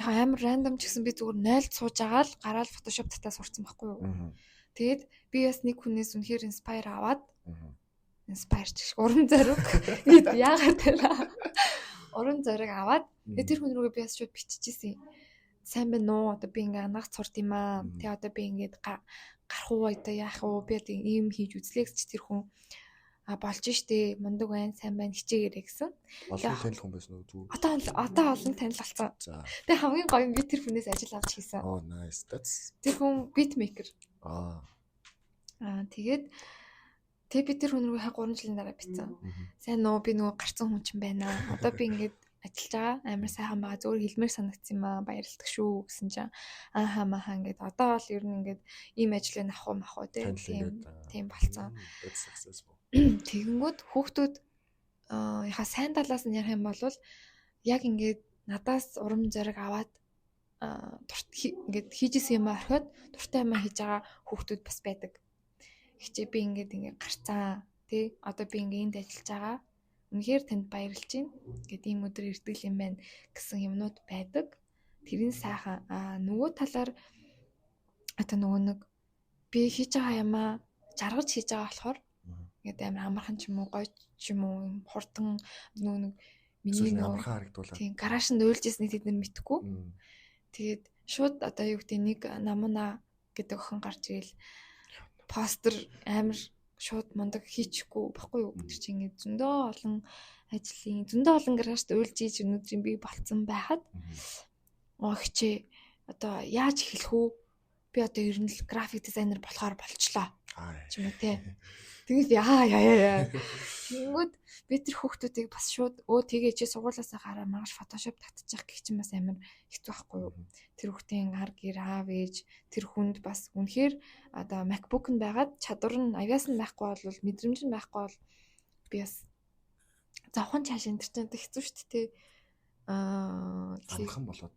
амар рандом ч гэсэн би зүгээр 0-д сууж байгаа л гараал Photoshop татаа сурцсан байхгүй юу. Тэгээд би бас нэг хүнээс үнэхээр inspire аваад inspire ч уран зориг яагаад вэ? Уран зориг аваад тэр хүн рүүгээ би бас шууд биччихсэн. Сайн байна уу? Одоо би ингээ анхаарч сурд юм аа. Тэгээ одоо би ингээд гарах уу одоо яах уу? Би одоо ийм хийж үзлээ гэж тэр хүн болж штэ мундаг байна сайн байна хичээгээрэй гэсэн. Олон танил хүн байсан уу зүгээр? Одоо олон танил болсон. Тэгээ хамгийн гоё нь би тэр хүнээс ажил авч хийсэн. Oh nice. That's тэр хүн beatmaker. Тэгээд би тэр хүн рүү 3 жилийн дараа битсэн. Сайн уу би нөгөө гарцсан хүн ч юм байна. Одоо би ингээд ажиллаж байгаа амар сайхан байгаа зөвөр хэлмээр санагдсан юм аа баярлалдаг шүү гэсэн чинь ааха мааха ингээд одоо бол ер нь ингээд ийм ажлыг авах уу тийм болцсон. Тэгэнгүүт хүүхдүүд яха сайн талаас нь ярих юм бол яг ингээд надаас урам зориг аваад ингээд хийжсэн юм орхиод дуртай юм хийж байгаа хүүхдүүд бас байдаг. Хичээ би ингээд гарцаа тий одоо би ингээд энд ажиллаж байгаа. Үнэхээр танд баярлж байна. Ингээд ийм өдөр ирдэг юм байна гэсэн юмнууд байдаг. Тэрийн сайхан нөгөө талаар одоо нөгөө нэг би хийж байгаа юмаа жаргаж хийж байгаа болохоор ингээд амар амархан ч юм уу гоё ч юм уу хурдан нөгөө нэг миний амархан харагдуулаад тийм гараашнд уйлжсэн тэд нар мэдхгүй. Тэгээд шууд одоо юу гэдэг нэг намуна гэдэг охин гарч ирэл постэр амар шууд мундаг хийчихгүй баггүй юу. Тэр чинь ингэ зөндөө олон ажлын зөндөө олон гараашд уйлж ийж өнөөдрийн би болцсон байхад хичээ одоо яаж эхлэх үү? Би одоо ер нь л график дизайнер болохоор болчлоо. Ч юм уу те. Тэгээд яа. Тэнгүүд би тэр хүүхдүүдийг бас шууд тэгээ чи сургуулиасаа гараа маргааш Photoshop татчих гэх чинь бас амар хэцүү байхгүй юу? Тэр хүүхдийн ар гэр аав ээж тэр хүнд бас үнэхээр одоо MacBook нь байгаад чадвар нь авяас нь байхгүй бол мэдрэмж нь байхгүй бол би бас завхан цааш энэ чинь хэцүү шүү дээ. Амархан болоод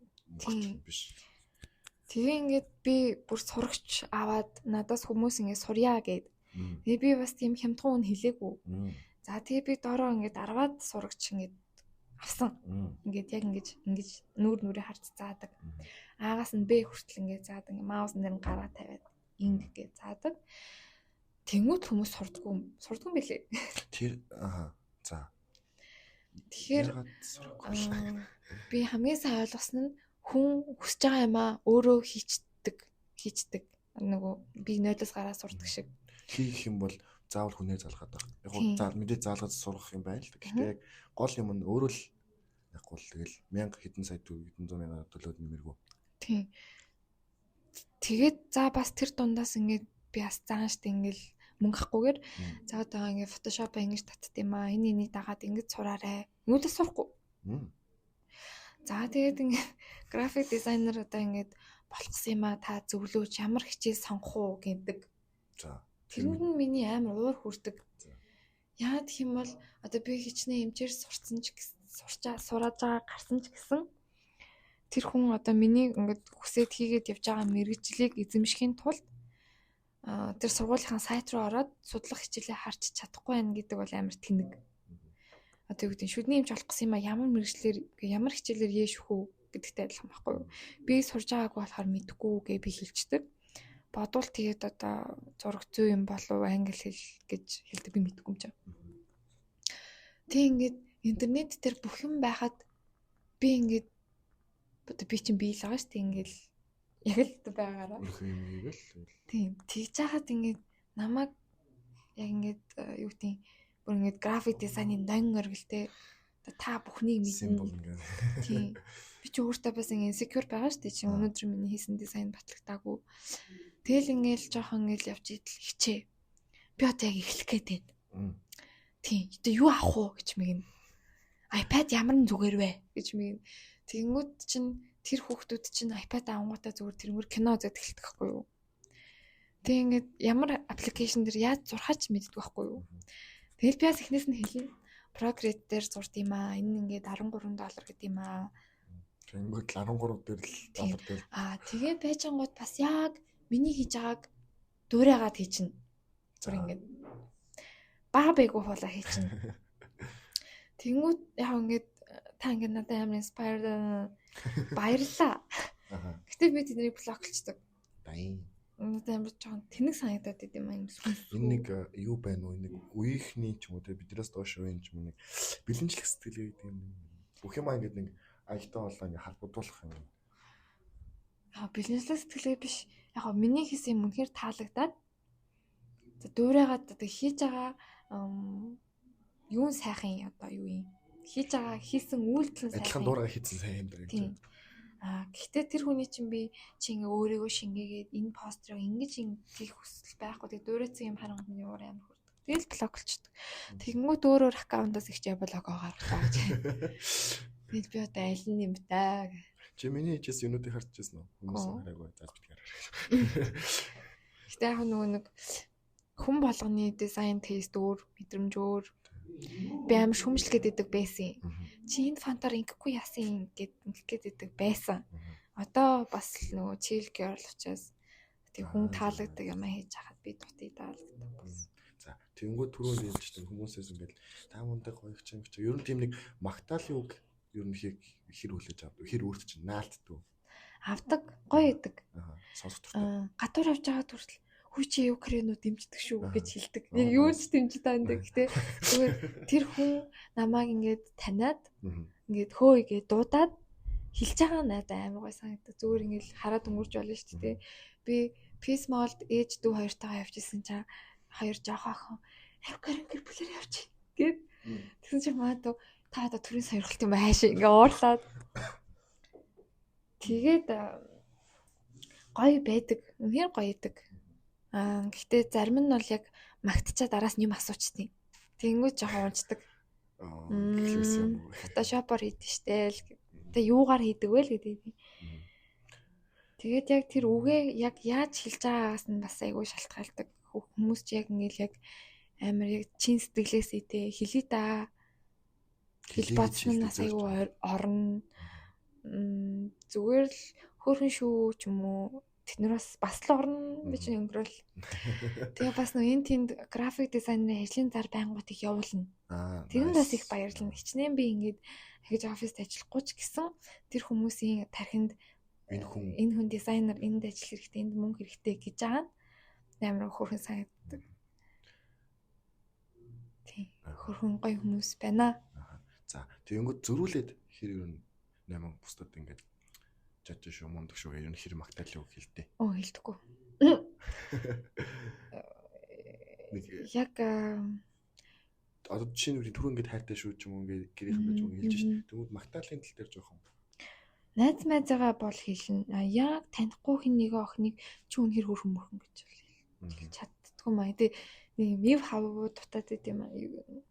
биш. Тэгээ ингээд би бүр сурагч аваад надаас хүмүүс ингээд сурья гэд. Тэгээ би бас тийм хямдхан хүн хэлээгүй. За тэгээ би доороо ингээд 10-аад сурагч ингээд авсан. Ингээд яг ингэж нүрээ харц заадаг. Аагаас нь Б хүртэл ингээд заадаг. Маус нэр нь гараа тавиад ингээд заадаг. Тэнгүүд хүмүүс сурдгүй байлээ. Тэр за. Тэгэхээр Ягаад сурахгүй. би хамгийн сайн ойлгосон нь хүн хүсэж байгаа юмаа өөрөө хийчдэг. Нөгөө би нойлоос гараа сурдаг шиг. Хийх юм бол заавал хүнээ залгаад байна. Яг гоо заал мэдээ заалгаж сурах юм байна л да. Гэхдээ яг гол юм нь өөрөө л яг гол тэгэл 1000 хэдэн сая хэдэн зуун мянга төлөөд нэмэргүй. Тийм. Тэгээд за бас тэр дундаас ингээд би бас заанштай ингээл мөнгө авахгүйгээр за одоо ингээд фотошоп ингэж татт юм аа. Энийг дагаад ингэж сураарэ. Нүдээс сурахгүй. За тэгээд ингээд график дизайнер одоо ингээд болгосон юм аа та зөвлөөж ямар хичээл сонгох уу гэдэг. За. Тэр нь миний амар уур хүрдэг. Яагаад гэх юм бол одоо би хичнээн эмчээр сураад байгаа гарсан ч гэсэн тэр хүн одоо миний ингээд хүсээд хийгээд явж байгаа мэргэжлийг эзэмшихийн тулд тэр сургуулийнхаа сайт руу ороод судлах хичээлээ харж чадахгүй байх гэдэг бол амар тэнэг. Одоо юу гэдэг нь шүдний эмч болох гэсэн юм а ямар мэргэжлэр ямар хичээлээр яаш хүү гэдэгтэй адилхан байхгүй юу? Би сурж байгааг болохоор мэдэхгүй гээ би хэлцдэг. Бодвол тэгээд одоо зураг зүй юм болов англи хэл гэж хэлдэг би мэдэхгүй юм чинь. Тэг ингээд интернет дээр бүх юм байхад би ингээд одоо би чинь бий л байгаа шүү дээ ингээд яг л байгаараа. Тийм. Тэгж хахад ингээд намайг яг ингээд юу гэдэг бүр ингээд график дизайнын дан өргөлтэй та бүхнийг мэднэ. Тийм. Би ч өөртөө бас ингээд insecure байгаа шүү дээ. Чи өнөөдөр миний хийсэн дизайн батлагдаагүй. Тэгэл ингээд жоохон ингээд явж идэл хичээ. Би одоо яг эхлэх гээд байна. Тийм. Одоо юу авах уу гэж мэгэн. iPad ямар нь зүгээр вэ гэж мэгэн. Тэнгүүд чинь тэр хүүхдүүд чинь iPad авангуудаа зүгээр тэрмэр кино үзээд эхэлдэг байхгүй юу. Тэг ингээд ямар аппликейшн дээр яаж зурхаач мэддэг байхгүй юу. Тэгэл би бас эхнээс нь хэлнэ. Procreate дээр зурд юм аа. Энэ ингээд $13 гэдэг юм аа. Тэнгүүд $13 дээр л доллар дээр. Тэгээ байжангууд бас яг миний хийж байгааг дуурайгаад хийчихнэ. Зүр ингээд бага бэгүү хуулаа хийчихнэ. Тэнгүүд яг ингээд та ингээд надад амар inspired баярлаа. Гэтэ би тэднийг блоклчдаг. Байн. Надад амар жоохон тэнэг санагдаад байт юм аа юм. Энэ нэг юу байна уу? Нэг үеийнхний ч юм уу те биднээс доош үеийн ч юм нэг бэлэнчлэх сэтгэлгээ гэдэг юм. Бүх юм ингээд нэг аялтаа болоо ингээд харбуудуулах юм. Бэлэнчлэх сэтгэлгээ биш. Яг гоо миний хийсэн юм үнэхээр таалагдаад дуурайгаад одоо хийж байгаа юу сайхан одоо юу юм хийж байгаа хийсэн үйлдэл сайхан. Адилхан дуурайгаа хийсэн сайн юм даа гэж. Гэхдээ тэр хүний чинь би чи ингээ өөрийгөө шингээгээд энэ постерыг ингэж хийх хүсэл байхгүй. Тэг дуурайцсан юм харангуй миний уур амар хүрдэг. Тэгэл блоклчдаг. Тэгэнгүүт өөр аккаунтаас ихтэй блогоо гаргахаа гэж. Тэгэл би одоо аль нь юм даа. Чи миний хийжсэн юмнуудыг харж ирсэн үү? Хүмүүс хараагүй зааж битгаар. Гэтэ яг нөгөө нэг хүн болгоны дизайн тест өөр, мэдрэмж өөр. Би амар шүмжлэхэд идэг байсан. Чи энэ фонтоор ингэхгүй яасан ингээд идэг байсан. Одоо бас нөгөө chill girl учраас тэг хүн таалагддаг юм хийж хахад би дутыг таалагддаг болсон. За тэгэнгүүт түрүүнд хэлжсэн хүмүүсээс ингээд та мундаг гоёч юм чи ер нь тийм нэг магтаалын үг ер нь хэр хүлээж авдаг хэр өөрт чинь наалтдаг авдаг гоё идэг сонсох туртай гадуур явж байгаа хүртэл хүү чи Украинуу дэмждэг шүү гэж хэлдэг. Яг юу ч дэмжиж таандаг. Гэтэ зүгээр тэр хүн намайг ингээд таниад ингээд хөө игээд дуудаад хэлж байгаа надад амар гой санагдав. Зүгээр ингээд хараад өнгөрч болно шүү дээ. Би Peace Mall ээж дүү хоёртойгоо явж исэн чаа хоёр жоох охин Украин гэр бүлээр явчих гэд тэгсэн чи маа та одоо төрийн сойрхолт юм ааш ингээ уурлаад тэгээд гоё байдаг. Үнээр гоё идэг. Гэхдээ зарим нь бол яг магтчаа дараас нь юм асуучтیں۔ Тэнгүүд жоохон унцдаг. Фотошопоор хийдэж штэ л. Тэгээ юугаар хийдэг вэ л гэдэг. Тэгээд яг тэр үгээ яг яаж хэлж байгаагаас нь бас айгүй шалтгаалдаг. Хүмүүс ч яг ингээл яг амар яг чин сэтгэлээс идэ хэлий да. Хэл бодсон нь айгүй орно. Зүгээр л хөөрхөн шүү ч юм уу. Тэднээс бас л орно би чинь өнгөрөөл. Тэгээ бас нөө энэ тэнд график дизайнерын ажлын зар байнгут их явуулна. Тэрэнд бас их баярлна. Хичнээн би ингээд ахиж оффист ажиллахгүй ч гэсэн тэр хүмүүсийн тархинд энэ хүн дизайнер энд ажил хэрэгтэй, энд мөнгө хэрэгтэй гэж байгаа нь амар хөөрхөн санагддаг. Тийм. Хөрхөн гоё хүмүүс байна. За тэгэнгүүт зөрүүлээд хэр ер нь 8 бусдад ингээд жаж шүү мундаг шүү ер нь хэр магтаал юу хэлдэг. Хэлдэггүй. Яг одоо жишээ нь түрүү ингээд хайртай шүү ч юм уу ингээд гэрийнхэн байж юм хэлж шүү. Тэгвэл магтаалын тал дээр жоохон найз майзаагаа бол хэлнэ. Яг танихгүй хин нэг охиныг чи үнэхэр хөрхөн мөрхөн гэж хэлж чаддгүй маа. Тэгээ нэг мив хавуу дутаад идэм юм.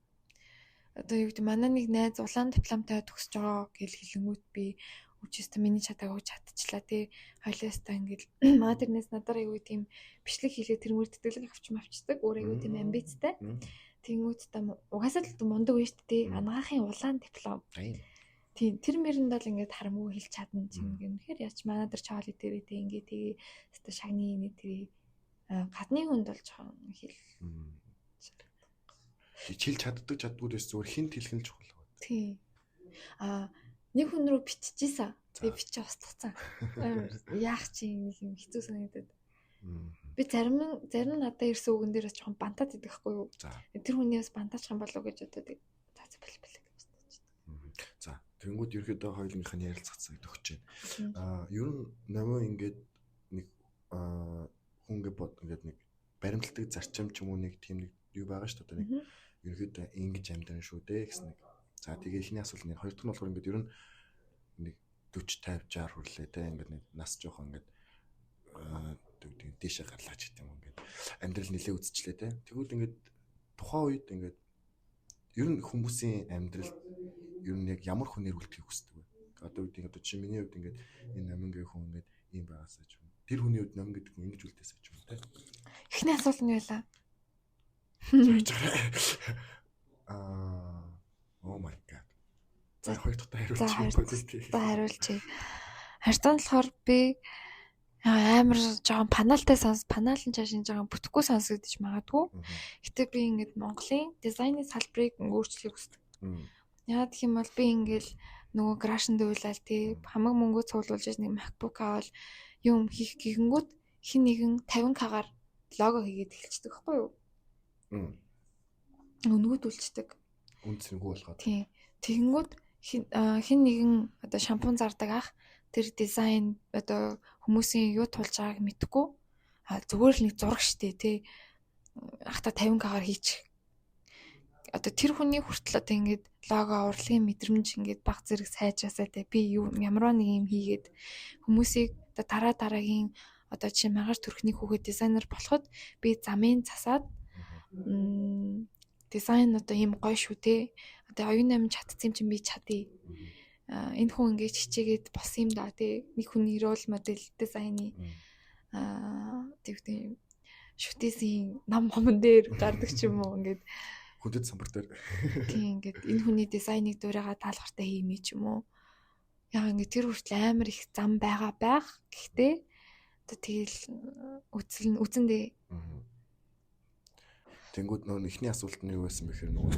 Одоо юу гэдэг манай нэг найз улаан дипломтой төгсөж байгаа гэж хэлэнгүүт би үчээсээ миний чадаагүй чадчихлаа тий. Хойлоостай ингээд маа тэрнээс надаар аягүй тийм бичлэг хийлээ тэр мөр тэтгэлэг авчдаг. Өөр аягүй тийм амбицтай. Тэнгүүт та угаасаа л мундаг байж тээ. Анагаахын улаан диплом. Тийм тэр мэрэнд бол ингээд харамгүй хэлж чадна юм гэнэхээр яач манай дээр чаали дээрээ тий ингээд тэгээ өстө шагны нэг тэр гадны хүнд бол жоохон хэл хэл чаддаг чаддгуудээс зүгээр хинт хэлхэн л чухал байна. Тий. Нэг хүн рүү биччихсэн. Тэгээ бичиж устгацсан. Яах чи нэг юм хэцүү санагдаад. Би зарим надад ирсэн үгэн дээрээс жоохон бантаад идэх хгүй юу. Тэр хүний бас бантаачих юм болов уу гэж бодоод цаац бэлбэл гэж бодчихсон. За тэгэнгүүт ерөөдөө хоёулынх нь ярилцсан гэж өгч байна. Ер нь намаа ингээд нэг хүн ингээд нэг баримтлагдаг зарчим ч юм уу нэг тийм нэг юу байгаа шүү дээ. Нэг ерөөдөө ингэж амьдран шүү дээ гэсэн нэг. За тэгээ ихний асуулт нэг хоёр дахь нь болохоор ингээд ер нь нэг 40 50 60 хүрлээ те ингээд нэг нас жоохон ингээд дээшээ гарлаач гэдэг юм ингээд амьдрал нэлээ үзчихлээ те. Тэгвэл ингээд тухайн үед ингээд ер нь хүмүүсийн амьдрал ер нь яг ямар хүнээр үлдэхийг хүсдэг вэ? Одоо үед ингээд чи миний хувьд ингээд энэ намингийн хүн ингээд ийм байгаасаа ч юм. Тэр хүний хувьд намин гэдэг хүн ингэж үлдээсэй ч юм те. Эхний асуулт нь байлаа. Oh my god. За хоёр дахь хариулчих. Харьцан болохоор би амар жоохон паналтай паналын чашин жоохон бүтэхгүй сонсогдож магадгүй. Гэтэ би ингээд Монголын дизайны салбарыг өөрчлөхийг хүсдэг. Яагаад гэх юм бол би ингээд нөгөө грашн дэвлэл тий хамаг мөнгө цуглуулж нэг MacBook авал юм хийх гэгэнгүүт хин нэгэн 50k-аар лого хийгээд эхэлчихдэг байхгүй юу? Өнгөдүүлчихдэг. Үндсэнгүү болгоод. Тий. Тэгэнгүүт хин нэгэн одоо шампунь зардаг ах тэр дизайн одоо хүмүүсийн юу тулж байгааг мэдэхгүй зүгээр л нэг зураг штэ тий ахта 50k-аар хийчих. Одоо тэр хүний хүртэл одоо ингээд лого урлагийн мэдрэмж ингээд баг зэрэг сайжраасаа тий би ямар нэг юм хийгээд хүмүүсийг одоо дараагийн одоо жишээ маргааш төрхний хүүхэд дизайнер болоход би замын засаад дизайн одоо ийм гоё шүү те. Одоо оюун амин чадсан юм чинь би чадъя. Энэ хүн ингэж хичээгээд болсон юм да те. Нэг хүний рол модель дизайны тийм шүтээсийн нам хомон дээр гардаг ч юм уу ингээд хүндэт самбар дээр. Тийм ингээд энэ хүний дизайныг дуурайгаа таалгартай хиймээ ч юм уу. Яа ингээд тэр хүртэл амар их зам байгаа байх. Гэхдээ одоо тэгэл үзэндээ Тэнгүүд нөө ихний асуулт нь юу байсан бэхээр нөгөө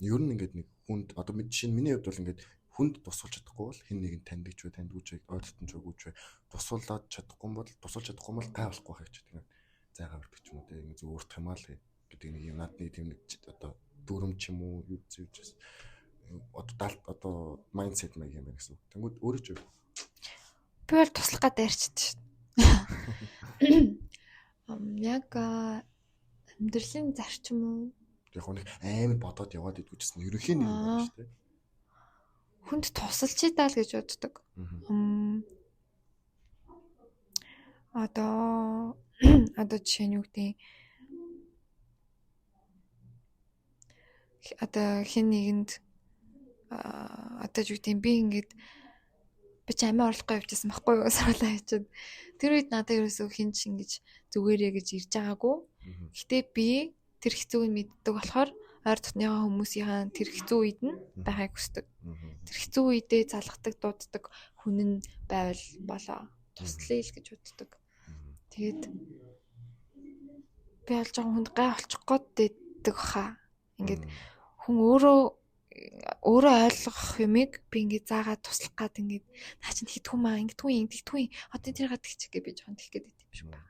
ер нь ингээд нэг хүнд одоо жишээ нь миний хувьд бол ингээд хүнд тусалж чадахгүй бол хэн нэгэн таньдаг ч вэ тандгүй ч ойртон ч үгүй ч вэ тусуулаад чадахгүй бол гай болохгүй байх гэж тэгээд зайгаа өртөх ч юм уу тэгээд зөв өөртөх юм аа л гэдэг нэг юм надны тийм нэг одоо дүрм ч юм уу юу зүйжээс одоо майндсет маяг юм байна гэсэн. Тэнгүүд өөрөө ч би бол туслах гэдэг ярьчихдээ шүү. Яг амьдралын зарчим уу? Яг нэг амар бодоод яваад идэх гэсэн ерөнхийн нэг юм байна шүү дээ. Хүнд тусалж идэл гэж боддог. Одоо жишээ нь юу гэдэг одоо хэн нэгэнд одоо юу гэдэг би ингээд би ч амиа орлохгүй явчихсан байхгүй юу суулаа хийчихэд тэр үед надад ерөөсөө хин ч ингэж зүгээрээ гэж ирж байгаагүй. Гэтэ би тэр хэцүүг нь мэддэг болохоор ойр дотныхаа хүмүүсийн тэр хэцүү үед нь байхыг хүсдэг. Тэр хэцүү үедээ залгадаг дууддаг хүн нь байвал болоо туслая л гэж боддог. Тэгээд би аль жоохон хүнд гай олчих гээд хаа. Ингээд хүн өөрөө ойлгох юмыг би ингээд заагаад туслах гад ингээд наа чинь хитгүн маа ингэдэггүй одоо тэр гадагч гэж би жоохон тэгэх гээд байт юм шиг байна.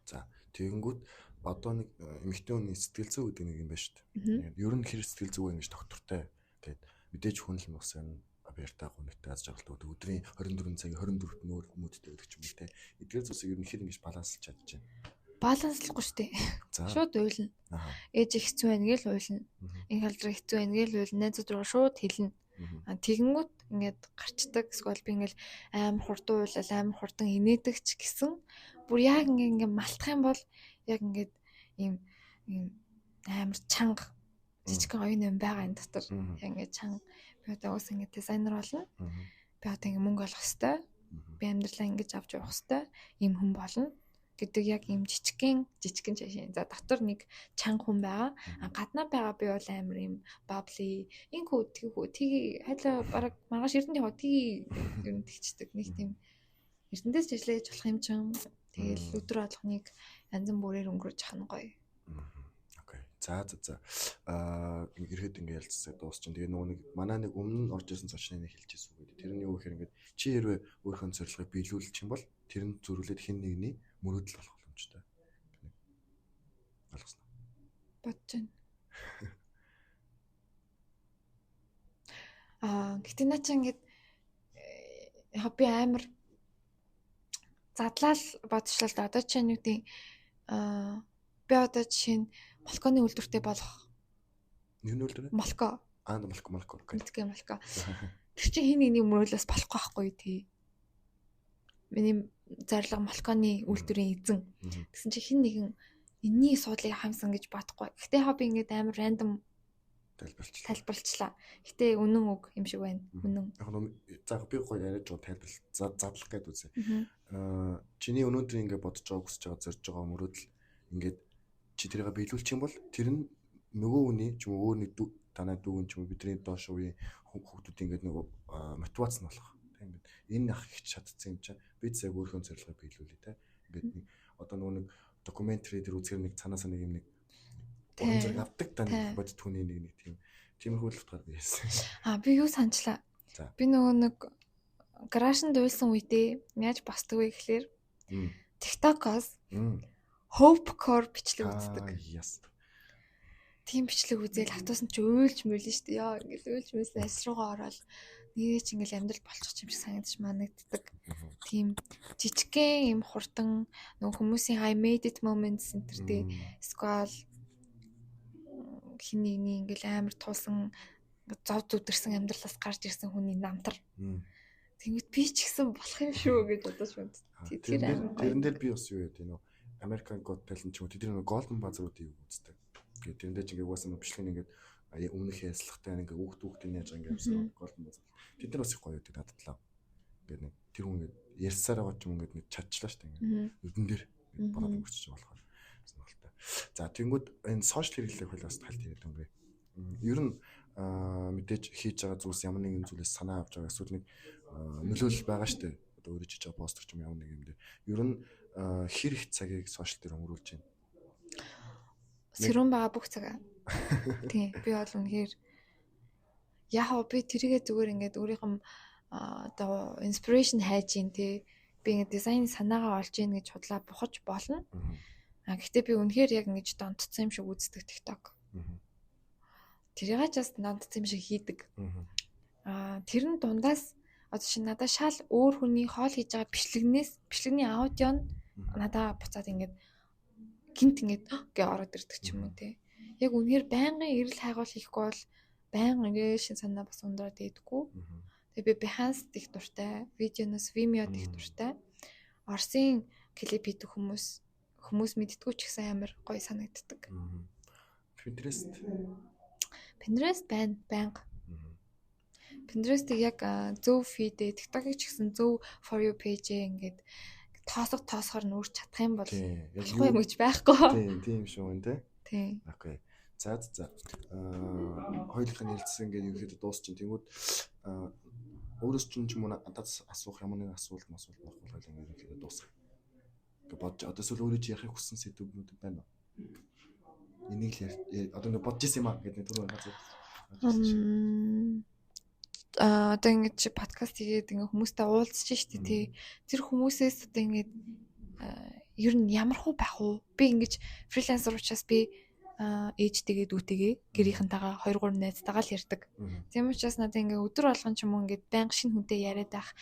За тэгэнгүүт одоо нэг эмэгтэй хүний сэтгэл зүй гэдэг нэг юм байна шүү дээ. Ер нь хэр сэтгэл зүй ингэж доктортай. Тэгээд мэдээж хүн л мус энэ баяртай гонигтай аз жаргалтай өдрийн 24 цагийн 24-т нөр хүмүүсттэй гэдэг ч юм уу те. Эдгээр зүйлсийг ер нь хэр ингэж баланслаж чадж байна. Баланслахгүй шүү дээ. Шууд уйлна. Ээж их хэцүү байна гээл уйлна. Инх халдраа хэцүү байна гээл уйлна. Найзууд руу шууд хэлнэ. Тэгэнгүүт ингээд гарчдаг. Эсвэл би ингээл амар хурдан уйлал амар хурдан инээдэг ч гэсэн бүр яг ингээд малтах юм бол яг ингээд ийм амар чанга жижигхэн оюун юм байгаа энэ дотор. Яг ингээд чанга би одоо ус ингээд дизайнер болно. Би одоо ингээд мөнгө олох хэвээр. Би амьдралаа ингэж авч явах хэвээр ийм хүн болно гэдэг яг ийм жижигхэн жишээ. За дотор нэг чанга хүн байгаа. Гаднаа байгаа би бол амар ийм бабли инхүү тгий хайлаа бараг маргааш эрдэнэ яваа тгий ер нь тэгчдэг нэг тийм эрдэнэс ажиллаж болох юм чинь тэгэл өдөр алхныг янз бүрээр өнгөрөөж ахна гоё. Окей. За. Ирэхэд ингээд ялцсаа дуусчин. Тэгээ нөгөө нэг манай нэг өмнө нь орж ирсэн зочны нэг хэлж ирсэн үг. Тэр нь юу гэхээр ингээд чи хэрвээ өөрийнхөө зорилгыг биелүүлчих юм бол тэр нь зөрүүлээд хин нэгний мөрөөдөл болох боломжтой. Ойлгосноо. Бодож байна. Гэтэ наа чи ингээд би амар задлал бодчихлоо л да. Одоо чи юу гэдэг би одоо жишээ нь молконы үйлдвэртэй болох. Юу үйлдвэр? Молко. Молко. Мэдгүй молко. Тэр чинь хин нэгний мөрөөдлөөс болохгүй байхгүй тий. Миний зорилго молконы үйлдвэрийн эзэн. Тэгсэн чи хин нэгэн энэний суудлыг хамсан гэж бодохгүй. Гэтэ би ингээд амар рандом тайлбарлчлаа. Гэтэ үнэн үг юм шиг байна. Үнэн. Яг нь за би гоё яриад байгаа задлах гээд үзье. Чиний өнөөдөр ингээд бодож байгаа хүсэж байгаа зорж байгаа мөрөөдөл ингээд чи тэрийг биелүүлчих юм бол тэр нь нөгөө хүний ч юм уу өөр нэг танай дүүгэн ч юм уу бидний доош үеийн хүүхдүүд ингээд нөгөө мотивац нь болох. Тэг ингээд энэ ах их чадцсан юм чинь бид яг өөрийнхөө зорилгыг биелүүлээ те. Ингээд нэг одоо нөгөө нэг докюментари дээр үзэхэр нэг цаанаас нэг юм нэг онцлог авдаг тань бодит хүний нэг тиймэрхүү л утгаар би хэлсэн. Би юу санчлаа. Би нөгөө нэг гаражинд уйлсан үедээ яаж босдог вэ гэхлээр TikTok-оос Hopecore бичлэг үздэг. Тийм бичлэг үзээл хатуусан чи уйлж мөрлөн шүү дээ. Яа ингээл уйлж мөсөн ас руугаа ороод нэг ч ингээл амьдрал болчих юм шиг санагдаж манагддаг. Тийм жижигхэн юм хурдан нөгөө хүмүүсийн I made it moments энтертэй эсвэл хин нэгний ингээл амар туулсан зов зүдэрсэн амьдралаас гарч ирсэн хүний намтар. Тэгвэл би ч гэсэн болох юм шүү гэж бодож байна. Тэрэн дээр би бас юу яа тийм нөө American Got Talent ч юм уу тэдний нөгөө Golden Buzzer-уудыг үздэг. Тэгээд тэрэндээ ч ингээд угаасаа бичлэг ингээд өмнөх яслагтай ингээд хүүхдийн яаж ингээд явсан Golden Buzzer. Тэд нар бас их гоё байдаг надад. Ингээд нэг тэр хүн ингээд ярьсаар байгаа ч юм ингээд нэг чадчихлаа шүү дээ ингээд. Нүдэн дээр бороод өнгөрчих болохоор сонирхолтой. За тэнгууд энэ сошиал хэрэглэх хуулиас тайлт яриад өнгөрье. Ер нь мэдээж хийж байгаа зүйлс ямар нэгэн зүйлээс санаа авч байгаа эсвэл нэг нөлөөлөл байгаа шүү дээ. Одоо өөрөө хийж байгаа пост ч юм ямар нэг юм дээр. Ер нь хэр их цагийг сошиал дээр өнгөрүүлж байна? Сэрүүн байгаа бүх цагаа. Тийм. Би бол үнэхээр яа би тэрийгээ зүгээр ингээд өөрийнхөө одоо inspiration хайж ин тий. Би ингээд дизайн санаагаа олж ийн гэж худлаа бухаж болно. Гэхдээ би үнэхээр яг ингэж донтцсон юм шиг үздэг TikTok. Тэрийгээ just донтцсон юм шиг хийдэг. Тэр нь дундаас одоо чи надад шал өөр хүний хоол хийж байгаа бичлэгний аудио нь надад буцаад ингээд гинт ингээд гээ ороод ирдэг ч юм уу тий. Яг үнэхээр байнгын эрэл хайгуул хийхгүй бол байнгын ингээд шин санаа бас ундраад идэггүй. Тэгээ би Behance дэх дуртай, видеоноос Vimeo дэх дуртай. Орсын клип хийдэг хүмүүс мэддэггүй ч гэсэн амар гоё санагддаг. Pinterest байна байнга. Pinterest-ийг яг зөв фидээ, TikTok-ыг ч гэсэн зөв for you page-ээ ингээд тоосохоор нүүрч чадах юм бол болохгүй юм гэж байхгүй. Тийм шүү энэ тий. Окей. За. Хоёулынхаа нэлцсэн ингээд ерөөхдөө дуусчин. Тэнгүүд өөрөөс ч юм уу надад асуух ямар нэг асуулт байхгүй хоёулаа ерөөхдөө дуусгах. Ингээд бодож одоо эсвэл өөрөө чи ярих хүссэн сэдвүүд байна уу? Энийг л одоо ингээд бодож ирсэн юм аа гэдэг түрүү хазаа. Одоо ингэж подкаст хийгээд ингээ хүмүүстэй уулзчих шүү дээ тий. Тэр хүмүүсээс одоо ингээ ер нь ямар хуу байх уу? Би ингэж фрилансер учраас би ээжтэйгээ дүүтэйгээ гэрийнхэнтэйгээ 2 3 найзтайгаа л ярьдаг. Тийм учраас надад ингээ өдөр болгон ч юм уу ингээд байнга шинэ хүнтэй яриад байх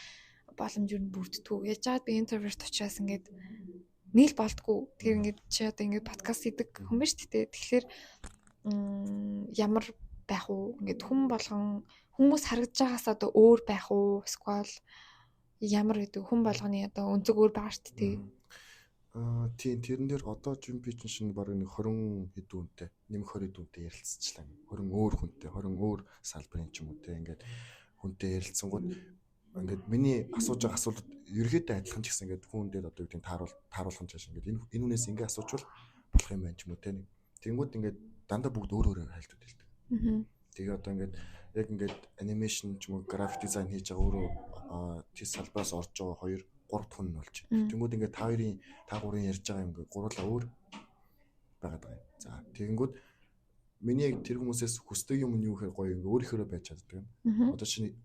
боломж юу бүрддэггүй. Яаж чаад би интроверт учраас ингээд нийл болдгоо. Тэгэхээр ингээд чи одоо ингээд подкаст хийдэг хүн биш үү? Тэгэхээр ямар байх уу? Ингээд хүн болгон хүмүүс харагдаж байгаас одоо өөр байх уу? Эсвэл ямар гэдэг хүн болгоны одоо өнцөг өөр байгаа шүү дээ. Тийм тэрэн дээр одоо ч би чинь баг нэг 20 хэд үнэтэй нэмэх 20 үнэтэй ярилцчихлаа. 20 өөр хүнтэй 20 өөр салбарын ч юм уу те ингээд хүнтэй ярилцсангууд ингээд миний асууж байгаа асуулт ерөөдөө адилхан ч гэсэн ингээд хүн дээр одоо юу гэдэг тааруулах нь чааш ингээд энэ хүнээс ингээд асуучвал болох юм байна ч юм уу те нэг. Тэнгүүд ингээд дандаа бүгд өөр өөр хайлтууд хэлдэг. Тэгээ одоо ингээд яг ингээд анимашн ч юм уу график дизайн хийж байгаа өөрөө тэр салбараас орж байгаа 2 3 хүн болж. Тэнгүүд ингээд та гурийн ярьж байгаа юм ингээд гурлаа өөр байгаад байгаа юм. За тэгэнгүүт миний яг тэр хүмүүсээс хүсдэг юм нь юу гэхээр гоё ингээд өөрийнхөө байж чаддаг. Одоо чинь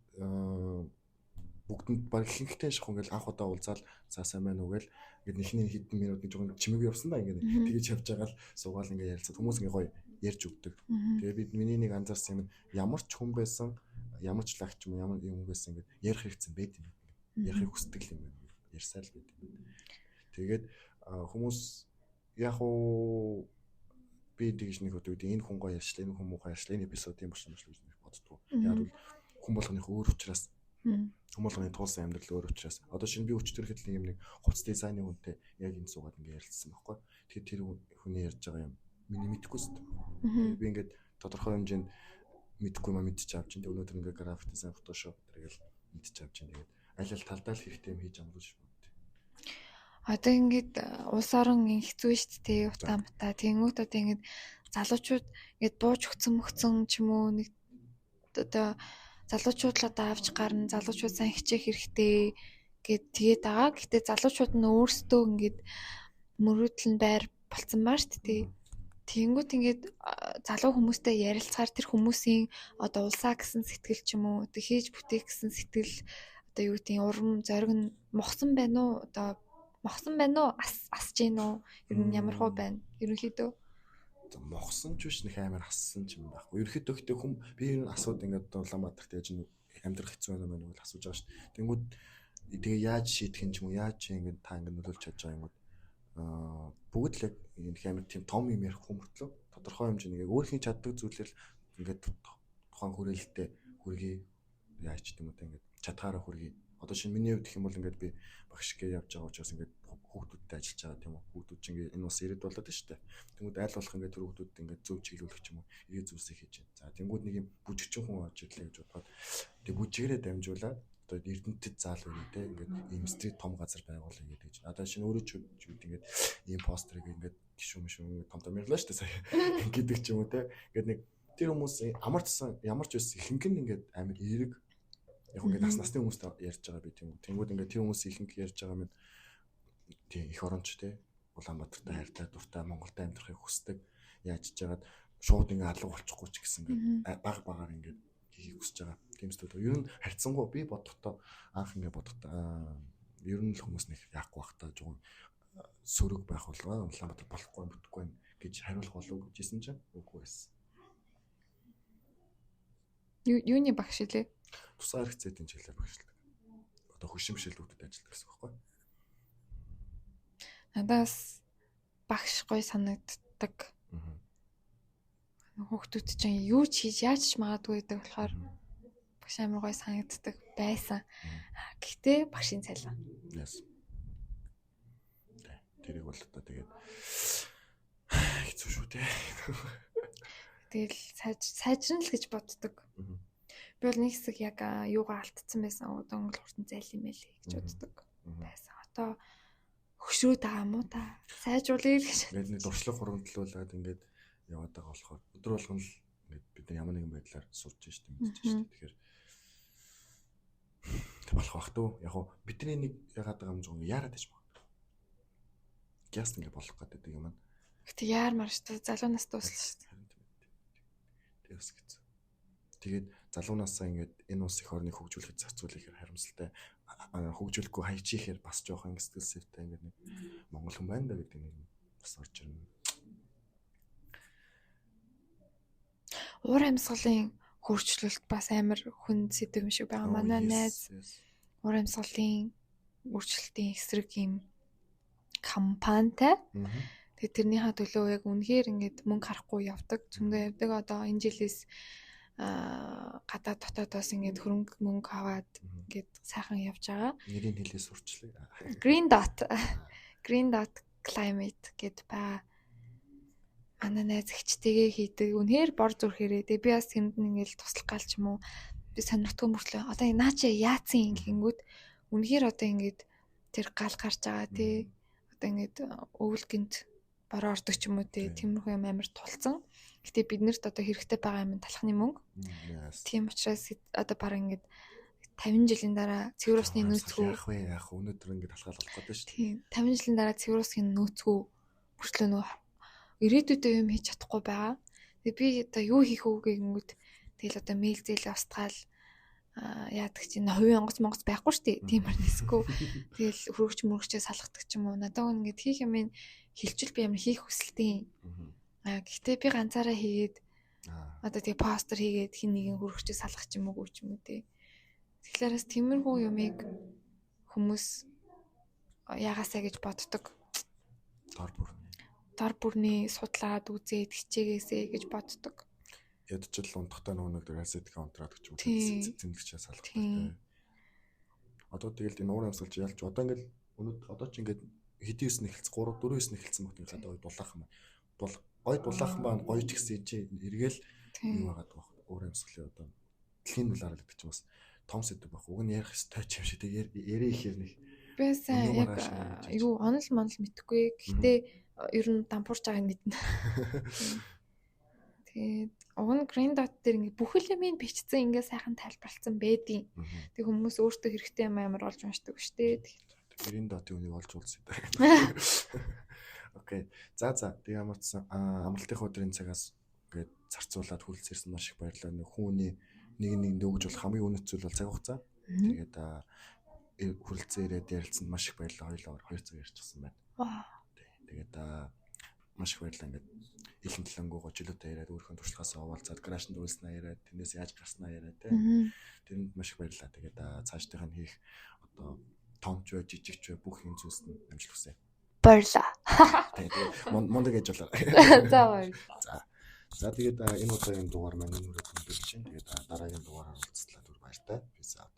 бүгдэнд баг ихэнхтэй шах ингээд анх удаа уулзаал за сайн байна уу гээл ингээд нэхний хэдэн минут нэг жоохон чимэг явсан да ингээд тэгэж явж байгаа л суугаал ингээд ярилцаад хүмүүс ингээд гоё ярьж өгдөг. Тэгээ бид миний нэг анзаарсан юм ямар ч хүн байсан ямар ч лагч юм ямар юм байсан ингээд ярих хэрэгцэн байт юм. Ярихыг хүсдэг юм байна. Ярьсаал байт юм. Тэгээд хүмүүс яг уу би тэгж нэг өдөр энэ хүн гоё ярьчлаа энэ хүн муухай ярьчлаа энэ эпизод юм болчихсон гэж боддгоо. Яг бол хүн болгоных өөр учраас хүн болгоны туулсан амьдрал өөр учраас одоо шинэ би өчтөр хэд нэг хувцас дизайны хүнтэй яг энэ суугаад ингээд ярилцсан байхгүй. Тэгэхээр тэр хүний ярьж байгаа юм миний мэдэхгүй шүү дээ. Би ингээд тодорхой хэмжээнд мэдэхгүй юм мэдчих авч чинь өнөөдөр ингээд график дизайн фотошоп тэргээл мэдчих авч чинь тэгээд аль талдаа л хэрэгтэй юм хийж амруулж шүү. Одоо ингээд улс орон хэцүү шүү дээ утаамтаа. Тэнгүүт одоо ингээд залуучууд ингээд бууж өгцөн ч юм уу нэг одоо залуучууд л одоо авч гарна залуучууд сайн хичээх хэрэгтэй гэд тэгээд байгаа. Гэтэ залуучууд нь өөрсдөө ингээд мөрөөдөл нь байр болцсон маа шүү дээ. Тэнгүүт ингээд залуу хүмүүстэй ярилцахаар тэр хүмүүсийн одоо улсаа гэсэн сэтгэл ч юм уу одоо хийж бүтээх гэсэн сэтгэл одоо юу гэдэг урам зориг нь мохсон байна уу одоо мохсон байна уу асж гин үү ер нь ямар хөө байна ерөнхийдөө мохсон ч биш нэг амар ассан ч юм байхгүй ерөнхийдөө гэхдээ хүн би энэ асууд ингээд Улаанбаатарт яаж амьдрах хэцүү байна мэн бол асууж байгаа шүү дээ. Тэнгүүд тэгээ яаж шийдэх юм ч юм уу яаж ингээд та ингээд нөлөөлж чадж байгаа юм бүгд л яг энэ амар тийм том юм ярих хүн мөртлөө тодорхой хэмжээний өөрхийн чаддаг зүйлээр ингээд тухайн хүрээлэлтэй хүргэе яаж ч юм уу те ингээд чадхаараа хүргэе. Одоо шинэ миний хувьд гэх юм бол ингээд би багш гээ явж байгаа учраас ингээд хүүхдүүдтэй ажиллаж байгаа тийм үү. Хүүхдүүд чинь ингээд энэ бас ирээд болоод байна шүү дээ. Тэнгүүд айл болох ингээд тэр хүүхдүүд ингээд зөв чиглүүлэх ч юм уу ирээ зүйлсийг хийж байна. За тэнгүүд нэг юм бүжигчин хүн орж ирлээ гэж бодоход тэг бүжигээрээ дамжуулаад одоо эрдэнэтэд заал өгнө те ингээд ийм стрит том газар байгуулъя гэдэг чинь. Одоо шинэ өөрөө ч ингээд ийм постерыг ингээд гişүм том ярьлаа шүү дээ сая гэдэг ч юм уу те. Ингээд нэг тэр хүмүүс амарчсан ямар ч байсан ихэнх нь ингээд амар эерэг яг ингээд насны хүмүүстэй ярьж байгаа би тийм үү. Тэнгүүд ингээд тэр хүмүүс ихэнх ярьж байгаа минь тийм их оронч те Улаанбаатартай хайртай дуртай Монголд амьдрахыг хүсдэг. Яаж ч жагаад шууд ингээд алга болчихгүй ч гэсэн ингээд баг багаар ингээд хийхийг хүсэж байгаа. Тиймээс ер нь харьцангуй би бодохдоо анх ингээд бодохдоо ер нь л хүмүүс нэг яахгүй бах та жоо сөрөг байх болоо Улаанбаатар болохгүй бүтггүй гэж хариулах болов гэжсэн чинь үгүй байсан. Юуны багш лээ? Тусгай хэрэгцээтэй чиглэлээр багшилдаг. Одоо хөшин бишэлдүүдэд ажилладаг гэсэн үг байхгүй. Надаас багш гоё санагддаг. Хүүхдүүд чинь юу ч хийж яаж ч магадгүй гэдэг болохоор багш амар гоё санагддаг байсан. Гэхдээ багшийн цайлаа. Yes. Тэрийг бол одоо тэгээд хэцүү шүү дээ. Тэгэл сайжрна л гэж боддог. Би бол нэг хэсэг яг юугаа алдсан байсан. Дөнгөл хурдан зайлын мэлий гэж боддог байсан. Одоо хөшрөөд байгаа юм уу та? Сайжруулъя гэж. Ингээд нэг дуршлаг хуримтлуулаад ингээд яваад байгаа болохоор өдөр болгон л ингээд бид нар ямар нэгэн байдлаар сурч штеп мэдчихэж штеп. Тэгэхээр тэг болох бах туу. Яг уу бидний нэг ягаад байгаа юм жоо яарад иж магадгүй. Гяс ингээд болох гэдэг юм аа. Гэтэ яармар штеп залуу нас дуусла штеп. Тэгээс гэж. Тэгээд залуунаасаа ингээд энэ улс их орныг хөгжүүлэхэд зарцуулах ихэр харамсалтай. Хөгжүүлэхгүй хайчихээр бас жоохон сэтгэл сэвтэй ингээд нэг монгол хүн байна да гэдэг нэг бас орж ирнэ. Уур амьсгалын хөгжлөлт бас амар хүн сэдв юм шиг байгаа. Манай найз уур амьсгалын өөрчлөлтийн эсрэг юм кампанитай. Тэгээд тэрнийхээ төлөө яг үнэхээр ингээд мөнгө харахгүй явдаг. Зөндөө явдаг. Одоо энэ жилээс гадаад дотоодоос ингээд хөрөнгө мөнгө аваад ингээд сайхан явж байгаа. Нэрийн хэлээс сурчлаа. Green Dot Climate гэд байгаа. Манай найз ихчтэйгээ хийдэг. Үнэхээр бор зүрхээрээ. Тэгээ би бас тэнд ингээл туслах гал ч юм уу. Би сонирхтгүй мөртлөө одоо наача яацын гингүүд үнэхээр одоо ингээд тэр гал гарч байгаа тий. Одоо ингээд өвөл гинт бороо ордог ч юм уу тий. Тиймэрхүү юм амар тулцсан. Гэтэ биднэрт одоо хэрэгтэй байгаа юм талхны мөнгө. Тийм учраас одоо бараг ингээд 50 жилийн дараа цэвэр усны нөөцгөө яах вэ? Өнөөдөр ингээд талхаал болох гэдэг шүү дээ. Тийм 50 жилийн дараа цэвэр усны нөөцгөө бүртлөө нөө ирээдүйдээ юм хийж чадахгүй байгаа. Тэгээ би одоо юу хийх вэ гэнгүүт тэгэл одоо мэйл зээлээ устгаал яадаг чинь хувийн онгоц байхгүй шүү дээ. Тиймэр нисэхгүй. Тэгэл хөрөгчээ салгадаг ч юм уу. Надад ингээд хийх юм ин хилчил би ямар хийх хүсэлтэй. Гэхдээ би ганцаараа хийгээд одоо тэгээ постэр хийгээд хин нэгэн хөрөгчөө салгах ч юм уу ч юм уу тий. Тэгэхээр тиймэрхүү юмыг хүмүүс ягаасаа гэж боддог. Дор бүрний судлаад үзээд хичээгээсэй гэж боддог. Ядчил унтахтаа нэг асетик контракт гэж юм зэмлэгчээ салгах хэрэгтэй. Одоо тэгэл энэ уур амьсгалж ялж одоо ингээл одоо ч ингээд хэдийн 9 эхэлсэн 3 4 9 эхэлсэн мөт ингээд одоо дулаахан гой дулаахан маань гоё ч гэсэн чи эргээл юу байгаад байгаа уур амьсгалын одоо дэлхийн дулаар гэдэг чинь бас том сэдв байх. Уг нь ярих ёстой ч юм шиг тэг ярэ ихээр нэг бэсэн яг юу онол мэдхгүй. Гэхдээ ер нь дампуурч байгааг мэднэ. Тэгээд уг нь Green Dot дээр ингээ бүхэл юмыг бичсэн ингээ сайхан тайлбарлсан байдیں۔ Тэг хүмүүс өөртөө хэрэгтэй юм амар олж уншдаг шүү дээ. Green Dot-ийн үнийг олж уулзъя. Окей. За тэг ямар ч амралтын өдрийн цагаас ингээд зарцуулаад хүрэлцээрсэн маш их баярлалаа. Хүүний нэг дөөж бол хамгийн үнэт зүйл бол цаг хугацаа. Тэгээд хүрэлцээрээд ярилцсанд маш их баярлалаа. Хоёулаа 2 цаг ярьчихсан байна. Тэгээд маш их баярлалаа. Ингээд илэн талангуугаа жилүүтэй яриад өөрийнхөө туршлагаасаа хуваалцаад крашнд үйлснээ яриад тэрнээс яаж гарснаа яриад тэрэнд маш их баярлалаа. Тэгээд цаашдынх нь хийх одоо томч бай жижигч бай бүх юм зүйлс нь амжилт хүсье. Баярлалаа. Тэгээд мундаг ээж болоо. За баярлалаа. За тэгээд энэ удаагийн дугаар маань өнөөдөр өндөрлж байна. Тэгээд дараагийн дугаараар уулзлаа. Түр баяртай. Peace out.